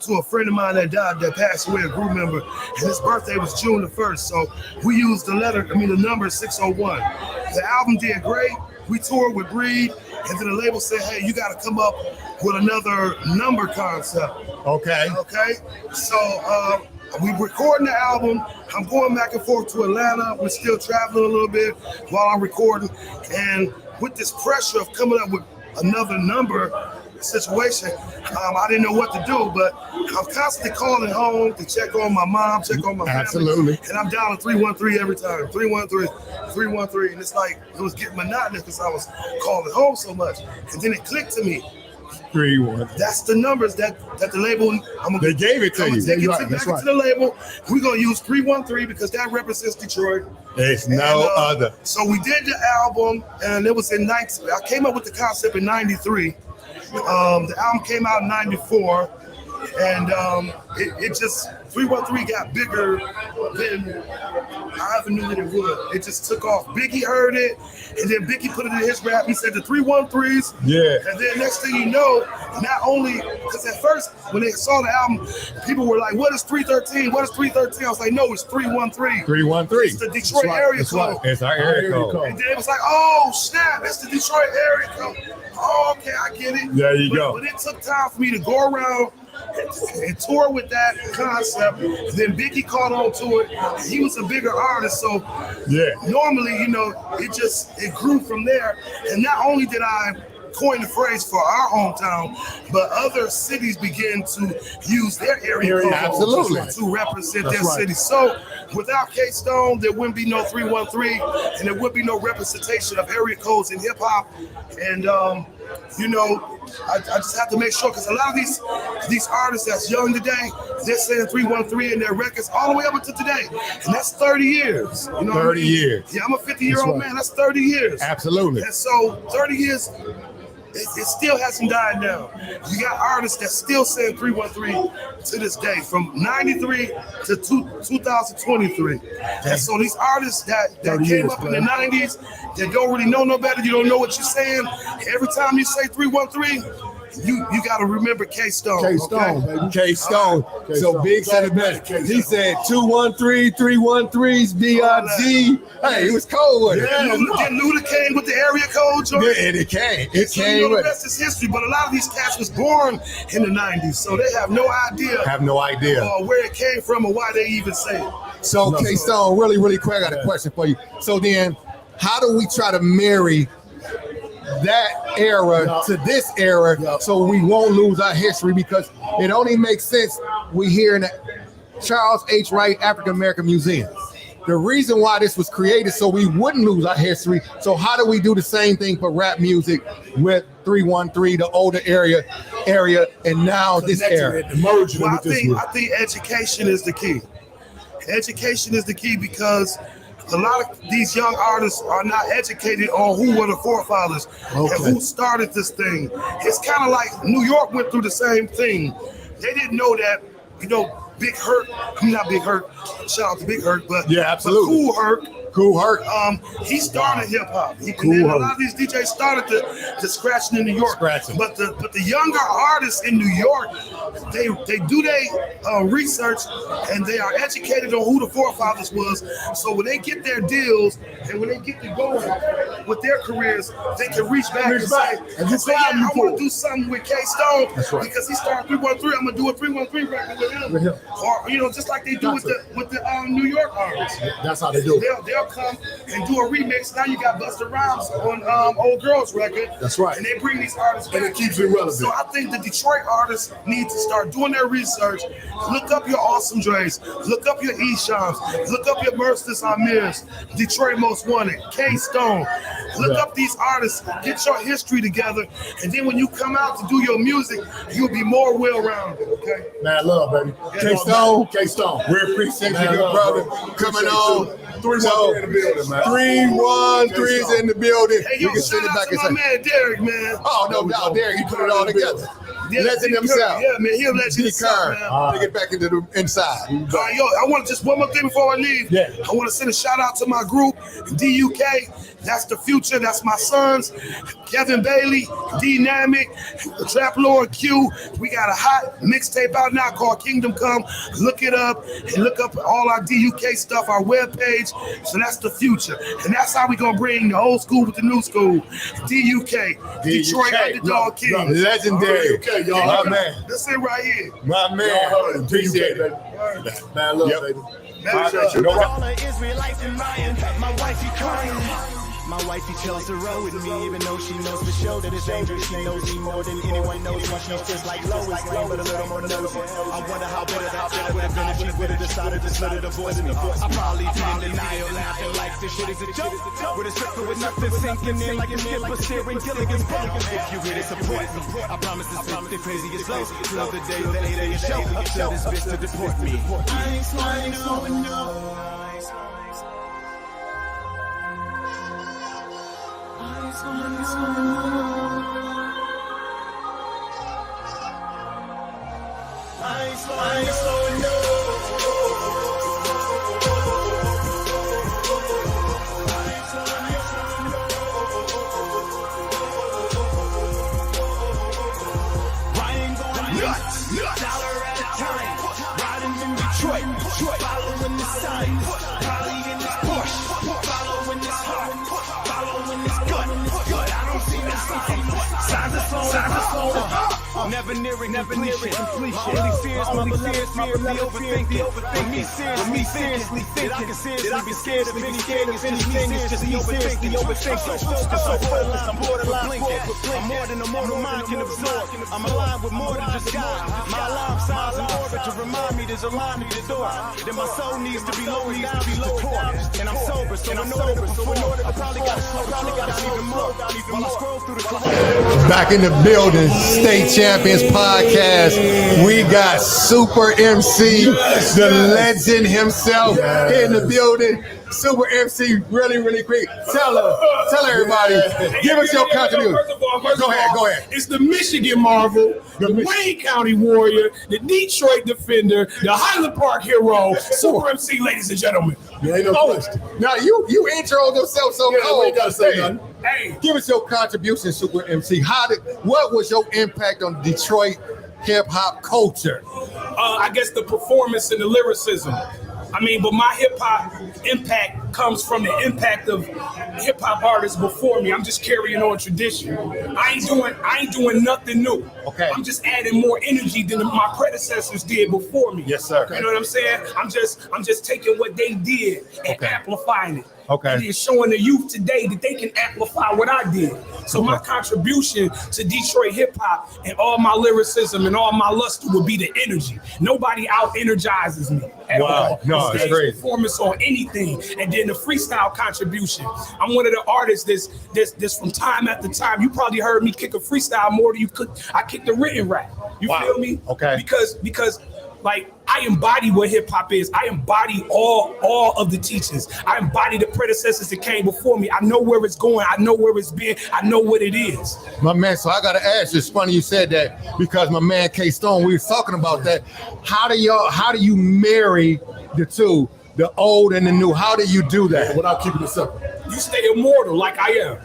to a friend of mine that died, that passed away, a group member, and his birthday was June the 1st. So we used the number 601. The album did great. We toured with Breed, and then the label said, hey, you got to come up with another number concept. Okay. Okay. So we recording the album. I'm going back and forth to Atlanta. We're still traveling a little bit while I'm recording. And with this pressure of coming up with another number situation, I didn't know what to do, but I'm constantly calling home to check on my mom, check on my family. Absolutely. And I'm down to 313 every time. 313, 313. And it's like, it was getting monotonous because I was calling home so much. And then it clicked to me. 313. That's the numbers that the label. They gave it to you. Take it Right, back to the label. We're gonna use 313 because that represents Detroit. There's no other. So we did the album, and it was in 90. I came up with the concept in '93. The album came out in '94, and it just 313 got bigger than I ever knew that it would. It just took off. Biggie heard it, and then Biggie put it in his rap. He said the 313s. Yeah. And then next thing you know, not only, because at first when they saw the album, people were like, what is 313? What is 313? I was like, no, it's 313. 313. It's the Detroit area code. It's our area code. And then it was like, oh, snap, it's the Detroit area code. Oh, okay, I get it. There you go. But it took time for me to go around and tour with that concept. Then Biggie caught on to it. He was a bigger artist, so normally, it grew from there. And not only did I coin the phrase for our hometown, but other cities began to use their area code to represent their city. So without K-Stone, there wouldn't be no 313, and there would be no representation of area codes in hip hop. And I just have to make sure, because a lot of these artists that's young today, they're saying 313 in their records all the way up until today, and that's 30 years. 30 years. Yeah, I'm a 50-year-old man. That's 30 years. Absolutely. And so 30 years. It still hasn't died down. You got artists that still saying 313 to this day, from 93 to 2023. And so these artists that came up in the 90s, that don't really know no better, you don't know what you're saying. Every time you say 313, you got to remember K-Stone. K-Stone, baby. K-Stone. So Big said it better. He said 213, 313s, BRG. Hey, it was cold with it. Then Luda came with the area code, George. Yeah, and it came. It so came the with rest is history, but a lot of these cats was born in the 90s, so they have no idea. Where it came from or why they even say it. So K-Stone, really, really quick, I got a question for you. So then, how do we try to marry that era to this era so we won't lose our history? Because it only makes sense we here in the Charles H. Wright African American Museum. The reason why this was created so we wouldn't lose our history. So how do we do the same thing for rap music with 313, the older area, and now this era? I think education is the key. Education is the key because a lot of these young artists are not educated on who were the forefathers and who started this thing. It's kind of like New York went through the same thing. They didn't know that, Big Hurt. I'm not Big Hurt. Shout out to Big Hurt, but yeah, absolutely. But Cool Hurt. He started hip hop. A lot of these DJs started the scratching in New York. But the younger artists in New York, they do their research and they are educated on who the forefathers was. So when they get their deals and when they get to going with their careers, they can reach back and say, I want to do something with K-Stone because he started 313. I'm gonna do a 313 record with him. Or just like they do with the New York artists. That's how they do it. They'll come and do a remix. Now you got Busta Rhymes on Old Girls record. That's right. And they bring these artists back. And it keeps it relevant. So I think the Detroit artists need to start doing their research. Look up your Awesome Dre's. Look up your E-Shams. Look up your Merciless Amirs. Detroit Most Wanted. K-Stone. Look up these artists. Get your history together. And then when you come out to do your music, you'll be more well-rounded, okay? Man, love, baby. K-Stone. We appreciate you, good brother. Coming on. 313 in the building, man. 313 is in the building. Hey, yo, we can shout send it out back to and my say, man Derek, man. Oh, no doubt. Derek, he put it all together. Legend himself. Yeah, man, he'll let you Carr. Take it back into the inside. Yo, I want to just one more thing before I leave. Yeah. I want to send a shout out to my group, DUK. That's the future. That's my sons, Kevin Bailey, D-Namic, Trap Lord Q. We got a hot mixtape out now called Kingdom Come. Look it up and look up all our DUK stuff, our webpage. So that's the future. And that's how we going to bring the old school with the new school. DUK, Detroit Underdog King. Legendary. DUK, y'all. My man. That's it right here. My man. Appreciate it. Man, love, baby. Appreciate you. All the Israelites in Ryan, my wifey crying. My wifey chose to roll with me, even though she knows for sure that it's dangerous. She knows me more than anyone knows me. She's just like Lois Lane, but a little more nosy. I wonder how better that shit would have been if she would have decided to let her divorce me. I probably be in denial, laughing like this shit is a joke. With a stripper with nothing sinking in like a skipper steering Gilligan's boat. If you really support me, I promise this bitch the crazy is low. Love the day that 8 a.m. show. Tell this bitch to deport me. I know. Following the signs, probably in this Porsche, following this heart, following this gut, I don't see no signs of slowing. Never nearing completion. My only fear is my beloved overthinking. For me seriously thinking that I can seriously be scared of anything. It's just me seriously overthinking. I'm borderline blinking. I'm more than a mortal mind can absorb. I'm aligned with more than just God. My alarm signs in orbit to remind me there's a line at the door. That my soul needs to be lowered down to the core. And I'm sober, so in order to perform, I probably got to slow down even more. While I scroll through the Back in the building, State Champions Podcast. We got Super MC, the legend himself, in the building. Super MC, really quick. Tell everybody, give us your contribution. Go ahead. It's the Michigan Marvel, the Wayne County Warrior, the Detroit Defender, the Highland Park Hero, Super MC, ladies and gentlemen. Ain't no question. Now you introed yourself so cold. Ain't gotta say nothing. Hey, give us your contribution, Super MC. What was your impact on Detroit hip hop culture? I guess the performance and the lyricism. But my hip hop impact comes from the impact of hip hop artists before me. I'm just carrying on tradition. I ain't doing nothing new. Okay. I'm just adding more energy than my predecessors did before me. Yes, sir. You know what I'm saying? I'm just taking what they did and amplifying it. Okay. And then showing the youth today that they can amplify what I did. So my contribution to Detroit hip hop and all my lyricism and all my luster would be the energy. Nobody out energizes me at all. No, it's crazy. Performance on anything, and then the freestyle contribution. I'm one of the artists that's from time after time. You probably heard me kick a freestyle more than I kicked the written rap. You feel me? Okay. Because like I embody what hip hop is. I embody all of the teachings. I embody the predecessors that came before me. I know where it's going. I know where it's been. I know what it is. My man, so I gotta ask you, it's funny you said that because my man K Stone, we was talking about that. How do you marry the two, the old and the new? How do you do that without keeping it separate? You stay immortal like I am.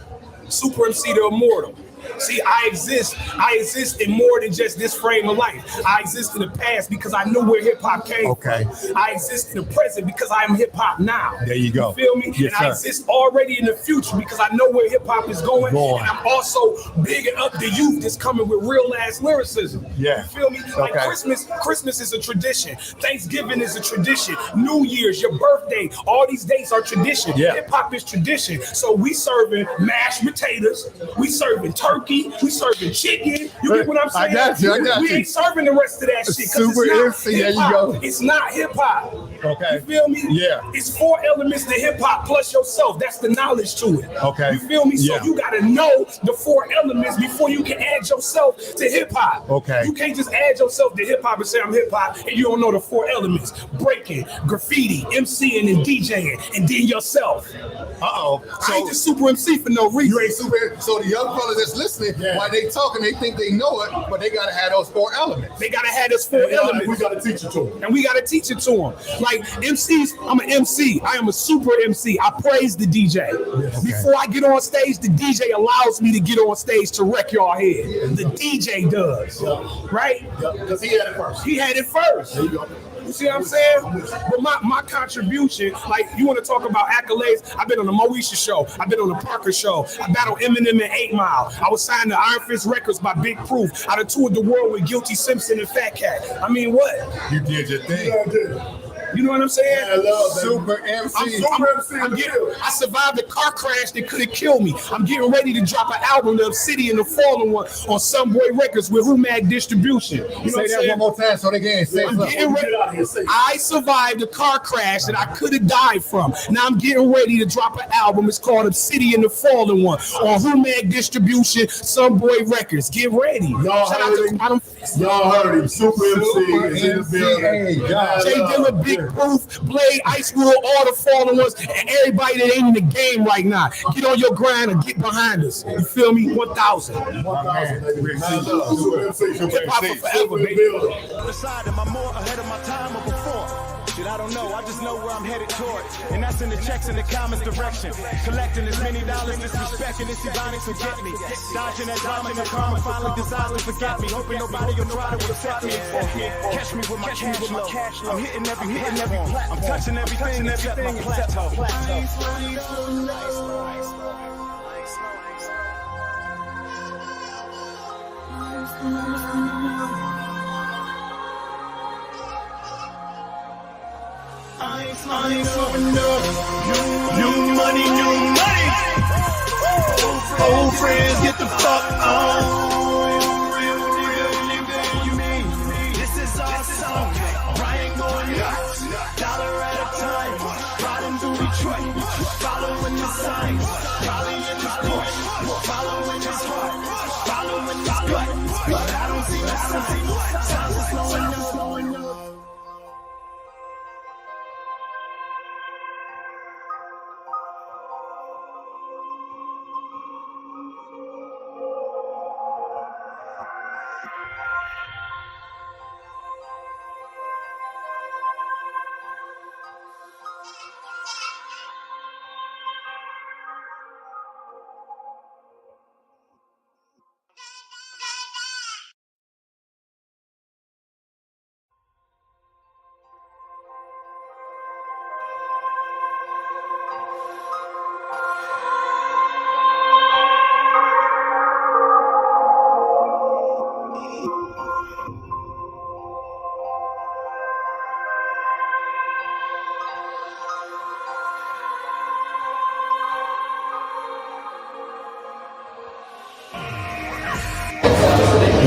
Super MC the immortal. See, I exist in more than just this frame of life. I exist in the past because I know where hip hop came from. I exist in the present because I am hip hop now. There you go. You feel me? Yes, and I exist already in the future because I know where hip hop is going. And I'm also bigging up the youth that's coming with real ass lyricism. Yeah. You feel me? Like Christmas is a tradition. Thanksgiving is a tradition. New Year's, your birthday, all these dates are tradition. Yeah. Hip hop is tradition. So we serving mashed potatoes, we serving turkey, we serving chicken. You get what I'm saying? I got you. We ain't serving the rest of that shit. Super MC, there you go. It's not hip hop. Okay. You feel me? Yeah. It's 4 elements to hip hop plus yourself. That's the knowledge to it. Okay. You feel me? So you gotta know the 4 elements before you can add yourself to hip hop. Okay. You can't just add yourself to hip hop and say I'm hip hop and you don't know the 4 elements: breaking, graffiti, MCing, and DJing, and then yourself. So I ain't just super MC for no reason. You ain't super. So the young fellas that's listening, while they talking, they think they know it, but they gotta have those 4 elements. They gotta have those 4 elements. We gotta teach it to them. And we gotta teach it to them. Like MCs, I'm an MC. I am a super MC. I praise the DJ. Before I get on stage, the DJ allows me to get on stage to wreck y'all head. The DJ does. Right? Because he had it first. He had it first. There you go. You see what I'm saying? But my contribution, like you want to talk about accolades, I've been on the Moesha show, I've been on the Parker show, I battled Eminem and 8 Mile, I was signed to Iron Fist Records by Big Proof, I done toured the world with Guilty Simpson and Fat Cat. I mean, what? You did your thing. You know what I'm saying? I love that. Super MC. I survived a car crash that could have killed me. I'm getting ready to drop an album, The Obsidian, the Fallen One, on Sunboy Records with Humag Distribution. You know Say what I'm that saying? one more time so they can say I'm getting ready. something. I survived a car crash that I could have died from. Now I'm getting ready to drop an album. It's called Obsidian, the Fallen One, on Humag Distribution, Sunboy Records. Get ready. Y'all heard him. Super MC. Jay Dilla, Big Proof, Blade, Ice World, all the Fallen Ones, and everybody that ain't in the game right now. Get on your grind and get behind us. You feel me? 1,000. 1,000, baby. Hip hop for forever, baby. Am I more ahead of my time or before? Shit, I don't know. I just know where I'm headed toward. And that's in the checks in the comments direction. Collecting as many dollars, disrespecting this Ebonics will get me. Dodging that drama and karma finally decides to forget me. Hoping nobody will try to accept me. Catch me with my cash flow. I'm hitting every platform. I'm touching everything except my plateau. I ain't slowing up. New money, new money. Old friends, get the fuck on. This is our song. Ryan going nuts. Dollar at a time. Riding through Detroit. Following the signs. Following his push. Following his heart. Following his gut. But I don't see the signs. Signs are slowing up.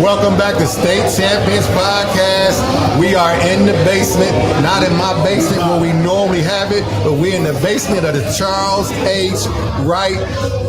Welcome back to State Champions Podcast. We are in the basement, not in my basement where we normally have it, but we're in the basement of the Charles H. Wright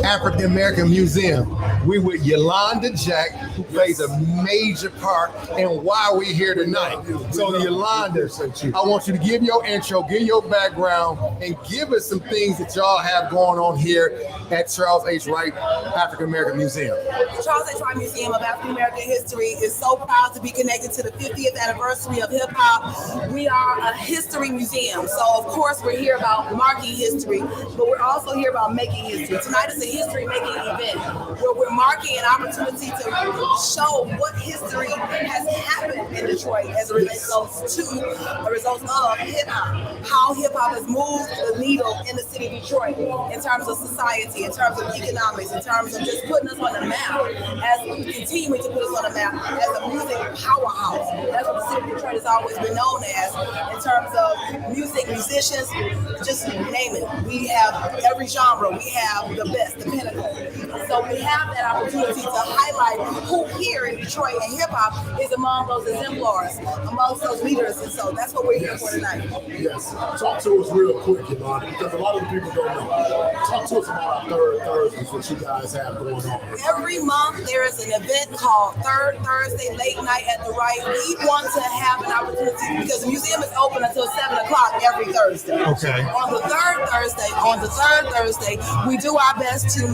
African American Museum. We with Yolanda Jack, who plays a major part in why we're here tonight. So Yolanda, I want you to give your intro, give your background, and give us some things that y'all have going on here at Charles H. Wright African American Museum. The Charles H. Wright Museum of African American History is so proud to be connected to the 50th anniversary of hip hop. We are a history museum, so of course we're here about marking history, but we're also here about making history. Tonight is a history making event where we're marking an opportunity to show what history has happened in Detroit as a result of hip hop, how hip hop has moved the needle in the city of Detroit in terms of society, in terms of economics, in terms of just putting us on the map, as continuing to put us on the map as a music powerhouse. That's what the city of Detroit has always been known as in terms of music, musicians, just name it. We have every genre. We have the best, the pinnacle. So we have that opportunity to highlight who here in Detroit and hip hop is among those exemplars, amongst those leaders. And so that's what we're here for tonight. Yes. Talk to us real quick, Yolanda, because a lot of the people don't know. Talk to us about our Third Thursdays, what you guys have going on. Every month there is an event called Third Thursday Late Night at the Wright. We want to have an opportunity because the museum is open until 7 o'clock every Thursday. Okay. On the third Thursday, we do our best to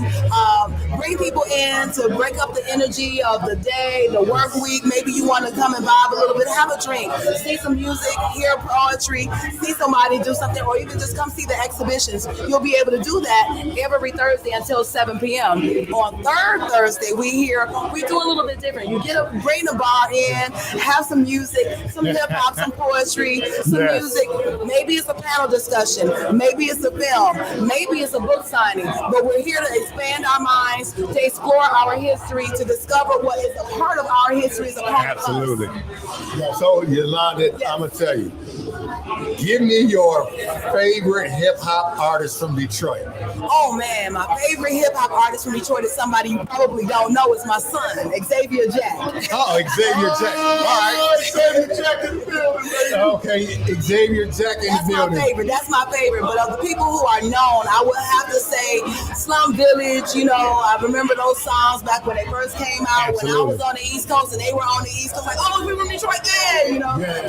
bring people in to break up the energy of the day, the work week. Maybe you want to come and vibe a little bit, have a drink, see some music, hear poetry, see somebody do something, or even just come see the exhibitions. You'll be able to do that every Thursday until 7 p.m. On third Thursday, we do a little bit different. You bring the bar in, have some music, some hip hop, some poetry, some music. Maybe it's a panel discussion, maybe it's a film, maybe it's a book signing, but we're here to expand our minds, to explore our history, to discover what is a part of our history is a part Absolutely. of us. So Yolanda, I'm gonna tell you, give me your favorite hip hop artist from Detroit. Oh man, my favorite hip hop artist from Detroit is somebody you probably don't know. Is my son, Xavier Jack. Oh, Xavier Jack. All right. Xavier Jack in the building, baby. Okay, Xavier Jack in the building. That's my favorite. But of the people who are known, I would have to say Slum Village. You know, I remember those songs back when they first came out. Absolutely. When I was on the East Coast and they were on the East Coast, like, oh, we from Detroit,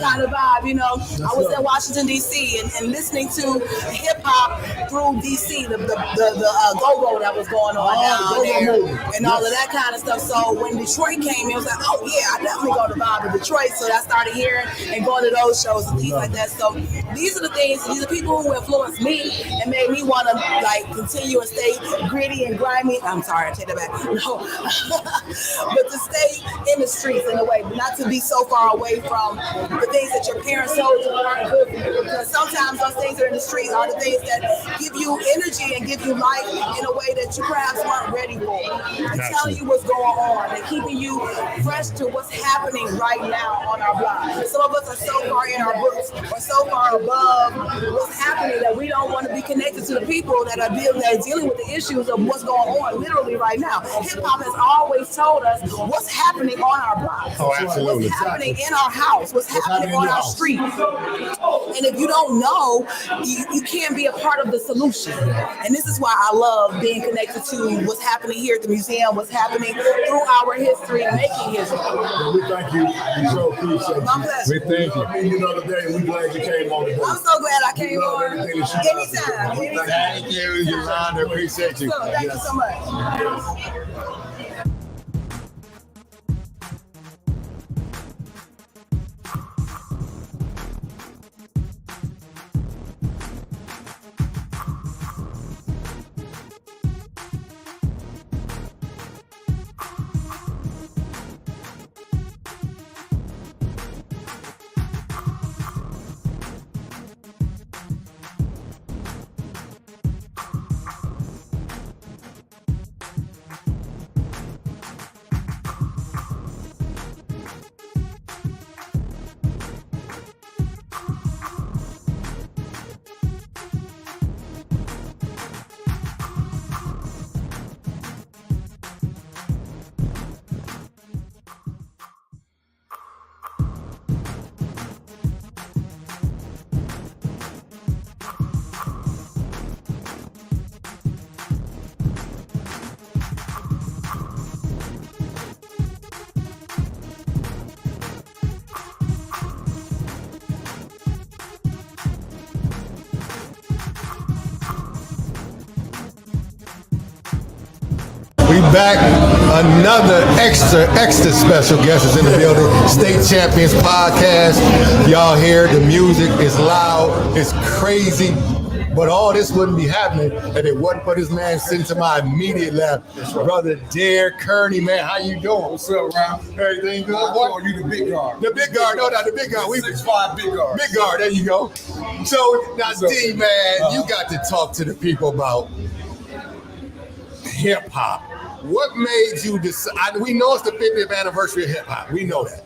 kind of vibe. You know, I was in Washington D.C. and listening to hip hop through D.C. The go-go that was going on down there and all of that kind of stuff. So when Detroit came, it was like, oh yeah, I definitely go to vibe in Detroit. So I started hearing and going to those shows and things like that. So these are the things. These are people who influenced me and made me want to like continue and stay gritty and grimy. I'm sorry, I take that back. No, but to stay in the streets in a way, but not to be so far away from the things that your parents told you aren't good for you. Because sometimes those things that are in the streets are the things that give you energy and give you life in a way that you perhaps weren't ready for. And telling you what's going on and keeping you fresh to what's happening right now on our block. Some of us are so far in our books or so far above what's happening that we don't want to be connected to the people that are dealing with the issues of what's going on literally right now. Hip hop has always told us what's happening on our block. Oh, absolutely. What's happening in our house, what's happening on our street. And if you don't know, you can't be a part of the solution. And this is why I love being connected to what's happening here at the museum, what's happening through our history, making history. Well, we thank you. We so appreciate you. My pleasure. We thank you. I mean, you know, today, we glad you came on today. I'm so glad I came on. Anytime. Thank you, Yolanda. Appreciate you. So, thank you so much. back. Another extra special guest is in the building. State Champions Podcast. Y'all hear the music is loud, it's crazy. But all this wouldn't be happening if it wasn't for this man sitting to my immediate left, brother Derek Kearney. Man, how you doing? What's up, Ralph? Everything good? I call you the big guard. The big guard, no, not the big guard. 6'5" big guard. Big guard, there you go. So now, D, man, you got to talk to the people about hip hop. What made you decide? We know it's the 50th anniversary of hip hop. We know that.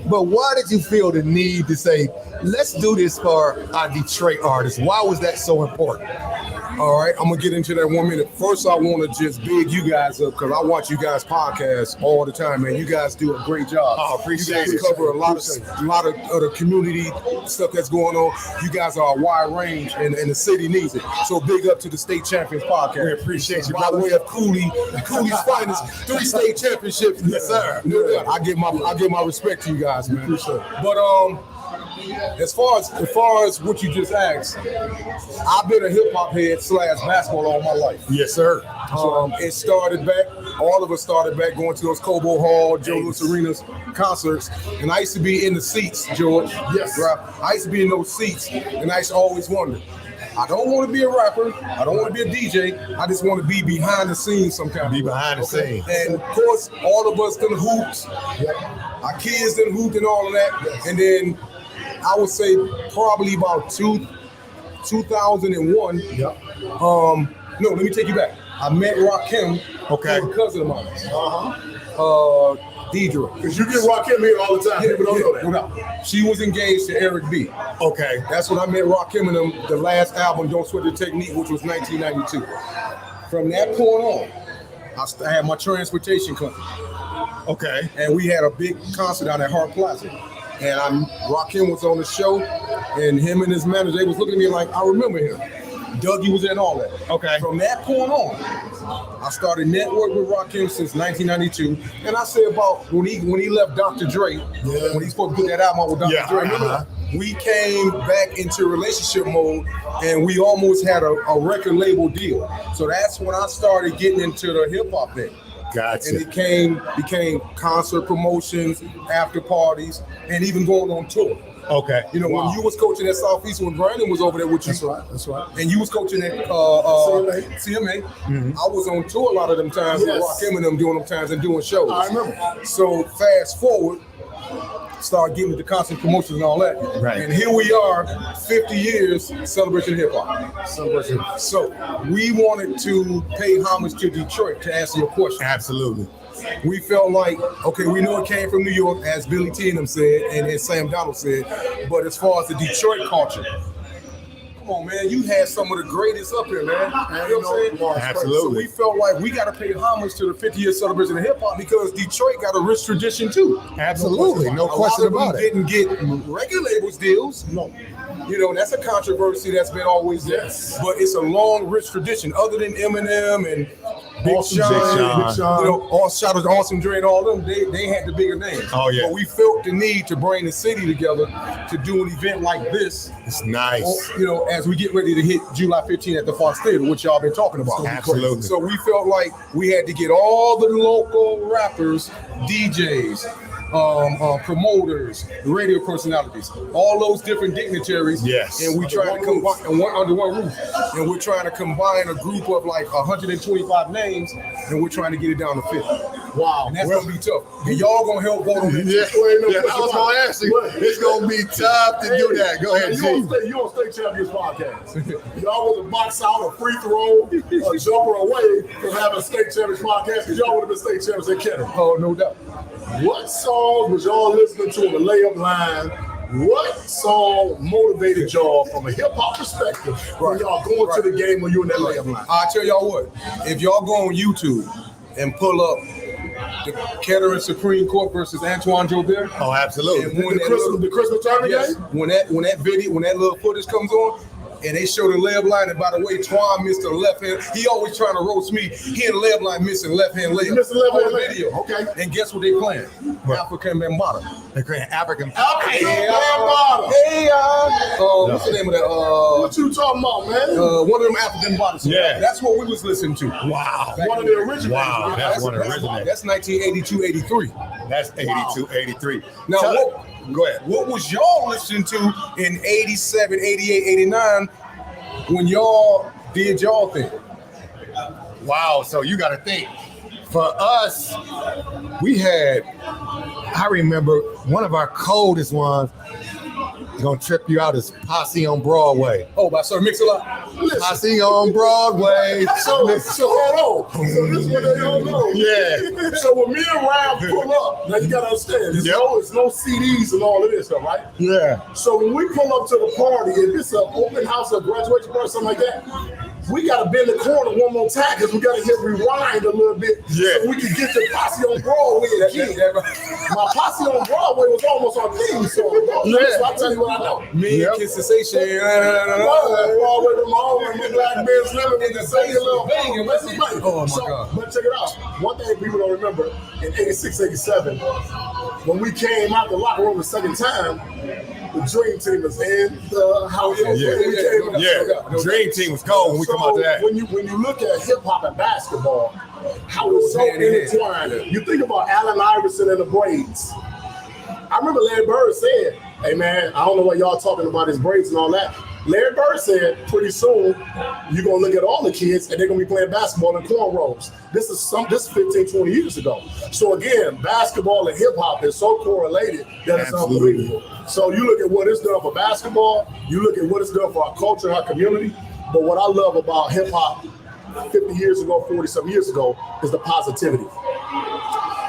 But why did you feel the need to say, let's do this for our Detroit artists? Why was that so important? All right, I'm gonna get into that 1 minute. First, I want to just big you guys up because I watch you guys podcasts all the time, man. You guys do a great job. Oh, appreciate you guys it. cover a lot of other community stuff that's going on. You guys are a wide range, and the city needs it. So big up to the State Champions Podcast. We appreciate you, By the brother. way of Cooley's finest, 3 state championships. Yes, sir. No doubt. I give my respect to you guys, man. But as far as what you just asked, I've been a hip hop head / basketball all my life. Yes, sir. It started back. All of us started back going to those Cobo Hall, Joe Louis Arenas concerts, and I used to be in the seats, George. Yes, right. I used to be in those seats, and I used to always wonder. I don't want to be a rapper. I don't want to be a DJ. I just want to be behind the scenes sometime. Be behind the scenes. And of course, all of us done hooped. Our kids done hooped and all of that. And then I would say probably about 2001. No, let me take you back. I met Rakim, a cousin of mine. Deidre. Because you get Rakim here all the time. People don't know that. She was engaged to Eric B. Okay. That's when I met Rakim and them, the last album, Don't Sweat the Technique, which was 1992. From that point on, I had my transportation company. Okay. And we had a big concert down at Hart Plaza. And Rakim was on the show, and him and his manager, they was looking at me like, I remember him. Dougie was in all that. Okay. From that point on, I started networking with Rakim since 1992. And I say about when he left Dr. Dre, when he's supposed to put that album out with Dr. Dre, remember that? We came back into relationship mode, and we almost had a record label deal. So that's when I started getting into the hip hop thing. Gotcha. And it became concert promotions, after parties, and even going on tour. Okay. You know, when you was coaching at Southeast, when Brandon was over there with you. That's right. And you was coaching at CMA. I was on tour a lot of them times with Rakim and them doing them times and doing shows. I remember. So fast forward, start getting into concert promotions and all that. Right. And here we are, 50 years, Celebration Hip Hop. So we wanted to pay homage to Detroit, to answer your question. Absolutely. We felt like, okay, we know it came from New York, as Billy T and them said, and as Sam Donald said, but as far as the Detroit culture, come on, man, you had some of the greatest up here, man. You know what I'm saying? Absolutely. So we felt like we got to pay homage to the 50-year celebration of hip hop because Detroit got a rich tradition too. Absolutely, no question about it. Didn't get record labels deals. No. You know, that's a controversy that's been always there. But it's a long, rich tradition. Other than Eminem and Big Sean, you know, all shout out to Awesome Dre and all them, they had the bigger names. Oh, yeah. But we felt the need to bring the city together to do an event like this. It's nice. You know, as we get ready to hit July 15th at the Fox Theater, which y'all been talking about. Absolutely. So we felt like we had to get all the local rappers, DJs, promoters, radio personalities, all those different dignitaries. Yes. And we try to combine under one roof. And we're trying to combine a group of like 125 names, and we're trying to get it down to 50. Wow. And that's gonna be tough. And y'all gonna help vote on it. I was gonna ask you. It's gonna be tough to do that. Go ahead, G. You on State Champions Podcast. Y'all want to box out a free throw, a jumper away from having a State Champions Podcast because y'all would have been State Champions at Kenner. Oh, no doubt. What song was y'all listening to on the layup line? What song motivated y'all from a hip hop perspective when y'all going to the game when you're in that layup line? I'll tell y'all what, if y'all go on YouTube and pull up the Kettering Supreme Court versus Antoine Jobert. Oh, absolutely. And when the Christmas tournament game? When that little footage comes on, and they showed the layup line. And by the way, Twan missed the left hand. He always trying to roast me. He in the layup line missing left hand layup. Missing left hand layup. Video. Okay. And guess what they playing? African Bambaataa. They're playing African. Bambaataa. Hey, what's the name of that? What you talking about, man? One of them African Bambaataa. Yeah. That's what we was listening to. Wow. One of the originals. Wow, that's one of the originals. That's 1982, 83. That's 82, 83. Now, Go ahead. What was y'all listening to in 87, 88, 89 when y'all did y'all thing? Wow, so you got to think. For us, we had, I remember one of our coldest ones, gonna trip you out, is Posse on Broadway. Oh, by Sir Mix-a-Lot. Posse on Broadway. So hold on. So this is what they don't know. Yeah. So when me and Ralph pull up, now you gotta understand, it's no CDs and all of this stuff, right? Yeah. So when we pull up to the party, if it's an open house or graduation party, something like that, we gotta bend the corner one more time because we gotta hit rewind a little bit so we can get to Posse on Broadway again. My Posse on Broadway was almost our theme song. So I'll tell you what I know. Me and Kiss Sensation. Broadway from home and Black Men's Living with the same little bang and what's his name? Oh my God. But check it out. One thing people don't remember, in 86, 87, when we came out the locker room the second time, the Dream Team was in the house. Yeah. Dream Team was cold when we come out to that. When you look at hip hop and basketball, how it's so intertwined. You think about Allen Iverson and the braids. I remember Larry Bird said, "Hey man, I don't know what y'all talking about his braids and all that." Larry Bird said, pretty soon, you're going to look at all the kids and they're going to be playing basketball in cornrows. This is 15, 20 years ago. So again, basketball and hip hop is so correlated that it's unbelievable. So you look at what it's done for basketball, you look at what it's done for our culture, our community. But what I love about hip hop 50 years ago, 40-some years ago, is the positivity.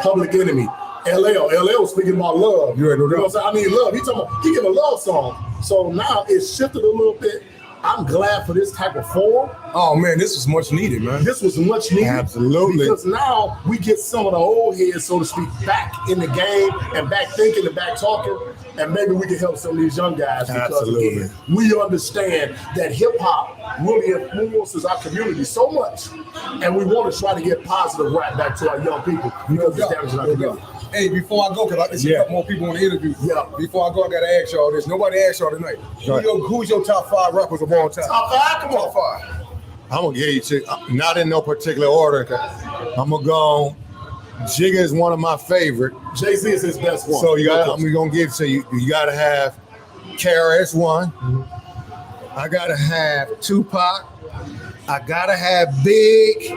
Public Enemy. LL speaking about love. You know what I'm saying? I mean, love. He gave a love song. So now it's shifted a little bit. I'm glad for this type of form. Oh man, this was much needed, man. This was much needed. Absolutely. Because now we get some of the old heads, so to speak, back in the game and back thinking and back talking. And maybe we can help some of these young guys because again, we understand that hip hop really influences our community so much. And we want to try to get positive rap back to our young people because it's damaging our community. Hey, before I go, because I see a couple more people on the interview. Yeah. Before I go, I got to ask y'all this. Nobody asked y'all tonight. Who's your top 5 rappers of all time? Top 5? Come on. Top 5. I'm going to give you two, not in no particular order. I'm going to go, Jigga is one of my favorite. Jay-Z is his best one. So I'm going to give it to you. You got to have KRS One. I got to have Tupac. I got to have Big.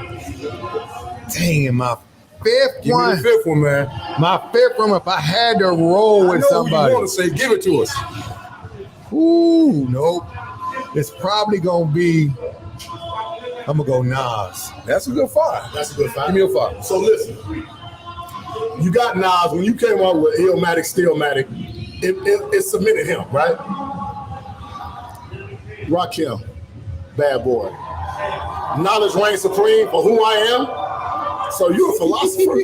Dang, my fifth one. Give me the fifth one, man. My fifth one, if I had to roll with somebody. You want to say, give it to us. Ooh, nope. It's probably going to be, I'm going to go Nas. That's a good 5. That's a good 5. Give me a 5. So listen, you got Nas. When you came out with Illmatic, Stillmatic, it cemented him, right? Rakim, Bad Boy. Knowledge reigns supreme for who I am. So you're a philosopher.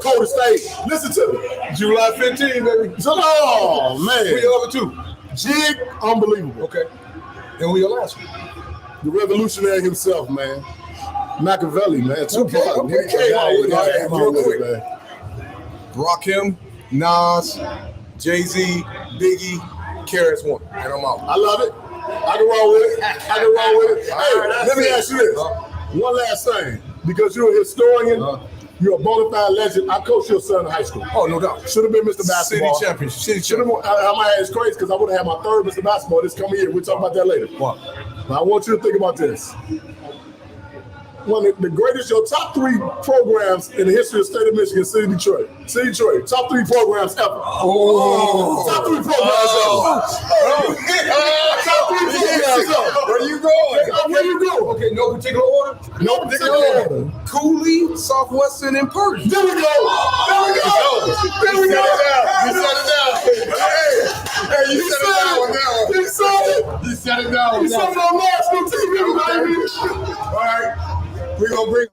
Cold State. Listen to me. July 15, baby. Oh, man. Who your other 2? Jig, unbelievable. Okay. And who your last one? The revolutionary himself, man. Machiavelli, man. Tupac. Okay. Came out with it, Real quick. man. Rakim, Nas, Jay-Z, Biggie, KRS One. And I'm out. I love it. I can roll with it. Hey, let me ask you this. One last thing. Because you're a historian, you're a bona fide legend. I coached your son in high school. Oh, no doubt. Should have been Mr. Basketball. City champion. It's crazy because I would have had my 3rd Mr. Basketball this coming year. We'll talk about that later. Wow. Now, I want you to think about this. One of the greatest, your top 3 programs in the history of the state of Michigan, City of Detroit. City of Detroit, top 3 programs ever. Oh. Top 3 programs ever. Top 3 programs ever. Where you going? Where you go? Okay, no particular order? No particular order. Cooley, Southwestern, and Pershing. There we go. There we go. There we go. You set it down. Hey, you set it down now. You said it. You set it down. You said it on national TV, baby. All right. We're going to bring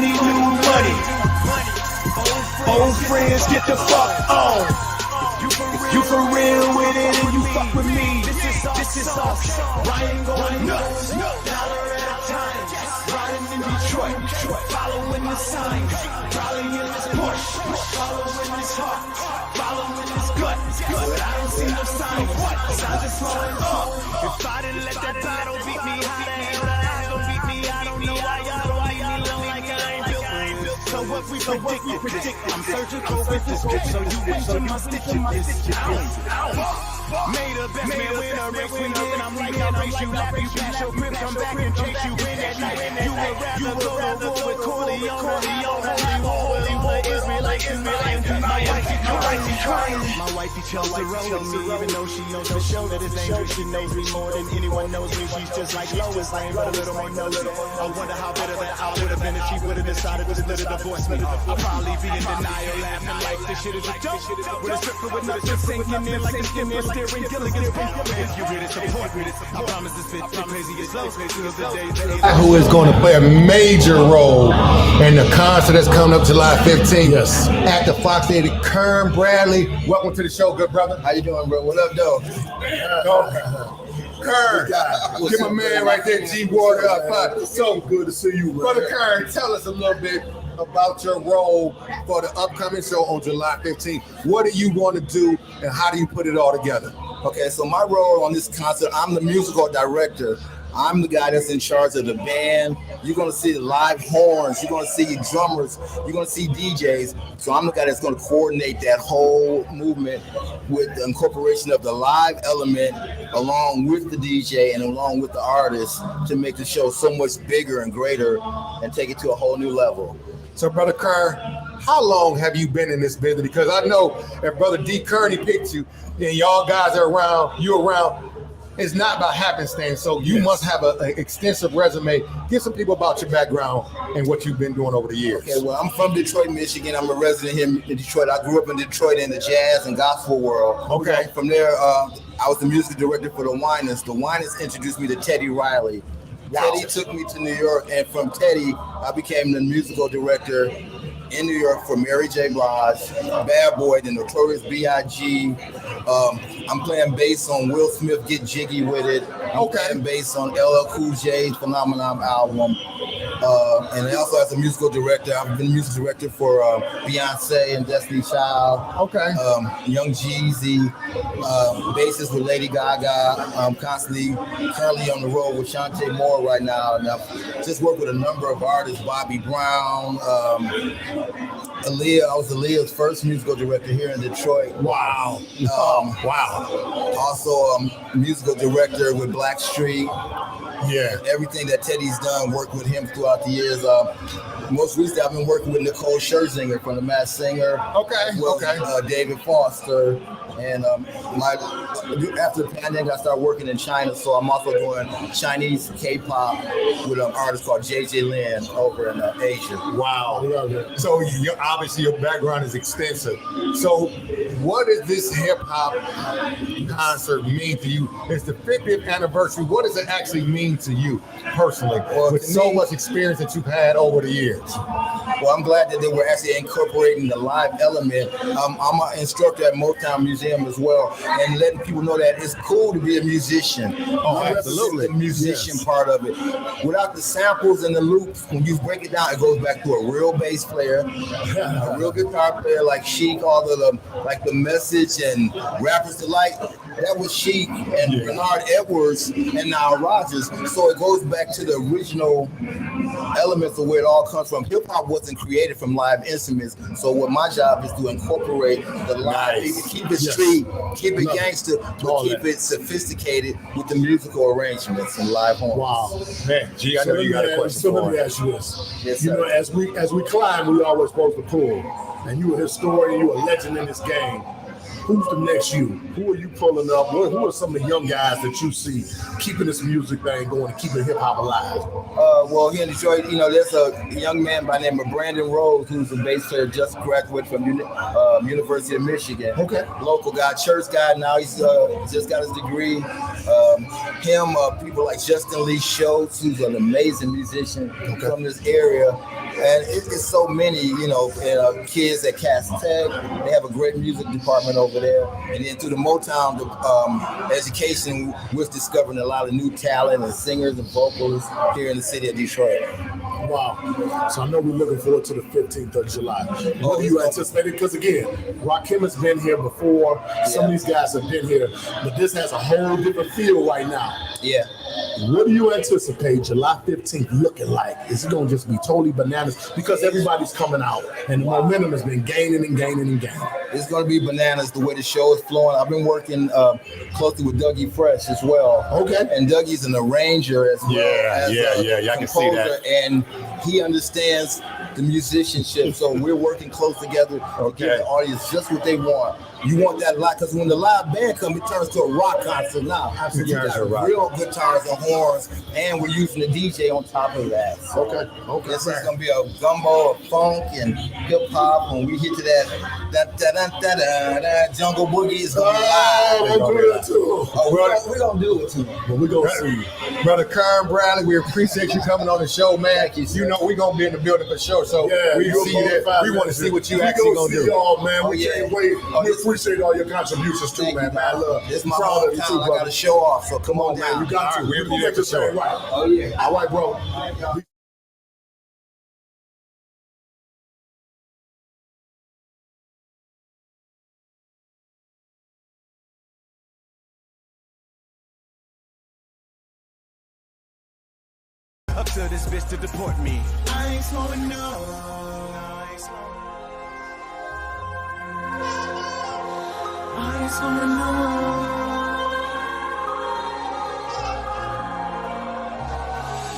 need new money. Old friends, get the fuck on. If you for real with it and you fuck with me, this is awesome. Ryan going nuts. Dollar at a time. Riding in Detroit. Following the signs. Rolling in this push. Following this heart. Following this gut. But I don't see no sign. Cause I'm just flowing up. If I didn't let that battle beat me, how the hell the eyes gon' beat me? I don't know why y'all don't beat me look like I ain't built. So what we predict, I'm surgical with this bitch. So you went to my stitches. Made a best man win a race when I'm like, I'll race you, lap you, pass your grip, come back and chase you in that night. You would rather go to war with Corleone, holy war, Israelite, my wifey crying. My wifey chose to roll with me, even though she knows for sure that it's dangerous. She knows me more than anyone knows me. She's just like Lois Lane, but a little more nosy. I wonder how bitter that I would have been if she would have decided to split a divorce me. I'll probably be in denial, laughing like this shit is a joke. With a stripper with no shit sinking in like a skin steering Gilligan's boat. If you read it, support with it. I promise this bitch get crazy as low. Who is going to play a major role in the concert that's coming up July 15th? Yes. At the Fox Theater, Kern Bradley. Welcome to the show, good brother. How you doing, bro? What up, though? Kern, get my man right there, G Water up. So good to see you, brother Kern. Tell us a little bit about your role for the upcoming show on July 15th. What are you going to do, and how do you put it all together? Okay, so my role on this concert, I'm the musical director. I'm the guy that's in charge of the band. You're gonna see the live horns. You're gonna see drummers. You're gonna see DJs. So I'm the guy that's gonna coordinate that whole movement with the incorporation of the live element along with the DJ and along with the artist to make the show so much bigger and greater and take it to a whole new level. So, Brother Kern, how long have you been in this business? Because I know if Brother D. Kearney picked you and y'all guys are around, you're around, it's not by happenstance. So you must have an extensive resume. Give some people about your background and what you've been doing over the years. Okay, well, I'm from Detroit, Michigan. I'm a resident here in Detroit. I grew up in Detroit in the jazz and gospel world. Okay. From there, I was the music director for the Winans. The Winans introduced me to Teddy Riley. Wow. Teddy took me to New York, and from Teddy, I became the musical director in New York for Mary J. Blige, Bad Boy, the Notorious B.I.G. I'm playing bass on Will Smith, Get Jiggy With It. I'm playing bass on LL Cool J's Phenomenon album. And I also as a musical director, I've been music director for Beyonce and Destiny Child. Okay. Young Jeezy, bassist with Lady Gaga. I'm currently on the road with Shantae Moore right now. And I've just worked with a number of artists, Bobby Brown, Aaliyah. I was Aaliyah's first musical director here in Detroit. Wow. Wow. Also musical director with Blackstreet. Yeah. Everything that Teddy's done, worked with him throughout the years. Most recently, I've been working with Nicole Scherzinger from The Masked Singer. David Foster. And after the pandemic, I started working in China, so I'm also doing Chinese K-pop with an artist called JJ Lin over in Asia. Wow. So obviously your background is extensive. So what does this hip-hop concert mean to you? It's the 50th anniversary. What does it actually mean to you personally with so much experience that you've had over the years? Well, I'm glad that they were actually incorporating the live element. I'm an instructor at Motown Museum as well, and letting people know that it's cool to be a musician. Oh, absolutely. The musician part of it. Without the samples and the loops, when you break it down, it goes back to a real bass player, a real guitar player like Chic, all the Message and Rappers Delight. That was Chic and Bernard Edwards and Nile Rodgers. So it goes back to the original elements of where it all comes from. Hip hop wasn't created from live instruments. So what my job is to incorporate the live, keep it street, keep it gangster, but keep it sophisticated with the musical arrangements and live horns. Wow, man, G, I know you got a question. So let me ask you this. Yes, you know, as we climb, we always supposed to pull. And you a historian, you a legend in this game. Who's the next you? Who are you pulling up? Who are some of the young guys that you see keeping this music thing going and keeping hip hop alive? Well, here in Detroit, there's a young man by the name of Brandon Rose, who's a bass player, just graduated from University of Michigan. Okay. Local guy, church guy. Now he's just got his degree. People like Justin Lee Schultz, who's an amazing musician from this area. And it's so many, you know, kids at Cass Tech. They have a great music department over there. And then through the Motown education, we're discovering a lot of new talent and singers and vocalists here in the city of Detroit. Wow. So I know we're looking forward to the 15th of July. What do you anticipate? Because again, Rakim has been here before. Some of these guys have been here, but this has a whole different feel right now. Yeah. What do you anticipate July 15th looking like? Is it going to just be totally bananas? Because everybody's coming out and the momentum has been gaining and gaining and gaining. It's going to be bananas the way the show is flowing. I've been working closely with Dougie Fresh as well. Okay. And Dougie's an arranger as well. Yeah, I can see that. And he understands the musicianship. So we're working close together to give the audience just what they want. You want that live, because when the live band comes, it turns to a rock concert now. You got real guitars and horns, and we're using the DJ on top of that. So this is going to be a gumbo of funk and hip hop. When we hit to that jungle boogie, it's going to be live. We're going to do it too. We're going to do it too. But we're going to see. Brother Kern Bradley, we appreciate you coming on the show, man. You know we're going to be in the building for sure. So we see you there. We want to see what you actually going to do. Y'all, man. We can't wait. We appreciate all your contributions too, man. I love it's my hometown. I got to show off, so come on down. You got to. We're going to make this thing right. Oh, yeah. All right, bro. Up to this bitch to deport me. I ain't slowing no. I ain't slowing no.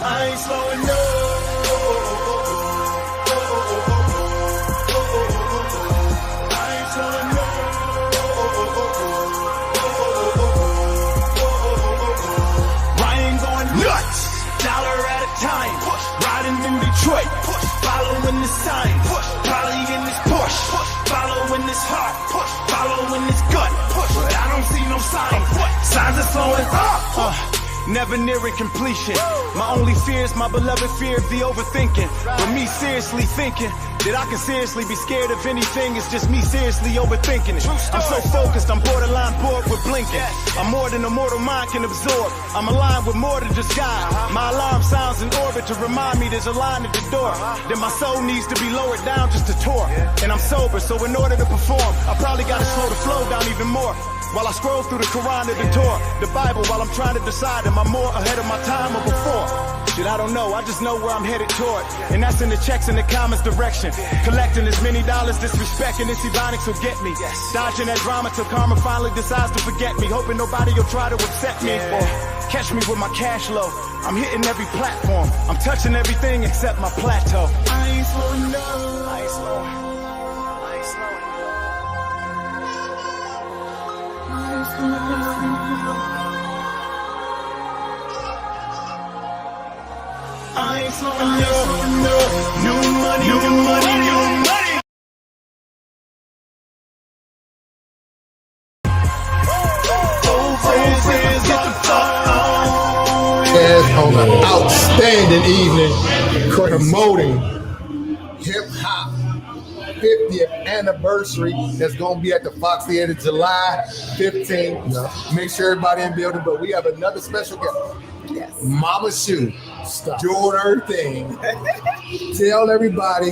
I ain't slowing no. I ain't slowing no. Ryan going nuts. Dollar at a time. Riding in Detroit. Following the sign. Probably in this Porsche. Following this heart. Following this gut. But I don't see no signs. Signs are slowing up. Never nearing completion. My only fear is my beloved fear of the overthinking. But me seriously thinking that I can seriously be scared of anything. It's just me seriously overthinking it. I'm so focused, I'm borderline bored with blinking. I'm more than a mortal mind can absorb. I'm aligned with more than just God. My alarm sounds in orbit to remind me there's a line at the door. That my soul needs to be lowered down just to tour. And I'm sober, so in order to perform, I probably gotta slow the flow down even more. While I scroll through the Quran and the Torah, the Bible, while I'm trying to decide, am I more ahead of my time or before? Shit, I don't know, I just know where I'm headed toward. And that's in the checks in the comments direction. Collecting as many dollars, disrespecting this ebonics will get me. Dodging that drama till karma finally decides to forget me. Hoping nobody will try to upset me or catch me with my cash low. I'm hitting every platform, I'm touching everything except my plateau. I ain't slowing down. I ain't slowing. I ain't slowing. I ain't slowing no. New money, new money, new money. Old friends, get the fuck on. On an outstanding evening promoting hip hop 50th anniversary that's going to be at the Fox Theater July 15th. Make sure everybody in the building, but we have another special guest. Yes. Mama Shu doing her thing. Tell everybody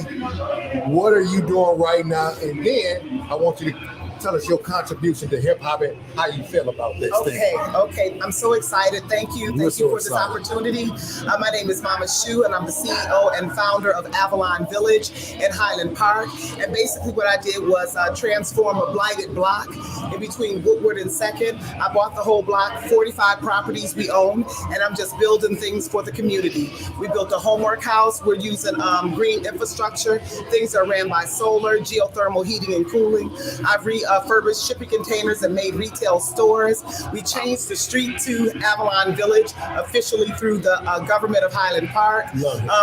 what are you doing right now, and then I want you to tell us your contribution to hip hop and how you feel about this thing. Okay. I'm so excited. Thank you for this opportunity. My name is Mama Shu, and I'm the CEO and founder of Avalon Village in Highland Park. And basically what I did was transform a blighted block in between Woodward and 2nd. I bought the whole block, 45 properties we own, and I'm just building things for the community. We built a homework house. We're using green infrastructure. Things are ran by solar, geothermal heating and cooling. I've refurbished shipping containers and made retail stores. We changed the street to Avalon Village, officially through the government of Highland Park.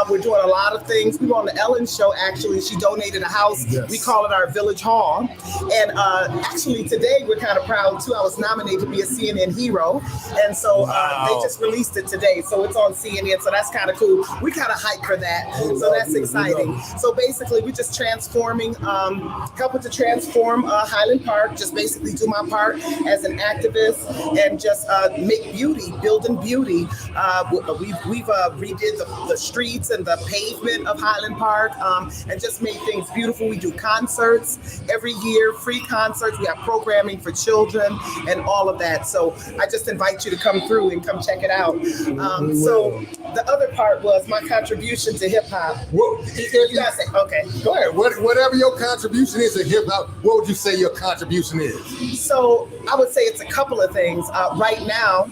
We're doing a lot of things. We were on the Ellen show, actually. She donated a house. Yes. We call it our Village Hall. And actually today we're kind of proud too. I was nominated to be a CNN hero. And so they just released it today. So it's on CNN. So that's kind of cool. We kind of hype for that. So that's exciting. So basically we're just transforming, helping to transform Highland Park, just basically do my part as an activist and just make beauty, building beauty. We've redid the streets and the pavement of Highland Park and just made things beautiful. We do concerts every year, free concerts. We have programming for children and all of that. So I just invite you to come through and come check it out. So the other part was my contribution to hip hop. Okay, go ahead. Whatever your contribution is to hip hop, what would you say your contribution is? So I would say it's a couple of things. Right now,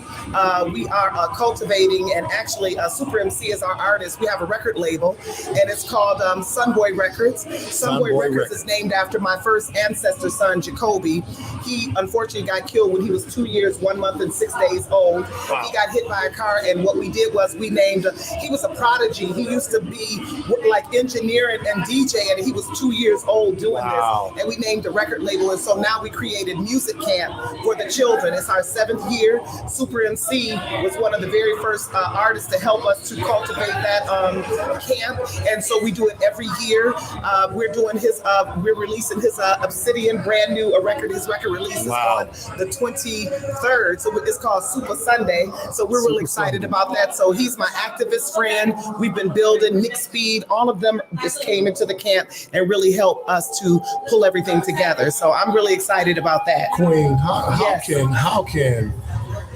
we are cultivating, and actually Super MC is our artist. We have a record label, and it's called Sunboy Records. Sunboy Records is named after my first ancestor son, Jacoby. He unfortunately got killed when he was 2 years, 1 month, and 6 days old. Wow. He got hit by a car, and what we did was we named, he was a prodigy. He used to be like engineering and DJ, and he was 2 years old doing this. And we named the record label, and so now we created Music Camp for the children. It's our 7th year. Super MC was one of the very first artists to help us to cultivate that camp, and so we do it every year. We're doing his, we're releasing his Obsidian brand new record. His record release is on the 23rd, so it's called Super Sunday. So we're really excited about that. So he's my activist friend. We've been building Nick Speed. All of them just came into the camp and really helped us to pull everything together. So I'm really excited about that. Queen, how can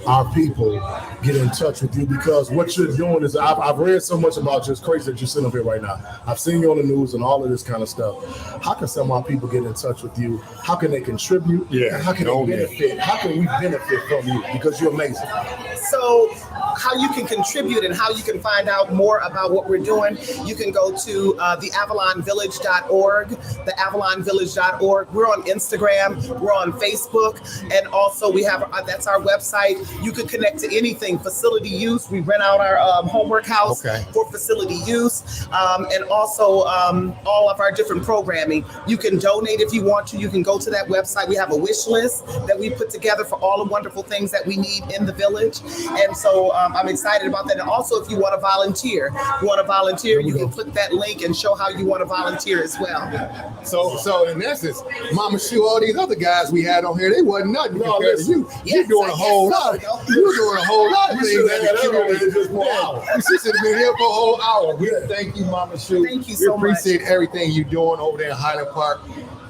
our people get in touch with you? Because what you're doing is, I've read so much about you. It's crazy that you're sitting up here right now. I've seen you on the news and all of this kind of stuff. How can some of our people get in touch with you? How can they contribute? Yeah. How can they benefit? How can we benefit from you? Because you're amazing. So how you can contribute and how you can find out more about what we're doing, you can go to the AvalonVillage.org, the AvalonVillage.org. We're on Instagram, we're on Facebook, and also we have, that's our website. You can connect to anything, facility use. We rent out our homework house for facility use, and also all of our different programming. You can donate if you want to. You can go to that website. We have a wish list that we put together for all the wonderful things that we need in the village. And so I'm excited about that. And also, if you want to volunteer, you can click that link and show how you want to volunteer as well. So in essence, Mama Shu, all these other guys we had on here, they wasn't nothing compared to you. You're doing a whole lot. You're doing a whole lot of things. She's been here for a whole hour. We thank you, Mama Shu. Thank you so much. We appreciate everything you're doing over there in Highland Park.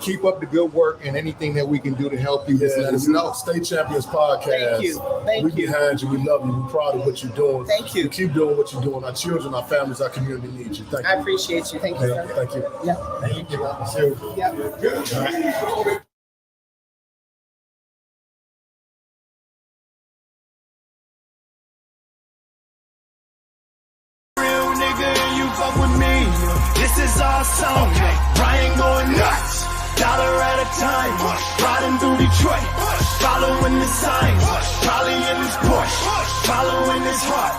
Keep up the good work, and anything that we can do to help you, just let us know. State Champions Podcast. Thank you. We're behind you. We love you. We're proud of what you're doing. Thank you. Keep doing what you're doing. Our children, our families, our community need you. Thank you. I appreciate you. Thank you. Sir. Thank you. Yeah. Thank you, Mama Shu. Yeah. Real nigga and you fuck with me. This is our song. Ryan going nuts. Dollar at a time. Riding through Detroit. Following the signs. Probably in this Porsche. Following his heart.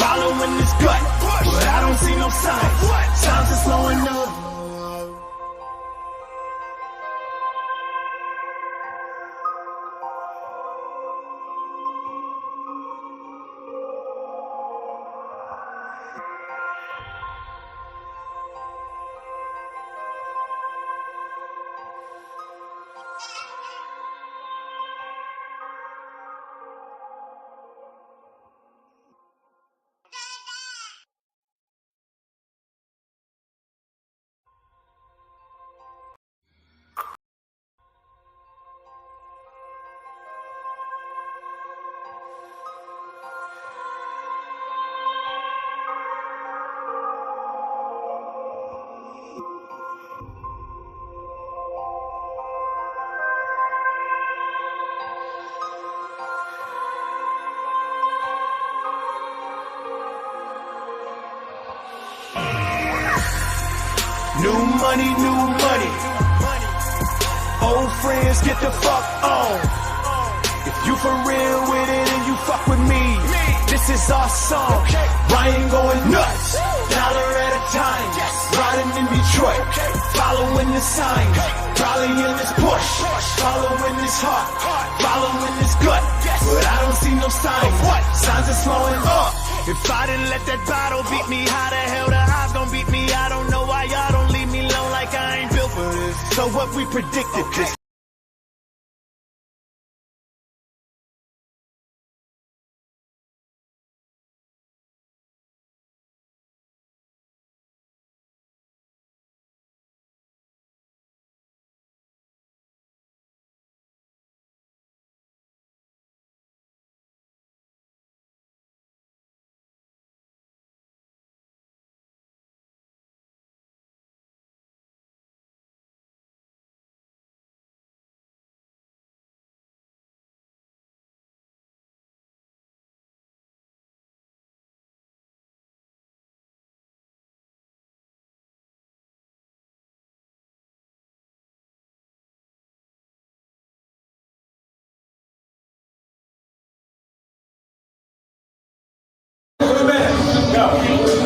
Following his gut. But I don't see no signs. Signs are slowing up. New money, old friends, get the fuck on. If you for real with it and you fuck with me, this is our song. Ryan going nuts, dollar at a time. Riding in Detroit, following the sign. Probably in this push, following this heart, following this gut. But I don't see no signs. Signs are slowing up. If I didn't let that bottle beat me, how the hell the odds gon' beat me? I don't know why y'all don't leave me alone like I ain't built for this. So what we predicted this.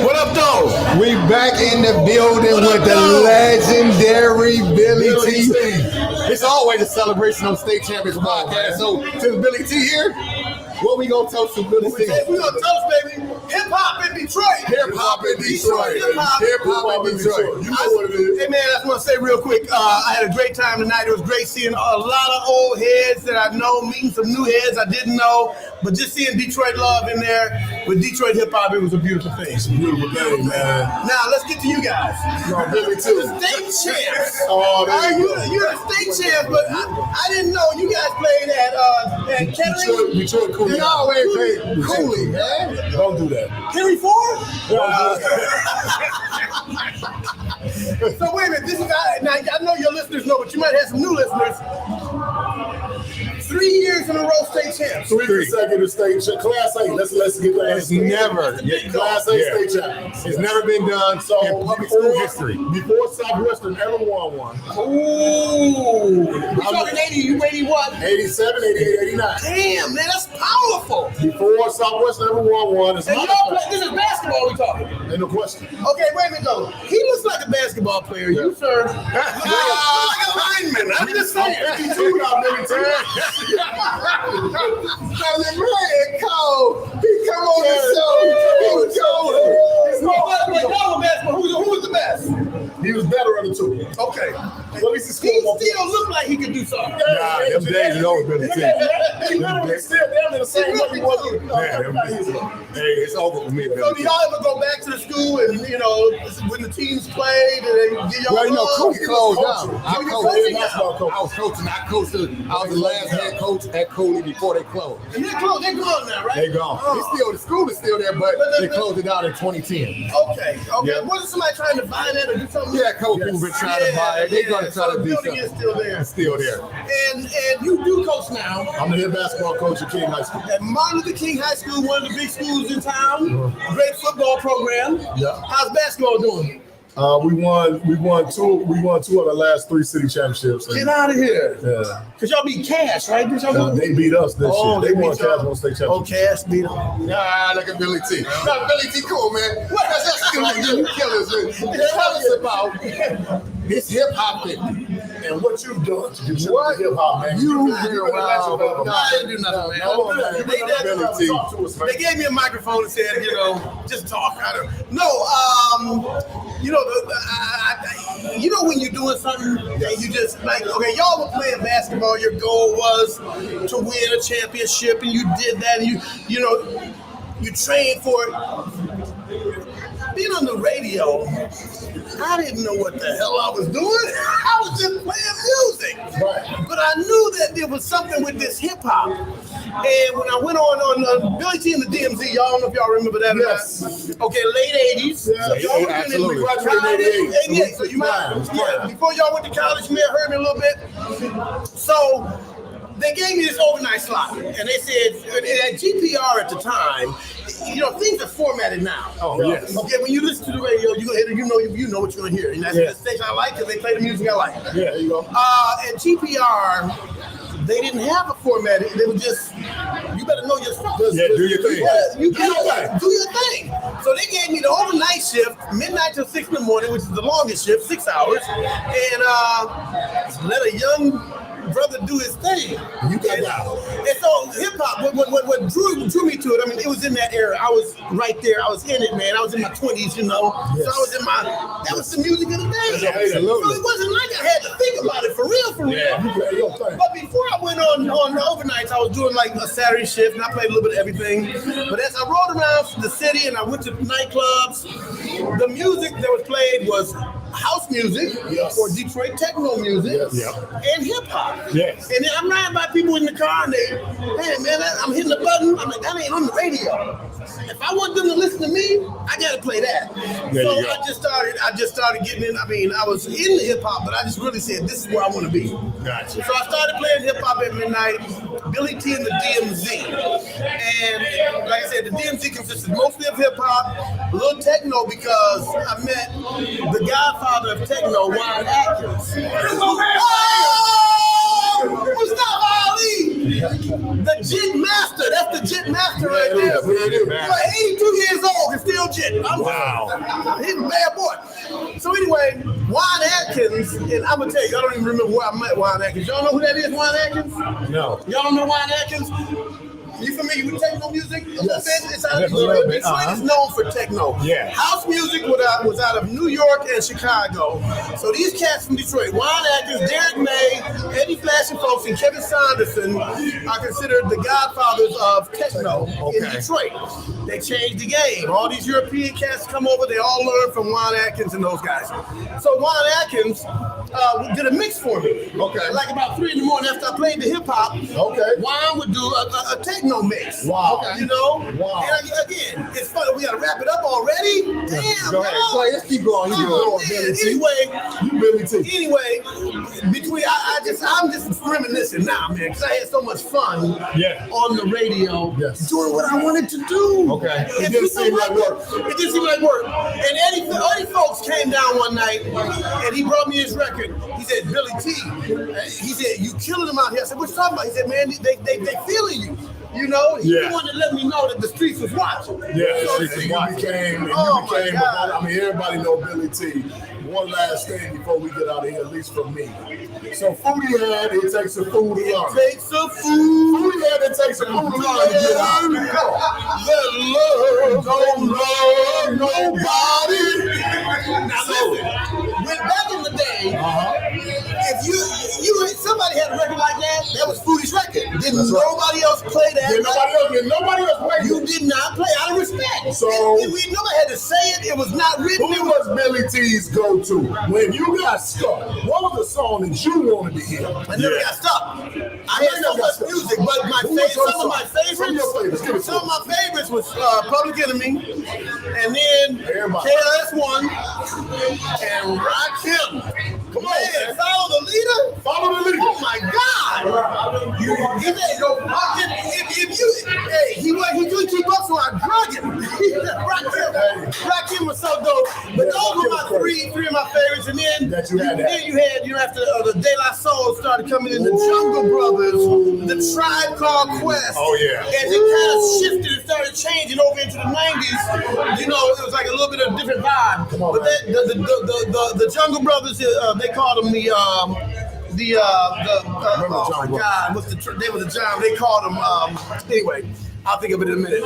What up, though? We back in the building with the legendary Billy T. It's always a celebration on State Champions Podcast. So, since Billy T here, what we gonna toast to Billy T? We gonna toast, baby. Hip hop in Detroit. Hip hop in Detroit. Hip hop in Detroit. You know what it is. Hey man, I just want to say real quick. I had a great time tonight. It was great seeing a lot of old heads that I know, meeting some new heads I didn't know, but just seeing Detroit love in there with Detroit hip hop, it was a beautiful thing. It's a beautiful thing, man. Now let's get to you guys. No, Billy too. The state champs. Oh, you're the state champs, but I didn't know you guys played at Kettering. Detroit Cooley. You always played Cooley, man. Don't do that. Henry Ford? So wait a minute, this is now I know your listeners know, but you might have some new listeners. 3 years in a row state champs. Three consecutive state champs. Class A. Let's get that. It's never. Class A state champs. It's never been done in public school history. Before Southwestern ever won one. Ooh. We're talking 80, you 81? 87, 88, 89. Damn, man, that's powerful. Before Southwestern ever won one. And y'all play, this is basketball we talking. Ain't no question. Okay, wait a minute though. He looks like a basketball player. You, sir. Like a lineman. I'm just saying. 52 now, Billy T. Cause the man Cole, he come on the show. He's y'all basketball. Who was the best? He was better on the two. Okay. Well, he still look like he could do something. Nah, them days is over, Billy T. He literally still down in the same way he was. Hey, it's over for me, Billy So do y'all ever go back to the school and, you know, when the teams played and they give y'all well, you know, Coach closed down. I was coaching. I was the last head coach at Cooley before they closed. And they're closed. They're gone now, right? They're gone. The school is still there, but they closed it down in 2010. Okay. Yeah. Wasn't somebody trying to buy that or do something? Yeah, Coach people been trying to buy it. They're going to try to do something. The building is still there. It's still there. And you do coach now. I'm the head basketball coach at King High School. At Martin Luther King High School, one of the big schools in town. Great football program. Yeah. How's basketball doing? We won two of the last 3 city championships. Get out of here. Yeah. Cause y'all beat Cash, right? They beat us this year. They won Cash on state championship. Oh, Cash beat them. Nah, look at Billy T. Nah, Billy T cool, man. What does that still like you killers, man? Tell us about this hip hop thing. And what you've done to contribute hip hop, man. You've been around. No, I didn't do nothing, man. They gave me a microphone and said, you know, just talk. You know when you're doing something that you just like, okay, y'all were playing basketball, your goal was to win a championship, and you did that, and you trained for it. Being on the radio, I didn't know what the hell I was doing. I was just playing music. Right. But I knew that there was something with this hip hop. And when I went on Billy T and the DMZ, y'all don't know if y'all remember that or not. Okay, late 80s. Yeah, y'all absolutely. We graduated in 88. So you might, before y'all went to college, you may have heard me a little bit. So they gave me this overnight slot, and they said at GPR at the time, things are formatted now. Oh, yes. Okay, when you listen to the radio, you know what you're gonna hear, and that's the station I like because they play the music I like. Yeah, there you go. At GPR, they didn't have a format. They were just, you better know your stuff. Yeah, do your thing. You better do your thing. So they gave me the overnight shift, midnight till 6 in the morning, which is the longest shift, 6 hours, and let a young brother do his thing. You got that. And so hip hop, what drew me to it, I mean, it was in that era. I was right there. I was in it, man. I was in my 20s, So I was that was the music of the day. Yeah, absolutely. So it wasn't like I had to think about it for real. But before I went on the overnights, I was doing like a Saturday shift, and I played a little bit of everything. But as I rode around the city and I went to nightclubs, the music that was played was house music or Detroit techno music and hip hop. Yes. And then I'm riding by people in the car and they, man, I'm hitting the button. I'm like, that ain't on the radio. If I want them to listen to me, I gotta play that. So I just started getting in. I mean, I was in the hip hop, but I just really said, this is where I want to be. Gotcha. So I started playing hip hop at midnight, Billy T and the DMZ. And like I said, the DMZ consisted mostly of hip hop, a little techno because I met the godfather of techno, Wright Atkins. Mustafa Ali, the Jit Master. That's the Jit Master right there. Like 82 years old and still Jit. Wow. He's a bad boy. So anyway, Wright Atkins, and I'm gonna tell you, I don't even remember where I met Wright Atkins. Y'all know who that is, Wright Atkins? No. Y'all don't know Wright Atkins? You familiar with techno music? Yes. Detroit is known for techno. Yeah. House music was out of New York and Chicago. So these cats from Detroit, Wright Atkins, Derek May, Eddie Flash and folks, and Kevin Saunderson are considered the godfathers of techno in Detroit. They changed the game. All these European cats come over, they all learn from Wright Atkins and those guys. So Wright Atkins did a mix for me. Okay. Like about 3 in the morning after I played the hip hop. Okay. Wright would do a techno mix. Wow. Okay. Wow. And again, it's funny. We gotta wrap it up already. Damn. Go ahead. Let's keep going. Anyway, I'm just reminiscing now, man, because I had so much fun on the radio doing what I wanted to do. Okay. It didn't seem like work. And Eddie folks came down one night and he brought me his record. He said, Billy T, he said, you killing them out here. I said, what you talking about? He said, man, they feeling you. He wanted to let me know that the streets was watching. Yeah, so you became, I mean, everybody know Billy T. One last thing before we get out of here, at least for me. So Foodie had, it takes a fool to learn. Foodie had, it takes a fool to learn to get out. Let love don't love nobody. Now listen, back in the day, if somebody had a record like that was Foodie's record. Didn't nobody else play that? Nobody else played it. You did not play out of respect. So we nobody had to say it. It was not written. Who was Billy T's go-to when you got stuck? What was the song that you wanted to hear? I never got stuck. I had so much music, but some of my favorites was Public Enemy, and then KRS-One and Rakim. Come on, man. Follow the leader. Follow the leader. Oh my God! He couldn't keep up, so I drug him. Rakim was so dope. But those were my three of my favorites. And then you had after the De La Soul started coming in, the Jungle Brothers, the Tribe Called Quest. Oh yeah. As it kind of shifted and started changing over into the 90s, it was like a little bit of a different vibe. But the Jungle Brothers, they called them they were the John. They called them anyway. I'll think of it in a minute.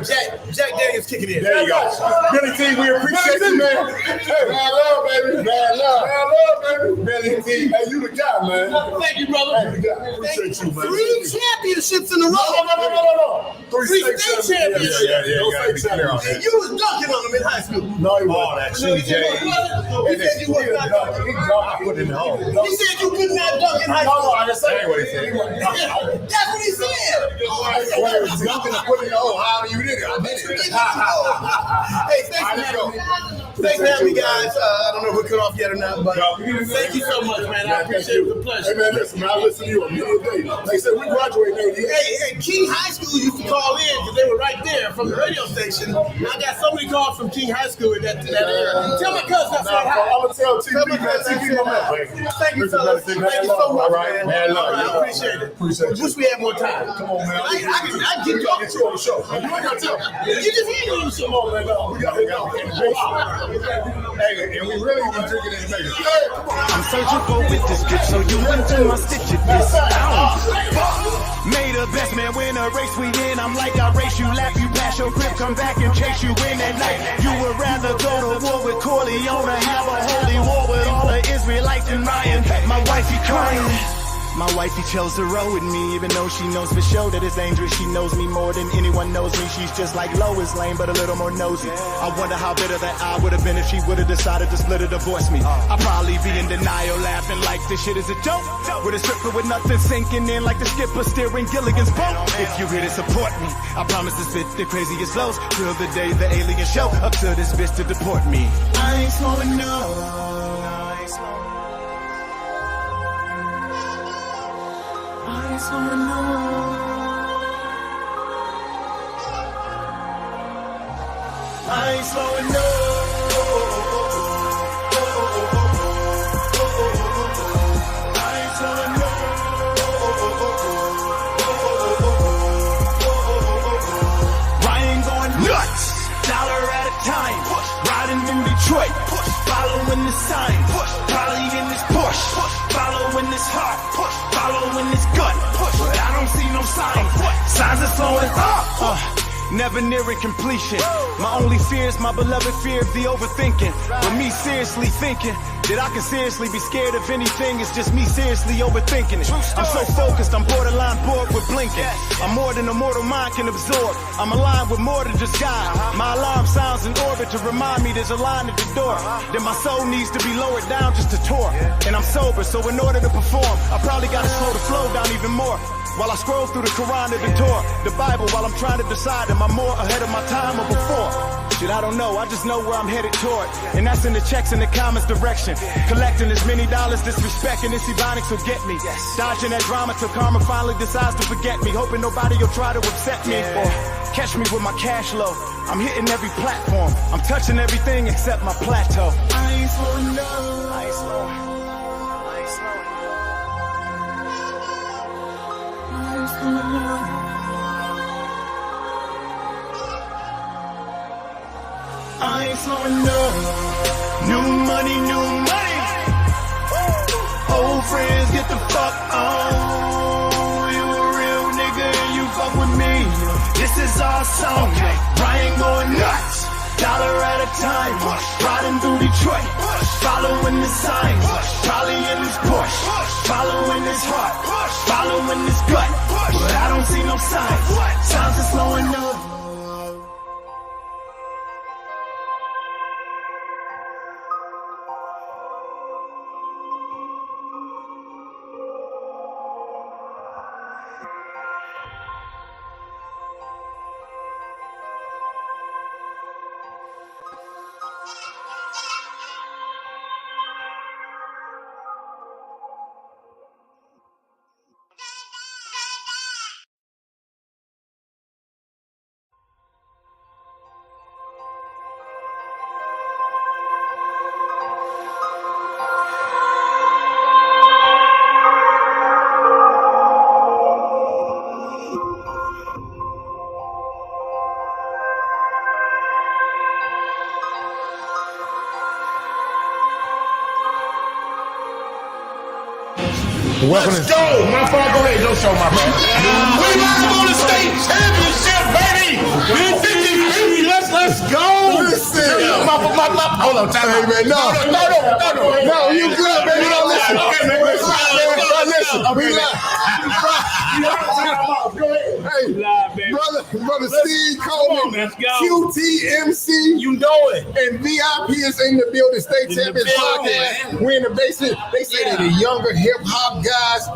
Jack Daniels kicking in. There you go. Billy T, we appreciate you, man. Hey, bad love, baby. Bad love, baby. Billy T, hey, you the guy, man. Thank you, brother. Hey, appreciate you, man. 3 championships in a row. No. 3 state championships. Yeah. And you was dunking on them in high school. No, he wasn't. He said you was not dunking. He said you could not dunk in high school. No, I just said what he said. That's what he said. Dunking and putting in the hole. How you did it? I did it. Hey, thanks for having me. Thanks for having me, guys. I don't know if we're cut off yet or not, but thank you so much, man. I appreciate it. It was a pleasure. Hey, man, listen, man, I listen to you a million days. Like I said, we graduated in 88. Hey, King High School used to call in because they were right there from the radio station. I got so many calls from King High School at that era. Tell my cousin I said hi. I'm going to tell TV, man. TV, man. Thank you, fellas. Thank you so much, man. I appreciate it. Appreciate it. Wish we had more time. Come on, man. I can keep talking to you on the show. You ain't got to tell me. You just hear me on the show. Come on, man. No, we got to go. Hey, and we really been drinking in Vegas. I'm searching for with this grip, so you into my stitch at this. Made a best man win a race we in. I'm like I race you, lap you, pass your grip, come back and chase you in at night. You would rather go to war with Corleone or have a holy war with all the Israelites and Ryan. My wifey crying. My wifey chose to roll with me, even though she knows for sure that it's dangerous. She knows me more than anyone knows me. She's just like Lois Lane, but a little more nosy. I wonder how bitter that I would have been if she would have decided to split or divorce me. I'd probably be in denial, laughing like this shit is a joke. With a stripper with nothing sinking in like the skipper steering Gilligan's boat. If you here to support me, I promise to spit the craziest flows till the day the aliens show up to this bitch to deport me. I ain't slowing up. I ain't slowing up. I ain't slowing up. I ain't slowing up. Ryan going nuts. Dollar at a time. Riding in Detroit. Following the sign. Probably in this Porsche. Following this heart. Following this gut. But I don't see no signs. Signs are slowing up. Never nearing completion. My only fear is my beloved fear of the overthinking. But me seriously thinking that I can seriously be scared of anything. It's just me seriously overthinking it. I'm so focused, I'm borderline bored with blinking. I'm more than a mortal mind can absorb. I'm aligned with more than just God. My alarm sounds in orbit to remind me there's a line at the door. That my soul needs to be lowered down just to tour. And I'm sober, so in order to perform, I probably gotta slow the flow down even more. While I scroll through the Quran and the Torah, the Bible, while I'm trying to decide, am I more ahead of my time or before? Shit, I don't know, I just know where I'm headed toward. And that's in the checks in the comments direction. Collecting as many dollars, disrespecting this Ebonics will get me. Dodging that drama till karma finally decides to forget me. Hoping nobody will try to upset me or catch me with my cash low. I'm hitting every platform, I'm touching everything except my plateau. I ain't slowing down. I ain't slowing. I ain't slowing. I ain't slowing up. New money, new money. Old friends, get the fuck on. You a real nigga and you fuck with me. This is our song. Ryan going nuts. Dollar at a time. Riding through Detroit. Following the signs. Probably in this Porsche. Following this heart. Following this gut. But I don't see no signs. Signs are slowing up. Let's go! My fault, go ahead, don't show my bad. We live on the state championship, baby! 50-50, let's go! Listen! Hold on, time out. Man, no, you good, baby. No, listen. Okay, man, listen. We live. Hey, brother Steve Coleman, Let's go. QTMC, You know it. and VIP is in the building. State Champions Podcast. We're in the basement. They say they're the younger hip hop guys.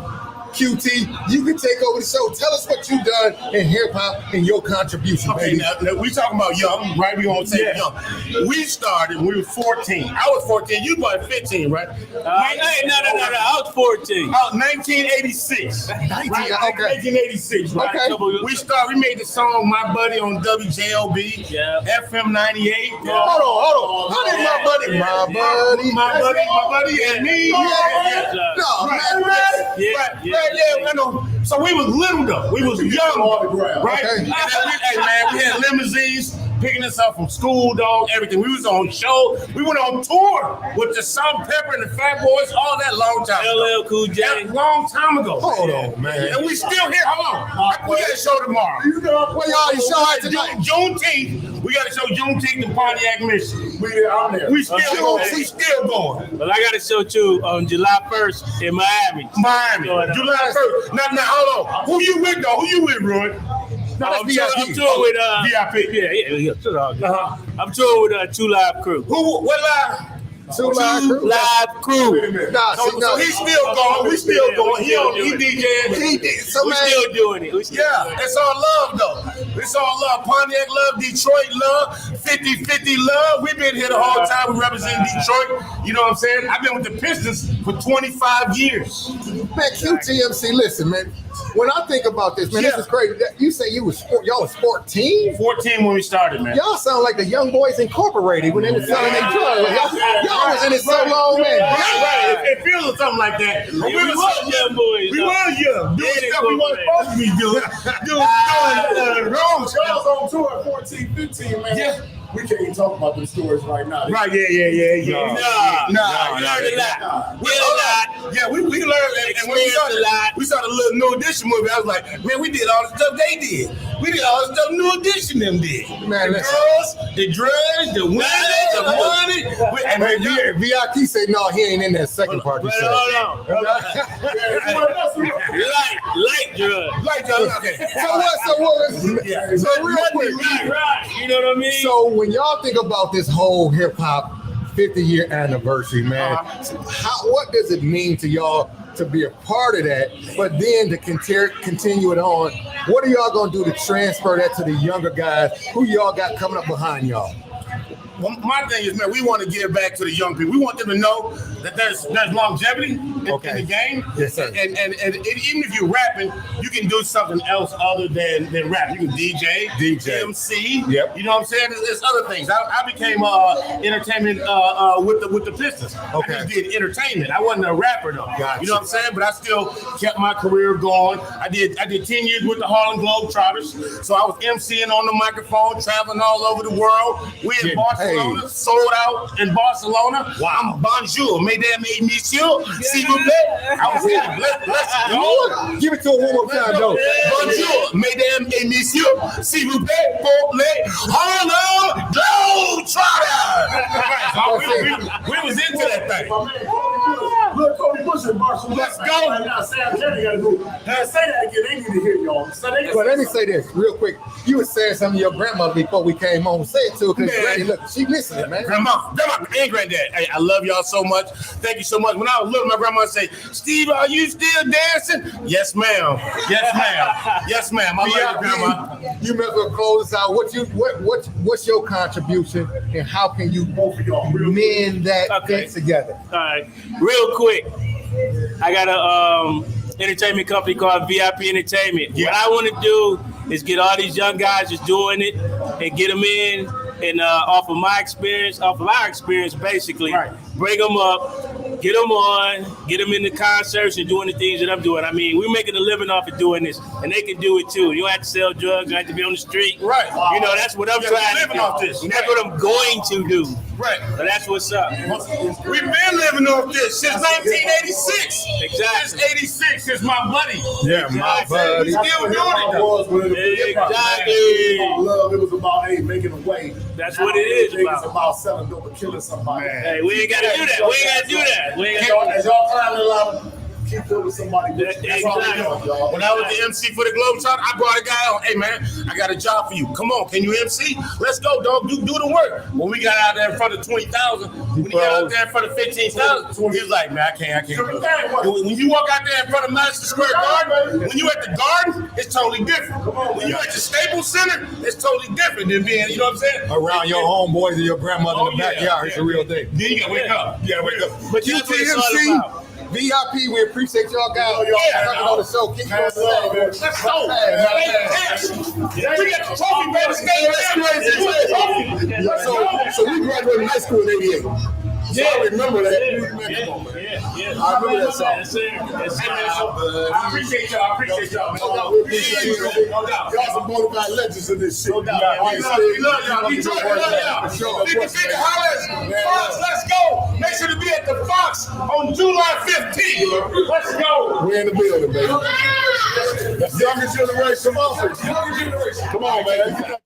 QT, you can take over the show. Tell us what you've done in hip hop and your contribution, Okay, baby. now we talking about young, right? We gonna say young. We started when we were 14. I was 14. You were 15, right? No. I was 14. 1986. 1986, right? Okay. We made the song "My Buddy" on WJLB, FM 98. Hold on. How did my buddy, and me? So we was little though. We was young, right? Okay. And then we had limousines picking us up from school, dog, everything. We was on show. We went on tour with the Salt Pepper and the Fat Boys, all that long time ago. LL Cool J. That long time ago. Hold on, man. And we still here. Hold on. We got a show tomorrow. Where y'all show at tonight? Juneteenth. We got to show Juneteenth in Pontiac, Michigan. We out there. We still going. Well, I got a show too on July 1st in Miami. July 1st. Now, hold on. Who you with, though? Who you with, Roy? I'm touring with VIP. Yeah. I'm touring with Two Live Crew. What live? Two Live Crew. So he's still going. We still going. He DJing. So we still doing it. Yeah, it's all love though. It's all love. Pontiac love, Detroit love, 50-50 love. We've been here the whole time. We represent Detroit. You know what I'm saying? I've been with the Pistons for 25 years. Man, QTMC, listen, man. When I think about this, man, this is crazy. You say y'all was 14? 14 when we started, man. Y'all sound like the Young Boys Incorporated when they were selling their drugs. Y'all was in it so long, man. Right. It feels something like that. Yeah, we were young boys. We were young. Doing stuff we weren't supposed to be doing. Doing wrong stuff. Y'all was on tour at 14, 15, man. Yeah. We can't even talk about those stories right now. Right, yeah. We learned a lot. Yeah, we learned, and when we started a little New Edition movie, I was like, man, we did all the stuff they did. We did all the stuff New Edition them did. Man, the girls, the drugs, the women, the money. And man, VIP said, no, he ain't in that second part. Hold on. Light drugs. Light drugs, okay. So real quick. Right. You know what I mean? So when y'all think about this whole hip hop 50-year anniversary, man, what does it mean to y'all to be a part of that, but then to continue it on? What are y'all gonna do to transfer that to the younger guys? Who y'all got coming up behind y'all? Well, my thing is, man, we want to give back to the young people. We want them to know that there's longevity in the game. Yes, sir. And even if you're rapping, you can do something else other than rap. You can DJ, MC. Yep. You know what I'm saying? There's other things. I became entertainment with the Pistons. Okay. I just did entertainment. I wasn't a rapper though. Gotcha. You know what I'm saying? But I still kept my career going. I did 10 years with the Harlem Globetrotters. So I was MCing on the microphone, traveling all over the world. We in Barcelona, sold out in Barcelona. Wow. I'm bonjour, mesdames et messieurs, s'il vous plaît. I was here. Bless you. Give it to him one more time, though. Bonjour, mesdames et messieurs, s'il vous plaît, pour les Harlem Globetrotters. We was into that thing. Look, Cody Bush in Barcelona. Let's go. Right now, Sam Kenny got to do. Say that again. They need to hear y'all. But let me say this real quick. You were saying something to your grandmother before we came on. Say it to her, because Granny, look, she listening, man. Grandma, and granddad, hey, I love y'all so much. Thank you so much. When I was little, my grandma would say, Steve, are you still dancing? Yes, ma'am. Yes, ma'am. Yes, ma'am. I love you, grandma. You might as well close this out. What's your contribution, and how can you both of y'all mend that thing together? All right, real quick. I got a entertainment company called VIP Entertainment. What I want to do is get all these young guys just doing it and get them in and off of our experience, basically, bring them up, get them on, get them in the concerts and doing the things that I'm doing. I mean, we're making a living off of doing this, and they can do it too. You don't have to sell drugs, you don't have to be on the street. Right. You know, that's what I'm trying to do. Off this. That's what I'm going to do. Right. So that's what's up. We've been living off this since 1986. Exactly. Since 86, since my buddy. Yeah, my buddy. He's still doing it. Exactly. Love, it was about making a way. That's what it is It's about selling dope and killing somebody. Hey, we ain't got to do that. We ain't got to do that. We ain't got to do that. As y'all climbing a lot of keep building somebody. Exactly. When I was the MC for the Globetrotter, I brought a guy on. Hey man, I got a job for you. Come on, can you MC? Let's go, dog. Do the work. When we got out there in front of 20,000, when he got out there in front of 15,000, he was like, man, I can't. When you walk out there in front of Madison Square Garden, when you at the Garden, it's totally different. When you at the Staples Center, it's totally different than being, you know what I'm saying? Around your homeboys and your grandmother in the backyard, it's a real thing. Then you gotta wake up. But QTMC, VIP, we appreciate y'all guys. Coming on the show. Keep going. Let's go. We got the trophy, baby. That's crazy. So we graduated high school in '88. So I remember that. I remember that song. I appreciate y'all. We appreciate you. Y'all some bona fide legends in this shit. We love y'all. Detroit, we love y'all. 50 hollers. Fox, let's go. Make sure to be at the Fox on July 15th. Let's go. We're in the building, baby. Younger generation. Come on, man.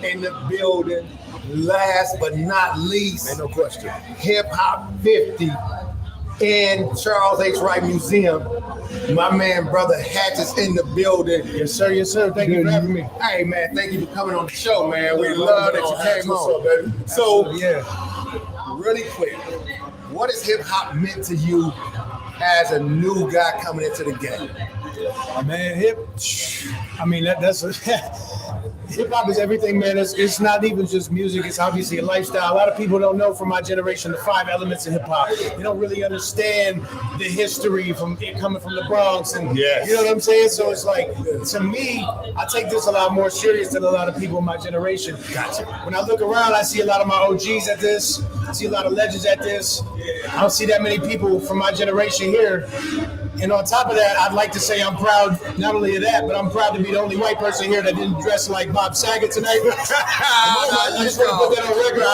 In the building, last but not least, ain't no question. Hip Hop 50 in Charles H. Wright Museum. My man, Brother Hatchett's in the building. Yes, sir. Yes, sir. Thank you for having me. Hey, man, thank you for coming on the show, man. We love that you came on. So, really quick, what has hip hop meant to you as a new guy coming into the game? Man, that's hip hop is everything, man. It's not even just music. It's obviously a lifestyle. A lot of people don't know from my generation the 5 elements of hip hop. They don't really understand the history from it coming from the Bronx, and you know what I'm saying. So it's like, to me, I take this a lot more serious than a lot of people in my generation. Gotcha. When I look around, I see a lot of my OGs at this. I see a lot of legends at this. I don't see that many people from my generation here. And on top of that, I'd like to say I'm proud not only of that, but I'm proud to be the only white person here that didn't dress like Bob Saget tonight. I just want to put that on record.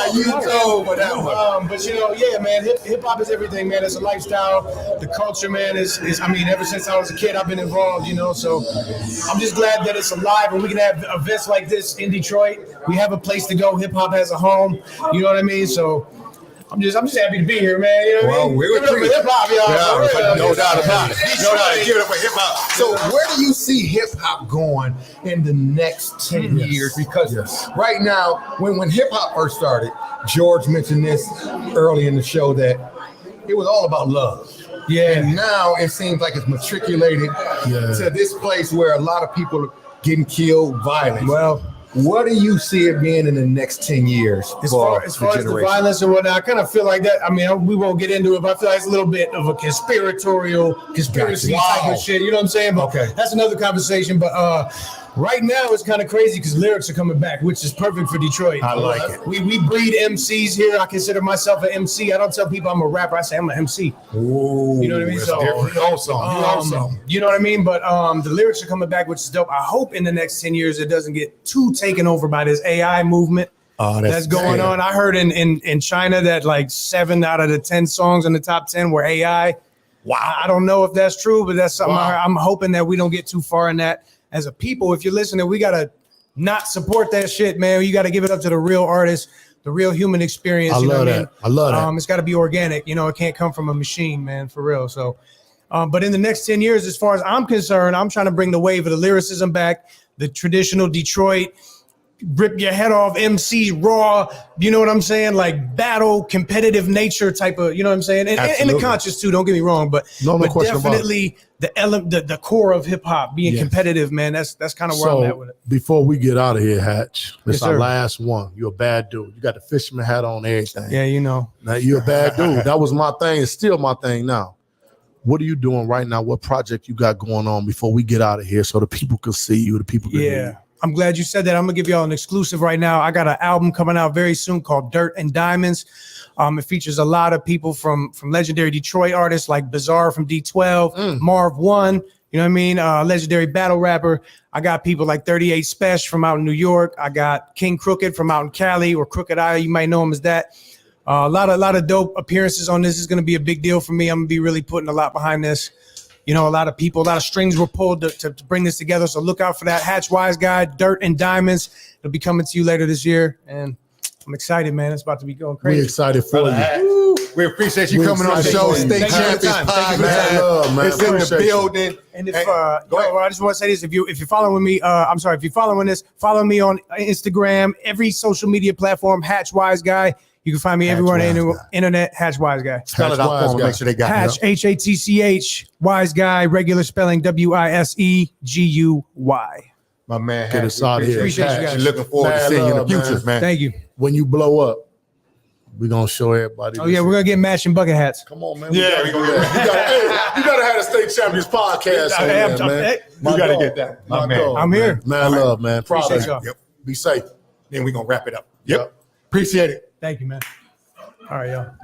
But you know, yeah, man, hip hop is everything, man. It's a lifestyle. The culture, man, is ever since I was a kid, I've been involved, you know. So I'm just glad that it's alive and we can have events like this in Detroit. We have a place to go. Hip hop has a home. You know what I mean? So I'm just happy to be here, man. You know what I mean? Give it up for hip hop, y'all. No doubt about it. No doubt. Give it up for hip hop. So where do you see hip hop going in the next 10 years? Because right now, when hip hop first started, George mentioned this early in the show that it was all about love. Yeah. And now it seems like it's matriculated to this place where a lot of people are getting killed, violent. Well, what do you see it being in the next 10 years? As far as the violence and whatnot, I kind of feel like that. I mean, we won't get into it, but I feel like it's a little bit of a conspiracy type of shit. You know what I'm saying? But that's another conversation. But right now, it's kind of crazy because lyrics are coming back, which is perfect for Detroit. I like it. We breed MCs here. I consider myself an MC. I don't tell people I'm a rapper. I say I'm an MC. Ooh, you know what I mean? So you know what I mean? But the lyrics are coming back, which is dope. I hope in the next 10 years it doesn't get too taken over by this AI movement. That's going on. I heard in China that like 7 out of the 10 songs in the top 10 were AI. Wow. I don't know if that's true, but that's something I'm hoping that we don't get too far in that as a people. If you're listening, we got to not support that shit, man. You got to give it up to the real artist, the real human experience. I love that. I love that. It's got to be organic. It can't come from a machine, man, for real. So, but in the next 10 years, as far as I'm concerned, I'm trying to bring the wave of the lyricism back, the traditional Detroit, rip your head off MC raw, you know what I'm saying? Like battle, competitive nature type of, you know what I'm saying? And the conscious too, don't get me wrong, but definitely the core of hip hop being competitive, man. That's kind of where I'm at with it. Before we get out of here, Hatch, this Yes, our sir. last one. You're a bad dude. You got the fisherman hat on, everything. Yeah, Now, you're a bad dude. That was my thing. It's still my thing now. What are you doing right now? What project you got going on before we get out of here so the people can see you, the people can hear you? I'm glad you said that. I'm gonna give y'all an exclusive right now. I got an album coming out very soon called Dirt and Diamonds. It features a lot of people from legendary Detroit artists like Bizarre from D12, Marv One, you know what I mean? Legendary battle rapper. I got people like 38 Special from out in New York. I got King Crooked from out in Cali, or Crooked Eye, you might know him as that. A lot of dope appearances on this. Is gonna be a big deal for me. I'm gonna be really putting a lot behind this. A lot of people, a lot of strings were pulled to bring this together. So look out for that. Hatch Wise Guy, Dirt and Diamonds. It'll be coming to you later this year. And I'm excited, man. It's about to be going crazy. We're excited for you. We appreciate you coming on the show. State Champions Podcast. It's in the building. And if I just want to say this: if you're following me, if you're following this, follow me on Instagram, every social media platform, Hatch Wise Guy. You can find me everywhere on the internet, Hatch Wise Guy. Spell it out for them, make sure they got it. Hatch, Hatch, Wise Guy, regular spelling, WISEGUY. My man, get us out of here. Appreciate you guys. Looking forward to seeing you in the future, man. Thank you. When you blow up, we're going to show everybody. Oh, yeah, we're going to get matching bucket hats. Come on, man. Yeah, we gotta, you got to have a State Champions podcast. Man. You got to get that. My man. I'm here. Man, love, man. Appreciate y'all. Yep. Be safe. Then we're going to wrap it up. Yep. Appreciate it. Thank you, man. All right, y'all.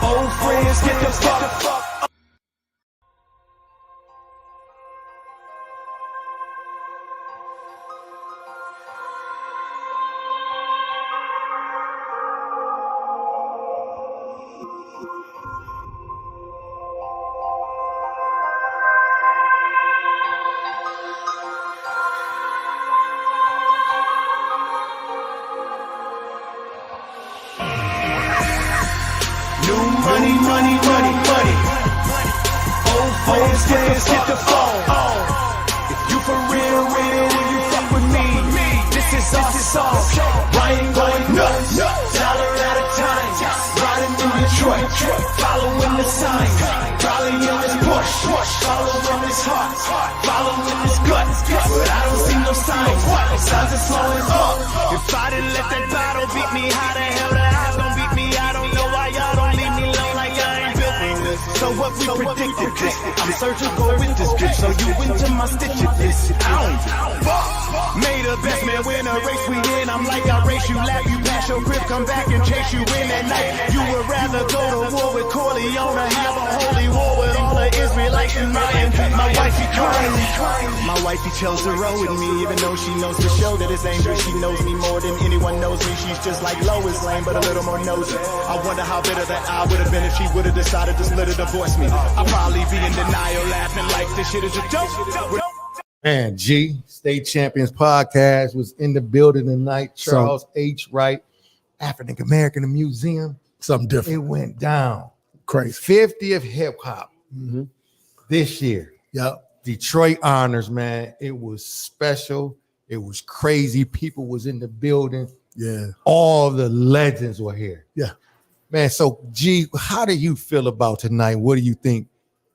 Old friends, get the fuck. Money. Old friends, get the phone. If you for real, you fuck with me. This is our song. Ryan going nuts. Dollar at a time. Riding through Detroit. Following the signs. Probably in this push. Following this heart. Following this gut. But I don't see no signs. Signs are slowing up. If I didn't let that battle beat me, how the hell the odds gon' beat me? I don't know why y'all don't leave me alone like I ain't built for this. So what we predicted this. I'm surgical with this bitch. So you into my stitches this. May the best man win a race we in. I'm like I race you, lap you, pass your grip, come back and chase you in at night. You would rather go to war with Corleone or have a holy war with all the Israelites in mine. My wifey crying. My wifey chose to roll with me, even though she knows the show that it's dangerous. She knows me more than anyone knows me. She's just like Lois Lane, but a little more nosy. I wonder how bitter that I would have been if she would have decided to split or divorce me. I'd probably be in denial, laughing like this shit is a joke. Man, State Champions Podcast was in the building tonight. Charles H. Wright, African American Museum. Something different. It went down. Crazy. 50th hip hop this year. Yep. Detroit honors, man. It was special. It was crazy. People was in the building. Yeah. All the legends were here. Yeah. Man, so G, how do you feel about tonight? What do you think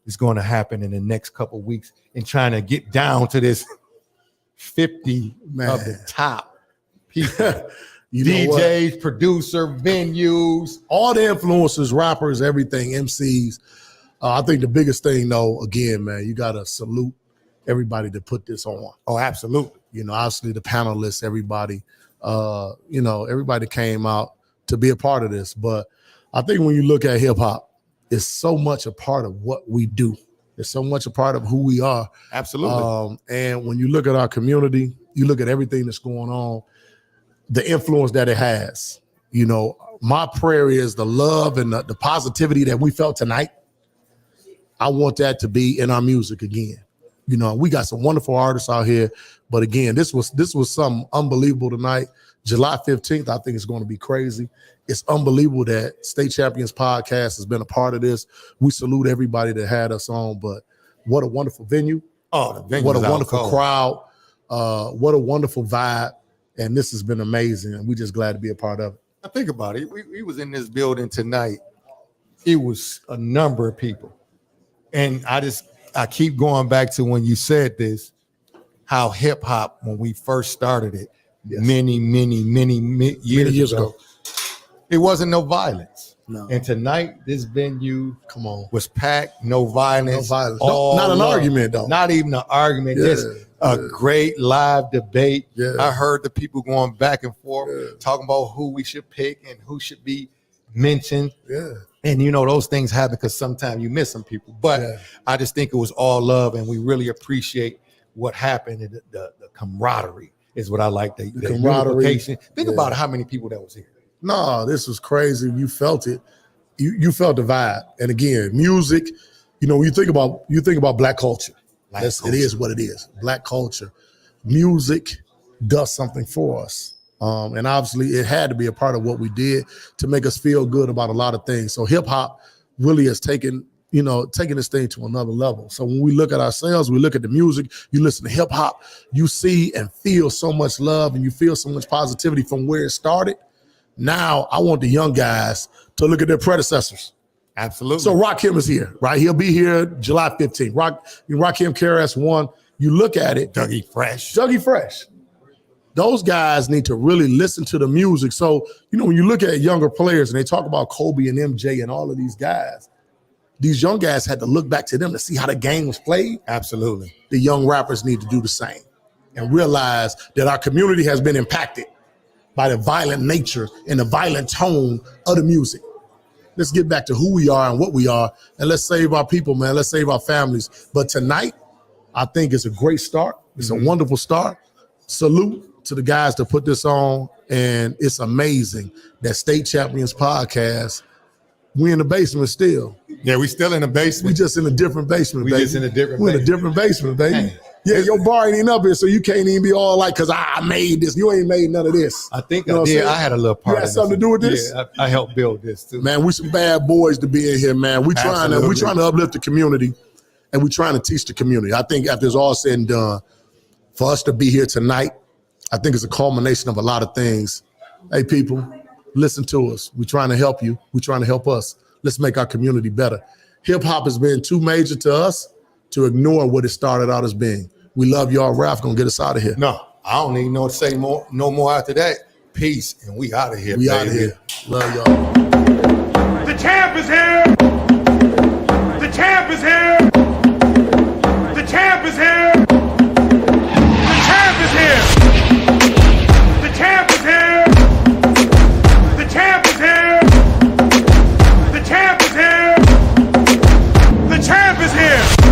is going to happen in the next couple of weeks in trying to get down to this 50 of the top people? DJs, producer, venues, all the influencers, rappers, everything, MCs. I think the biggest thing, though, again, man, you got to salute everybody that put this on. Oh, absolutely. You know, obviously the panelists, everybody, everybody came out to be a part of this. But I think when you look at hip hop, it's so much a part of what we do. It's so much a part of who we are. Absolutely. And when you look at our community, you look at everything that's going on, the influence that it has. You know, my prayer is the love and the positivity that we felt tonight. I want that to be in our music again. You know, we got some wonderful artists out here, but again, this was something unbelievable tonight. July 15th, I think it's going to be crazy. It's unbelievable that State Champions Podcast has been a part of this. We salute everybody that had us on, but what a wonderful venue. Oh, the venue. What a wonderful crowd. What a wonderful vibe. And this has been amazing. And we're just glad to be a part of it. Now think about it. We was in this building tonight. It was a number of people. And I keep going back to when you said this, how hip hop, when we first started it, many years ago, it wasn't no violence. No. And tonight, this venue was packed, no violence. No violence. Not an argument, though. Not even an argument, just a great live debate. Yeah. I heard the people going back and forth, talking about who we should pick and who should be mentioned. Yeah. And you know, those things happen because sometimes you miss some people. But I just think it was all love, and we really appreciate what happened. And the camaraderie is what I like. The camaraderie. unification. Think about how many people that was here. No, this was crazy. You felt it. You felt the vibe. And again, music, you know, you think about black culture. It is what it is. Black culture. Music does something for us. And obviously it had to be a part of what we did to make us feel good about a lot of things. So hip hop really has taken this thing to another level. So when we look at ourselves, we look at the music, you listen to hip hop, you see and feel so much love and you feel so much positivity from where it started. Now I want the young guys to look at their predecessors. Absolutely. So Rakim is here, right? He'll be here July 15th. Rakim KRS-One, you look at it. Dougie Fresh. Those guys need to really listen to the music. So, you know, when you look at younger players and they talk about Kobe and MJ and all of these guys, these young guys had to look back to them to see how the game was played. Absolutely. The young rappers need to do the same and realize that our community has been impacted by the violent nature and the violent tone of the music. Let's get back to who we are and what we are, and let's save our people, man. Let's save our families. But tonight, I think it's a great start. It's a wonderful start. Salute to the guys that put this on, and it's amazing that State Champions Podcast, we in the basement still. Yeah, we still in the basement. We just in a different basement, baby. Just in a different We're in a different basement, baby. Hey. Yeah, your bar ain't even up here, so you can't even be all like, because I made this. You ain't made none of this. I think You know I what I'm did. saying? I had a little part. You had something to do with this? Yeah, I helped build this too. Man, we some bad boys to be in here, man. We trying to uplift the community, and we trying to teach the community. I think after it's all said and done, for us to be here tonight, I think it's a culmination of a lot of things. Hey, people, listen to us. We're trying to help you. We're trying to help us. Let's make our community better. Hip hop has been too major to us to ignore what it started out as being. We love y'all. Ralph gonna get us out of here. No, I don't even know to say no more after that. Peace, and we out of here. We out of here. Love y'all. The champ is here. The champ is here. The champ is here. The champ is here. The champ is here. The champ is here. The champ is here. The champ is here.